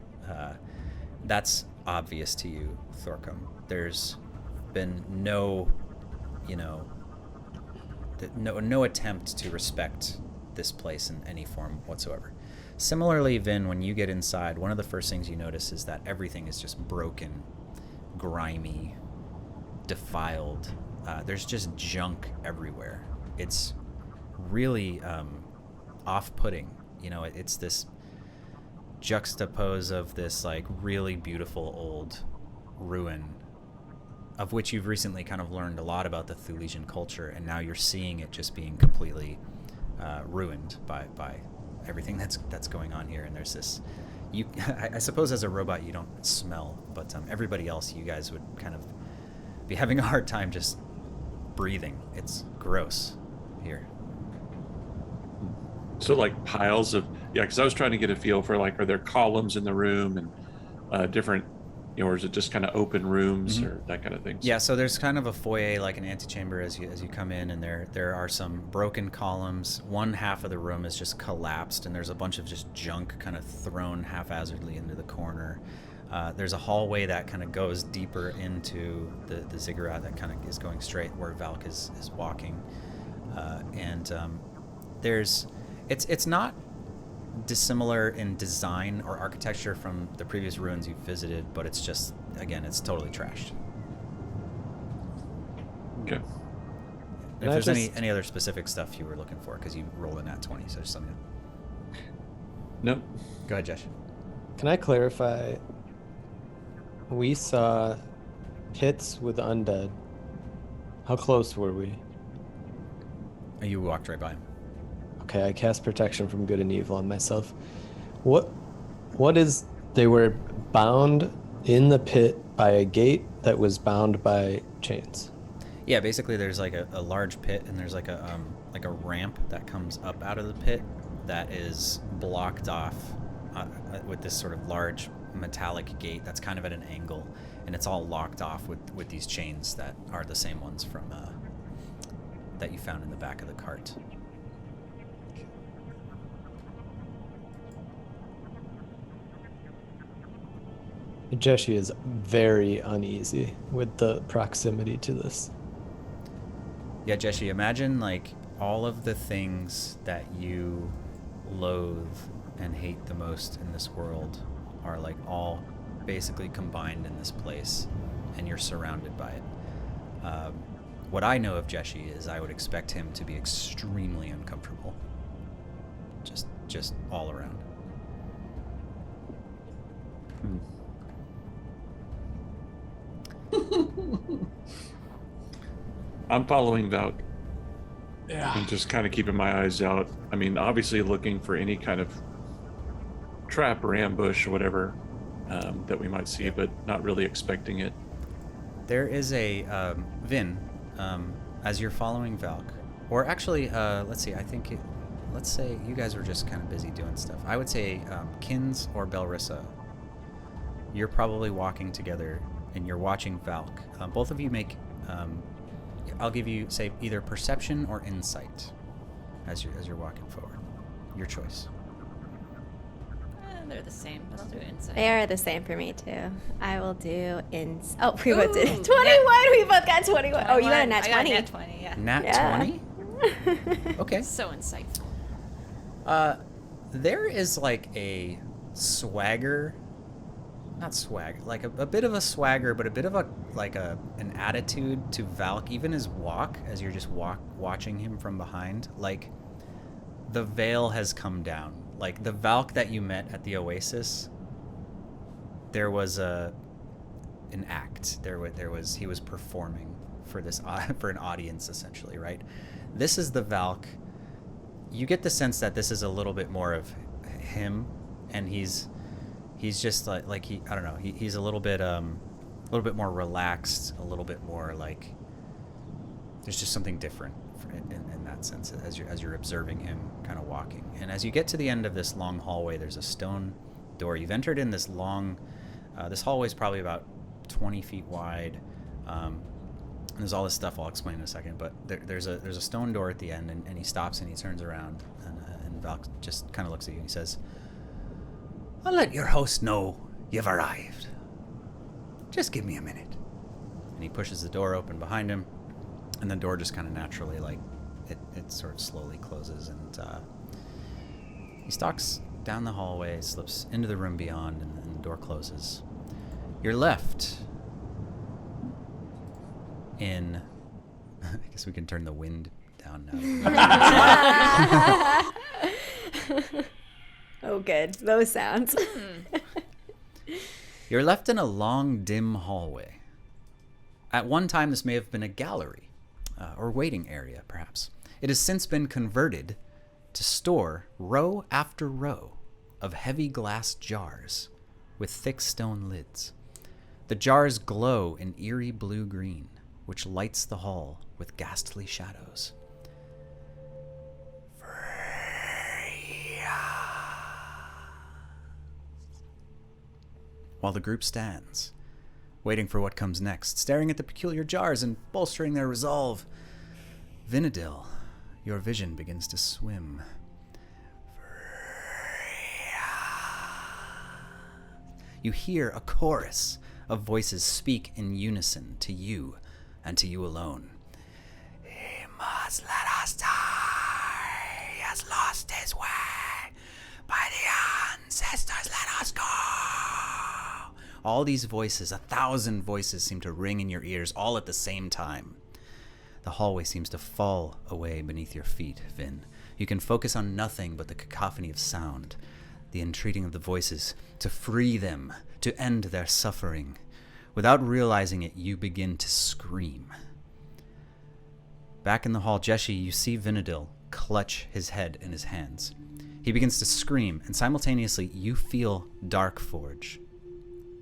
That's obvious to you, Thorcom. There's been no attempt to respect this place in any form whatsoever. Similarly, Vin, when you get inside, one of the first things you notice is that everything is just broken, grimy, defiled. There's just junk everywhere. It's really off-putting. It's this juxtapose of this like really beautiful old ruin, of which you've recently kind of learned a lot about the Thulesian culture, and now you're seeing it just being completely ruined by everything that's going on here. And there's this, I suppose as a robot you don't smell, but everybody else, you guys would kind of be having a hard time just breathing. It's gross here. So like piles of, because I was trying to get a feel for like, are there columns in the room and different, or is it just kind of open rooms or that kind of thing? Yeah, so there's kind of a foyer, like an antechamber as you come in, and there are some broken columns. One half of the room is just collapsed, and there's a bunch of just junk kind of thrown haphazardly into the corner. There's a hallway that kind of goes deeper into the ziggurat that kind of is going straight where Valk is walking, and it's not dissimilar in design or architecture from the previous ruins you've visited, but it's just, again, it's totally trashed. Okay. If there's any other specific stuff you were looking for, because you rolled a nat 20, so there's something. Nope. Go ahead, Josh. Can I clarify? We saw pits with undead. How close were we? You walked right by him. Okay, I cast protection from good and evil on myself. What is, they were bound in the pit by a gate that was bound by chains? Yeah, basically there's like a large pit, and there's like a ramp that comes up out of the pit that is blocked off with this sort of large metallic gate that's kind of at an angle, and it's all locked off with these chains that are the same ones from that you found in the back of the cart. Jeshi is very uneasy with the proximity to this. Yeah, Jesse, imagine like all of the things that you loathe and hate the most in this world are like all basically combined in this place, and you're surrounded by it. What I know of Jesse is I would expect him to be extremely uncomfortable. Just all around. I'm following Valk Yeah. and just kind of keeping my eyes out. I mean, obviously looking for any kind of trap or ambush or whatever that we might see, but not really expecting it. There is a Vin, as you're following Valk, or actually, let's see. Let's say you guys were just kind of busy doing stuff. I would say Kins or Belrissa. You're probably walking together, and you're watching Valk. Both of you make. I'll give you say either perception or insight, as you're walking forward. Your choice. They're the same, but I'll do insight. They are the same for me too. I will do Oh, we both did Ooh, 21. We both got 21. Oh, you got a nat I 20. got a nat 20, yeah. Nat Yeah. 20. Okay. So insightful. There is like a swagger, not swag, like a bit of a swagger, but a bit of an attitude to Valk, even his walk, as you're just watching him from behind. Like the veil has come down. Like the Valk that you met at the Oasis, there was an act. He was performing for an audience essentially, right? This is the Valk. You get the sense that this is a little bit more of him, and he's just like I don't know, he's a little bit more relaxed, a little bit more like there's just something different in that sense as you're observing him kind of walking. And as you get to the end of this long hallway, there's a stone door. You've entered in this long this hallway is probably about 20 feet wide. And there's all this stuff I'll explain in a second, but there's a stone door at the end, and he stops and he turns around, and Valk just kind of looks at you and he says, "I'll let your host know you've arrived. Just give me a minute." And he pushes the door open behind him, and the door just kind of naturally, like, it sort of slowly closes, and he stalks down the hallway, slips into the room beyond, and the door closes. You're left in... I guess we can turn the wind down now. Oh, good. Those sounds. You're left in a long, dim hallway. At one time, this may have been a gallery, or waiting area, perhaps. It has since been converted to store row after row of heavy glass jars with thick stone lids. The jars glow in eerie blue-green, which lights the hall with ghastly shadows. While the group stands, waiting for what comes next, staring at the peculiar jars and bolstering their resolve, Vinadil, your vision begins to swim. You hear a chorus of voices speak in unison to you and to you alone. "He must let us die. He has lost his way. By the ancestors, let us go." All these voices, 1,000 voices, seem to ring in your ears all at the same time. The hallway seems to fall away beneath your feet, Vin. You can focus on nothing but the cacophony of sound, the entreating of the voices to free them, to end their suffering. Without realizing it, you begin to scream. Back in the hall, Jesse, you see Vinadil clutch his head in his hands. He begins to scream, and simultaneously you feel Darkforge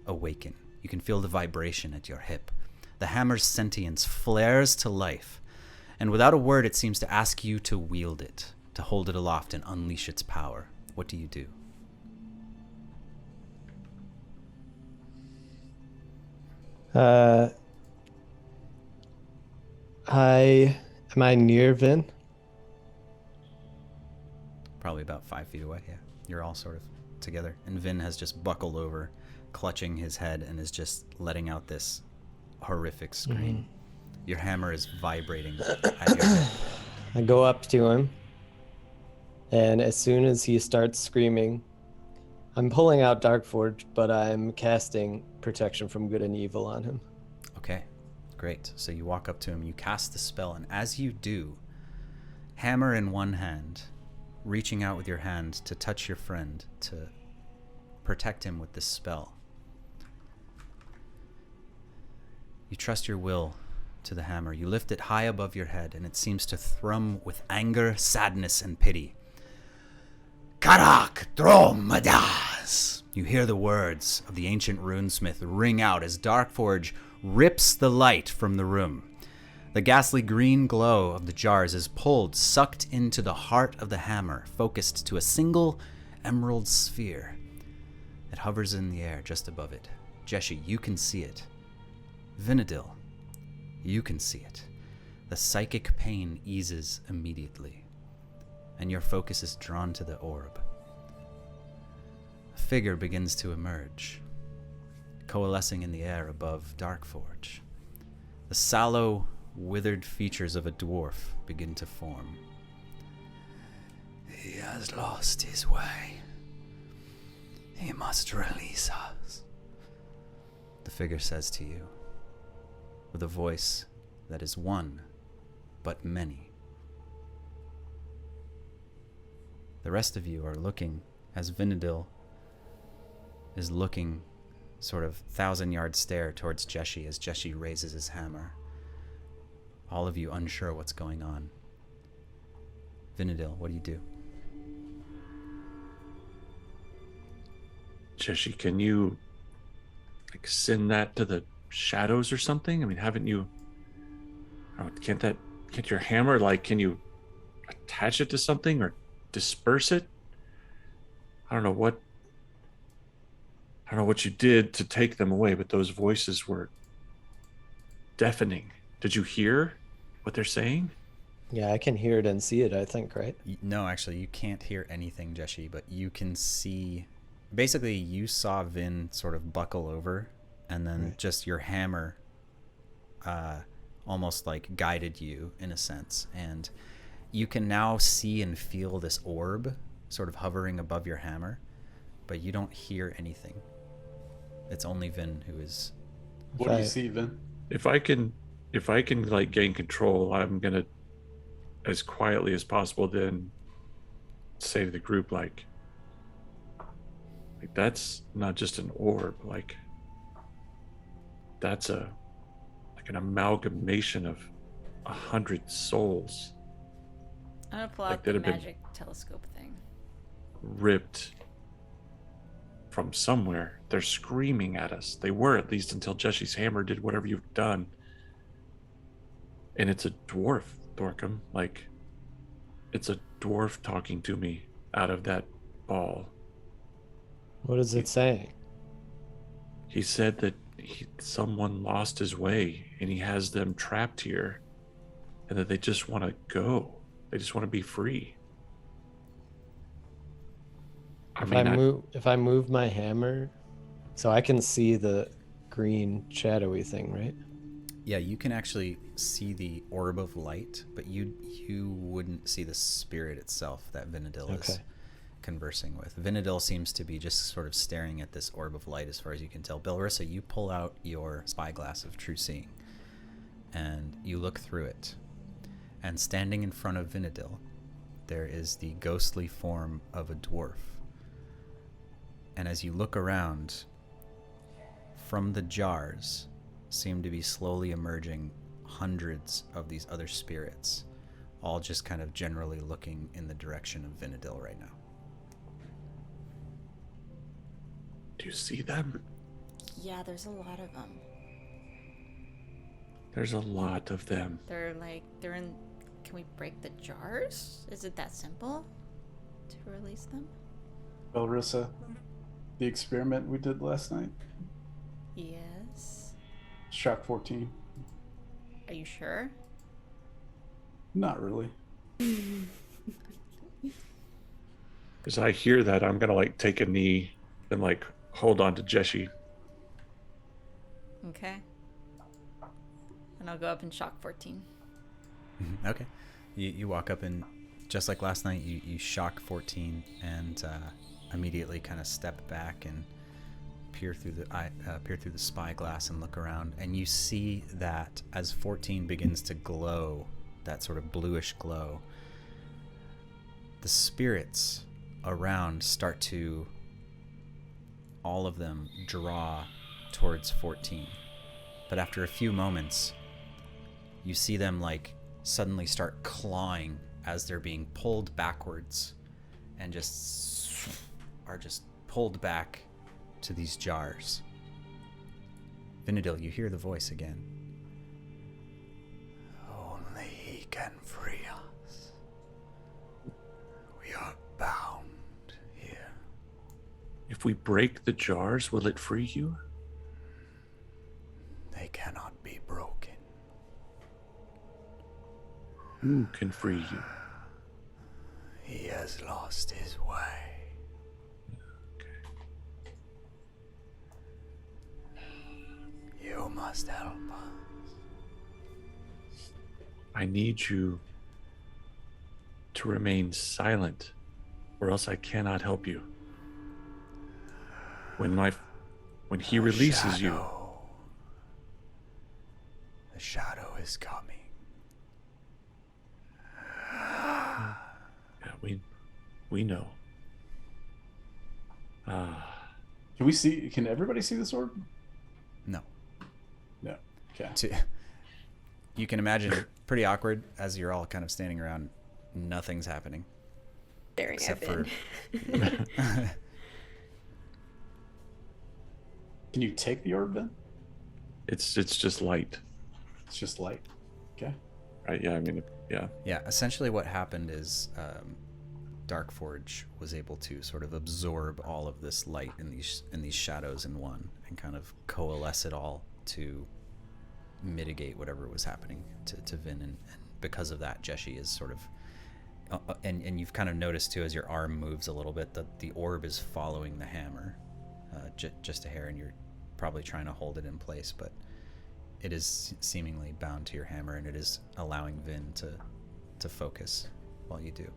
awaken. You can feel the vibration at your hip. The hammer's sentience flares to life, and without a word it seems to ask you to wield it, to hold it aloft and unleash its power. What do you do? Am I near Vin? Probably about 5 feet away, yeah. You're all sort of together, and Vin has just buckled over, clutching his head, and is just letting out this horrific scream. Your hammer is vibrating at your hip. I go up to him, and as soon as he starts screaming, I'm pulling out Darkforge, but I'm casting Protection from Good and Evil on him. Okay, great. So you walk up to him, you cast the spell, and as you do, hammer in one hand, reaching out with your hand to touch your friend, to protect him with this spell. You trust your will to the hammer. You lift it high above your head, and it seems to thrum with anger, sadness, and pity. Karak Dromadas! You hear the words of the ancient runesmith ring out as Darkforge rips the light from the room. The ghastly green glow of the jars is pulled, sucked into the heart of the hammer, focused to a single emerald sphere. It hovers in the air just above it. Jeshi, you can see it. Vinadil, you can see it. The psychic pain eases immediately, and your focus is drawn to the orb. A figure begins to emerge, coalescing in the air above Darkforge. The sallow, withered features of a dwarf begin to form. He has lost his way. He must release us, the figure says to you, with a voice that is one, but many. The rest of you are looking as Vinadil is looking sort of 1,000-yard stare towards Jeshi as Jeshi raises his hammer. All of you unsure what's going on. Vinadil, what do you do? Jeshi, can you send that to the shadows or something? I mean, haven't you? Can't your hammer can you attach it to something or disperse it? I don't know what you did to take them away, but those voices were deafening. Did you hear what they're saying? Yeah, I can hear it and see it, I think, right? No, actually, you can't hear anything, Jeshi, but you can see... Basically, you saw Vin sort of buckle over, and then just your hammer almost guided you, in a sense. And you can now see and feel this orb sort of hovering above your hammer, but you don't hear anything. It's only Vin who is... What do you see, Vin? If I can gain control, I'm gonna, as quietly as possible, then say to the group that's not just an orb, that's an amalgamation of 100 souls. I'm gonna pull out that the have been magic telescope thing. ripped from somewhere. They're screaming at us. They were, at least until Jeshi's hammer did whatever you've done. And it's a dwarf, Thorcum. It's a dwarf talking to me out of that ball. What is it saying? He said that someone lost his way and he has them trapped here, and that they just want to go. They just want to be free. If I move my hammer, so I can see the green shadowy thing, right? Yeah, you can actually see the orb of light, but you wouldn't see the spirit itself that Vinadil is conversing with. Vinadil seems to be just sort of staring at this orb of light as far as you can tell. Belrissa, you pull out your spyglass of true seeing, and you look through it. And standing in front of Vinadil, there is the ghostly form of a dwarf. And as you look around, from the jars seem to be slowly emerging hundreds of these other spirits, all just kind of generally looking in the direction of Vinadil right now. Do you see them? Yeah, there's a lot of them. There's a lot of them. They're in. Can we break the jars? Is it that simple to release them? Belrissa, the experiment we did last night? Yes. Shock 14. Are you sure? Not really. As I hear that, I'm gonna take a knee and hold on to Jeshi. Okay. And I'll go up and shock 14. Okay. You walk up and just like last night, you shock 14 and immediately kind of step back and peer through the spyglass and look around, and you see that as 14 begins to glow, that sort of bluish glow, the spirits around start to, all of them, draw towards 14. But after a few moments, you see them like suddenly start clawing as they're being pulled backwards and are just pulled back to these jars. Vinadil, you hear the voice again. Only he can free us. We are bound here. If we break the jars, will it free you? They cannot be broken. Who can free you? He has lost his way. You must help us. I need you to remain silent, or else I cannot help you. When he releases you, the shadow is coming. yeah, we know. Can we see? Can everybody see this orb? No. No. Okay. You can imagine pretty awkward as you're all kind of standing around. Nothing's happening. Staring Except at for Vin. Can you take the orb then? it's just light, It's just light. Okay. right? Yeah, I mean, yeah. Yeah, essentially what happened is Darkforge was able to sort of absorb all of this light in these shadows in one and kind of coalesce it all to mitigate whatever was happening to Vin, and because of that, Jeshi is sort of and you've kind of noticed too, as your arm moves a little bit, that the orb is following the hammer just a hair, and you're probably trying to hold it in place, but it is seemingly bound to your hammer, and it is allowing Vin to focus while you do.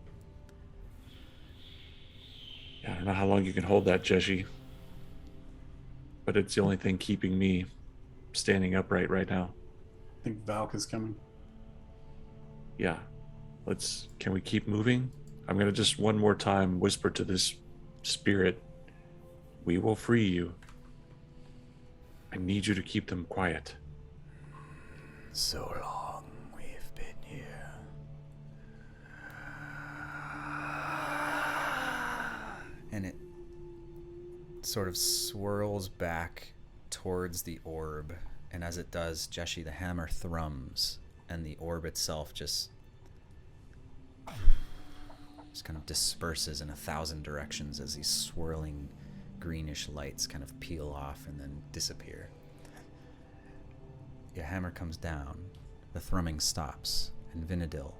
I don't know how long you can hold that, Jeshi, but it's the only thing keeping me standing upright right now. I think Valk is coming. Yeah. Can we keep moving? I'm going to just one more time whisper to this spirit, we will free you. I need you to keep them quiet. So long we've been here. And it sort of swirls back towards the orb, and as it does, Jeshi, the hammer thrums, and the orb itself just kind of disperses in 1,000 directions as these swirling greenish lights kind of peel off and then disappear. Your hammer comes down, the thrumming stops, and Vinadil,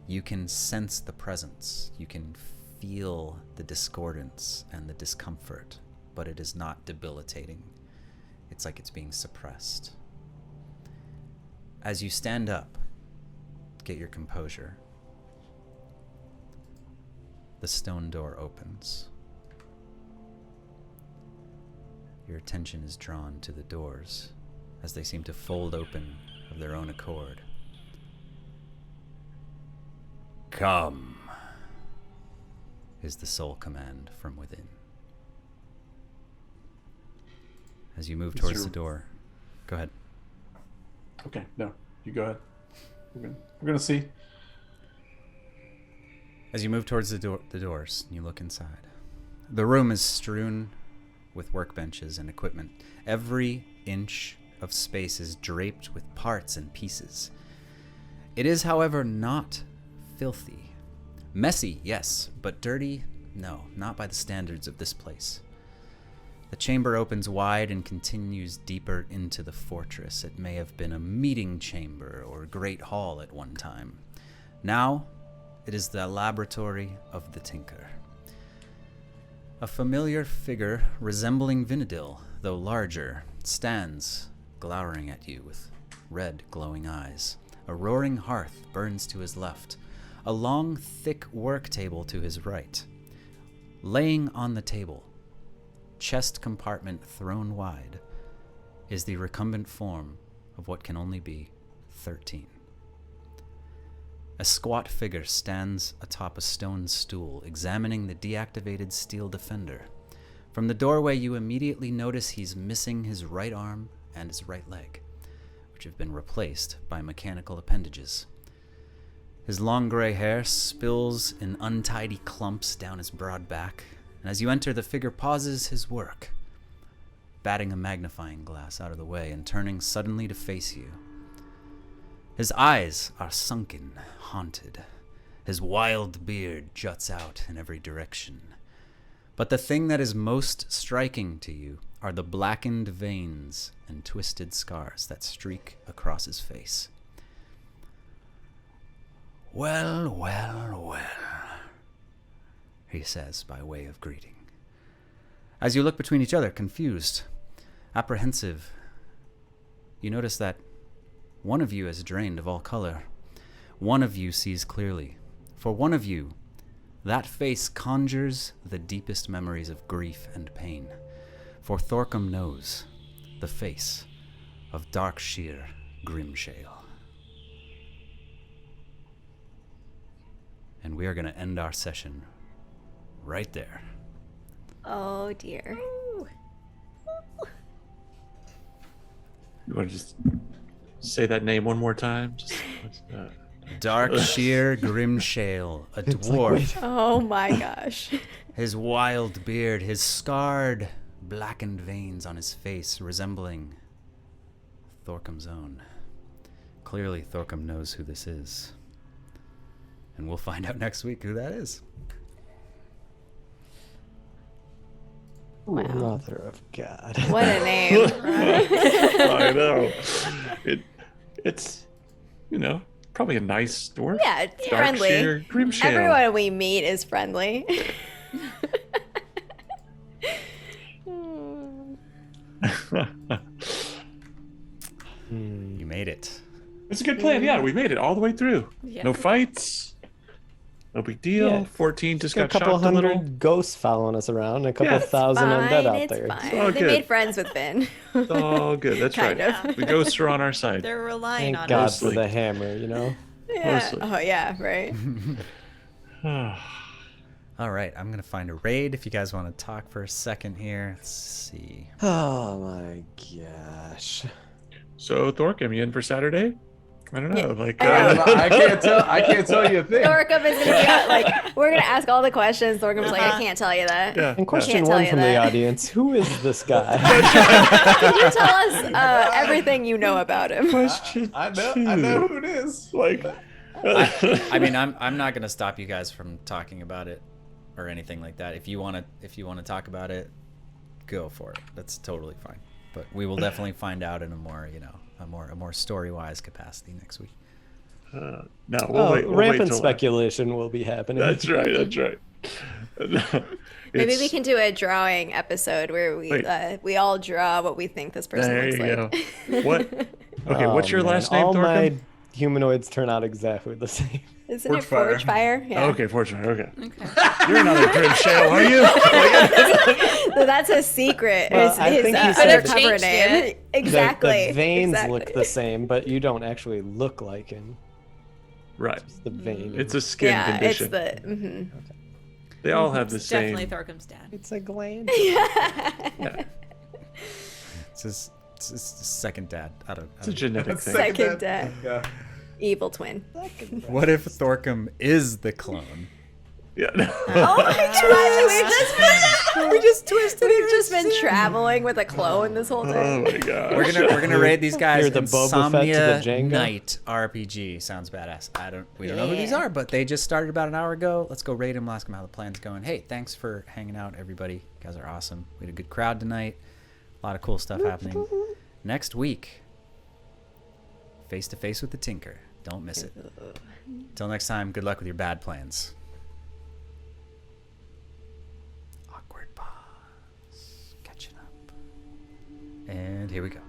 you can sense the presence, you can feel the discordance and the discomfort, but it is not debilitating. It's like it's being suppressed. As you stand up, get your composure, the stone door opens. Your attention is drawn to the doors as they seem to fold open of their own accord. Come, is the sole command from within. As you move towards the door, go ahead. Okay, no, you go ahead. We're gonna see. As you move towards the doors, you look inside. The room is strewn with workbenches and equipment. Every inch of space is draped with parts and pieces. It is, however, not filthy. Messy, yes, but dirty, no, not by the standards of this place. The chamber opens wide and continues deeper into the fortress. It may have been a meeting chamber or great hall at one time. Now, it is the laboratory of the Tinker. A familiar figure resembling Vinadil, though larger, stands glowering at you with red glowing eyes. A roaring hearth burns to his left. A long, thick work table to his right. Laying on the table, chest compartment thrown wide, is the recumbent form of what can only be 13. A squat figure stands atop a stone stool, examining the deactivated steel defender. From the doorway, you immediately notice he's missing his right arm and his right leg, which have been replaced by mechanical appendages. His long gray hair spills in untidy clumps down his broad back, and as you enter, the figure pauses his work, batting a magnifying glass out of the way and turning suddenly to face you. His eyes are sunken, haunted. His wild beard juts out in every direction. But the thing that is most striking to you are the blackened veins and twisted scars that streak across his face. Well, well, well, he says by way of greeting. As you look between each other, confused, apprehensive, you notice that one of you is drained of all color. One of you sees clearly. For one of you, that face conjures the deepest memories of grief and pain. For Thorcum knows the face of Darksheer Grimshale. And we are going to end our session right there. Oh dear. You want to just say that name one more time? Darksheer Grimshale, a dwarf. Oh my gosh. His wild beard, his scarred, blackened veins on his face resembling Thorcum's own. Clearly, Thorcum knows who this is. And we'll find out next week who that is. Wow. Mother of God. What a name. I know. It's, probably a nice dwarf. Yeah, it's friendly. Darksheer Grimshale. Everyone we meet is friendly. You made it. It's a good plan. Yeah, we made it all the way through. Yeah. No fights. No big deal. Yeah. 14 just Got a got couple shocked a little. hundred ghosts following us around, and a couple Yeah, it's thousand undead out It's there. fine. all They good. made friends with Finn. It's all good. That's Kind right. of. The ghosts are on our side. They're relying Thank on God us. for the hammer, Yeah. Mostly. Oh yeah, right. All right, I'm going to find a raid if you guys want to talk for a second here. Let's see. Oh my gosh. So, Thorcum, you in for Saturday? I don't know. I can't tell you a thing. Thorcum is gonna be like, we're gonna ask all the questions. Thorcum's like, I can't tell you that. Yeah. And question Can't tell one you from the that. audience: who is this guy? Can you tell us everything you know about him? Question I know who it is. Like, I mean, I'm not going to stop you guys from talking about it or anything like that. If you want to talk about it, go for it. That's totally fine. But we will definitely find out in a more, a more story-wise capacity next week. no, we'll wait. We'll Rampant wait till speculation will be happening. That's right. That's right. Maybe we can do a drawing episode where we all draw what we think this person There looks you like. go. What? Okay, what's your man. last name, All Thorcum? my humanoids turn out exactly the same. Isn't it Forge Forge Fire? Yeah. Okay, Fortune. Okay. Okay. You're another Grimshale, are you? So that's his secret. Well, his I think he his said- undercover Changed name. it. Exactly. The veins exactly. look the same, but you don't actually look like him. Right. It's the vein. It's a skin Yeah, condition. it's the. Mm-hmm. They all have the It's same. definitely Thorcum's dad. It's a gland. Yeah. It's his second dad. I don't It's a genetic thing. Second dad. Yeah. Evil twin. What if Thorcum is the clone? Yeah. Oh my gosh, we just twisted. We've just been traveling with a clone this whole Oh time. my god. We're gonna raid these guys. You're the Boba Fett to Insomnia the Jango? Night RPG sounds badass. We don't know who these are, but they just started about an hour ago. Let's go raid them. Ask them how the plan's going. Hey, thanks for hanging out, everybody. You guys are awesome. We had a good crowd tonight. A lot of cool stuff happening. Next week, face to face with the Tinker. Don't miss it. Until next time, good luck with your bad plans. Awkward pause. Catching up. And here we go.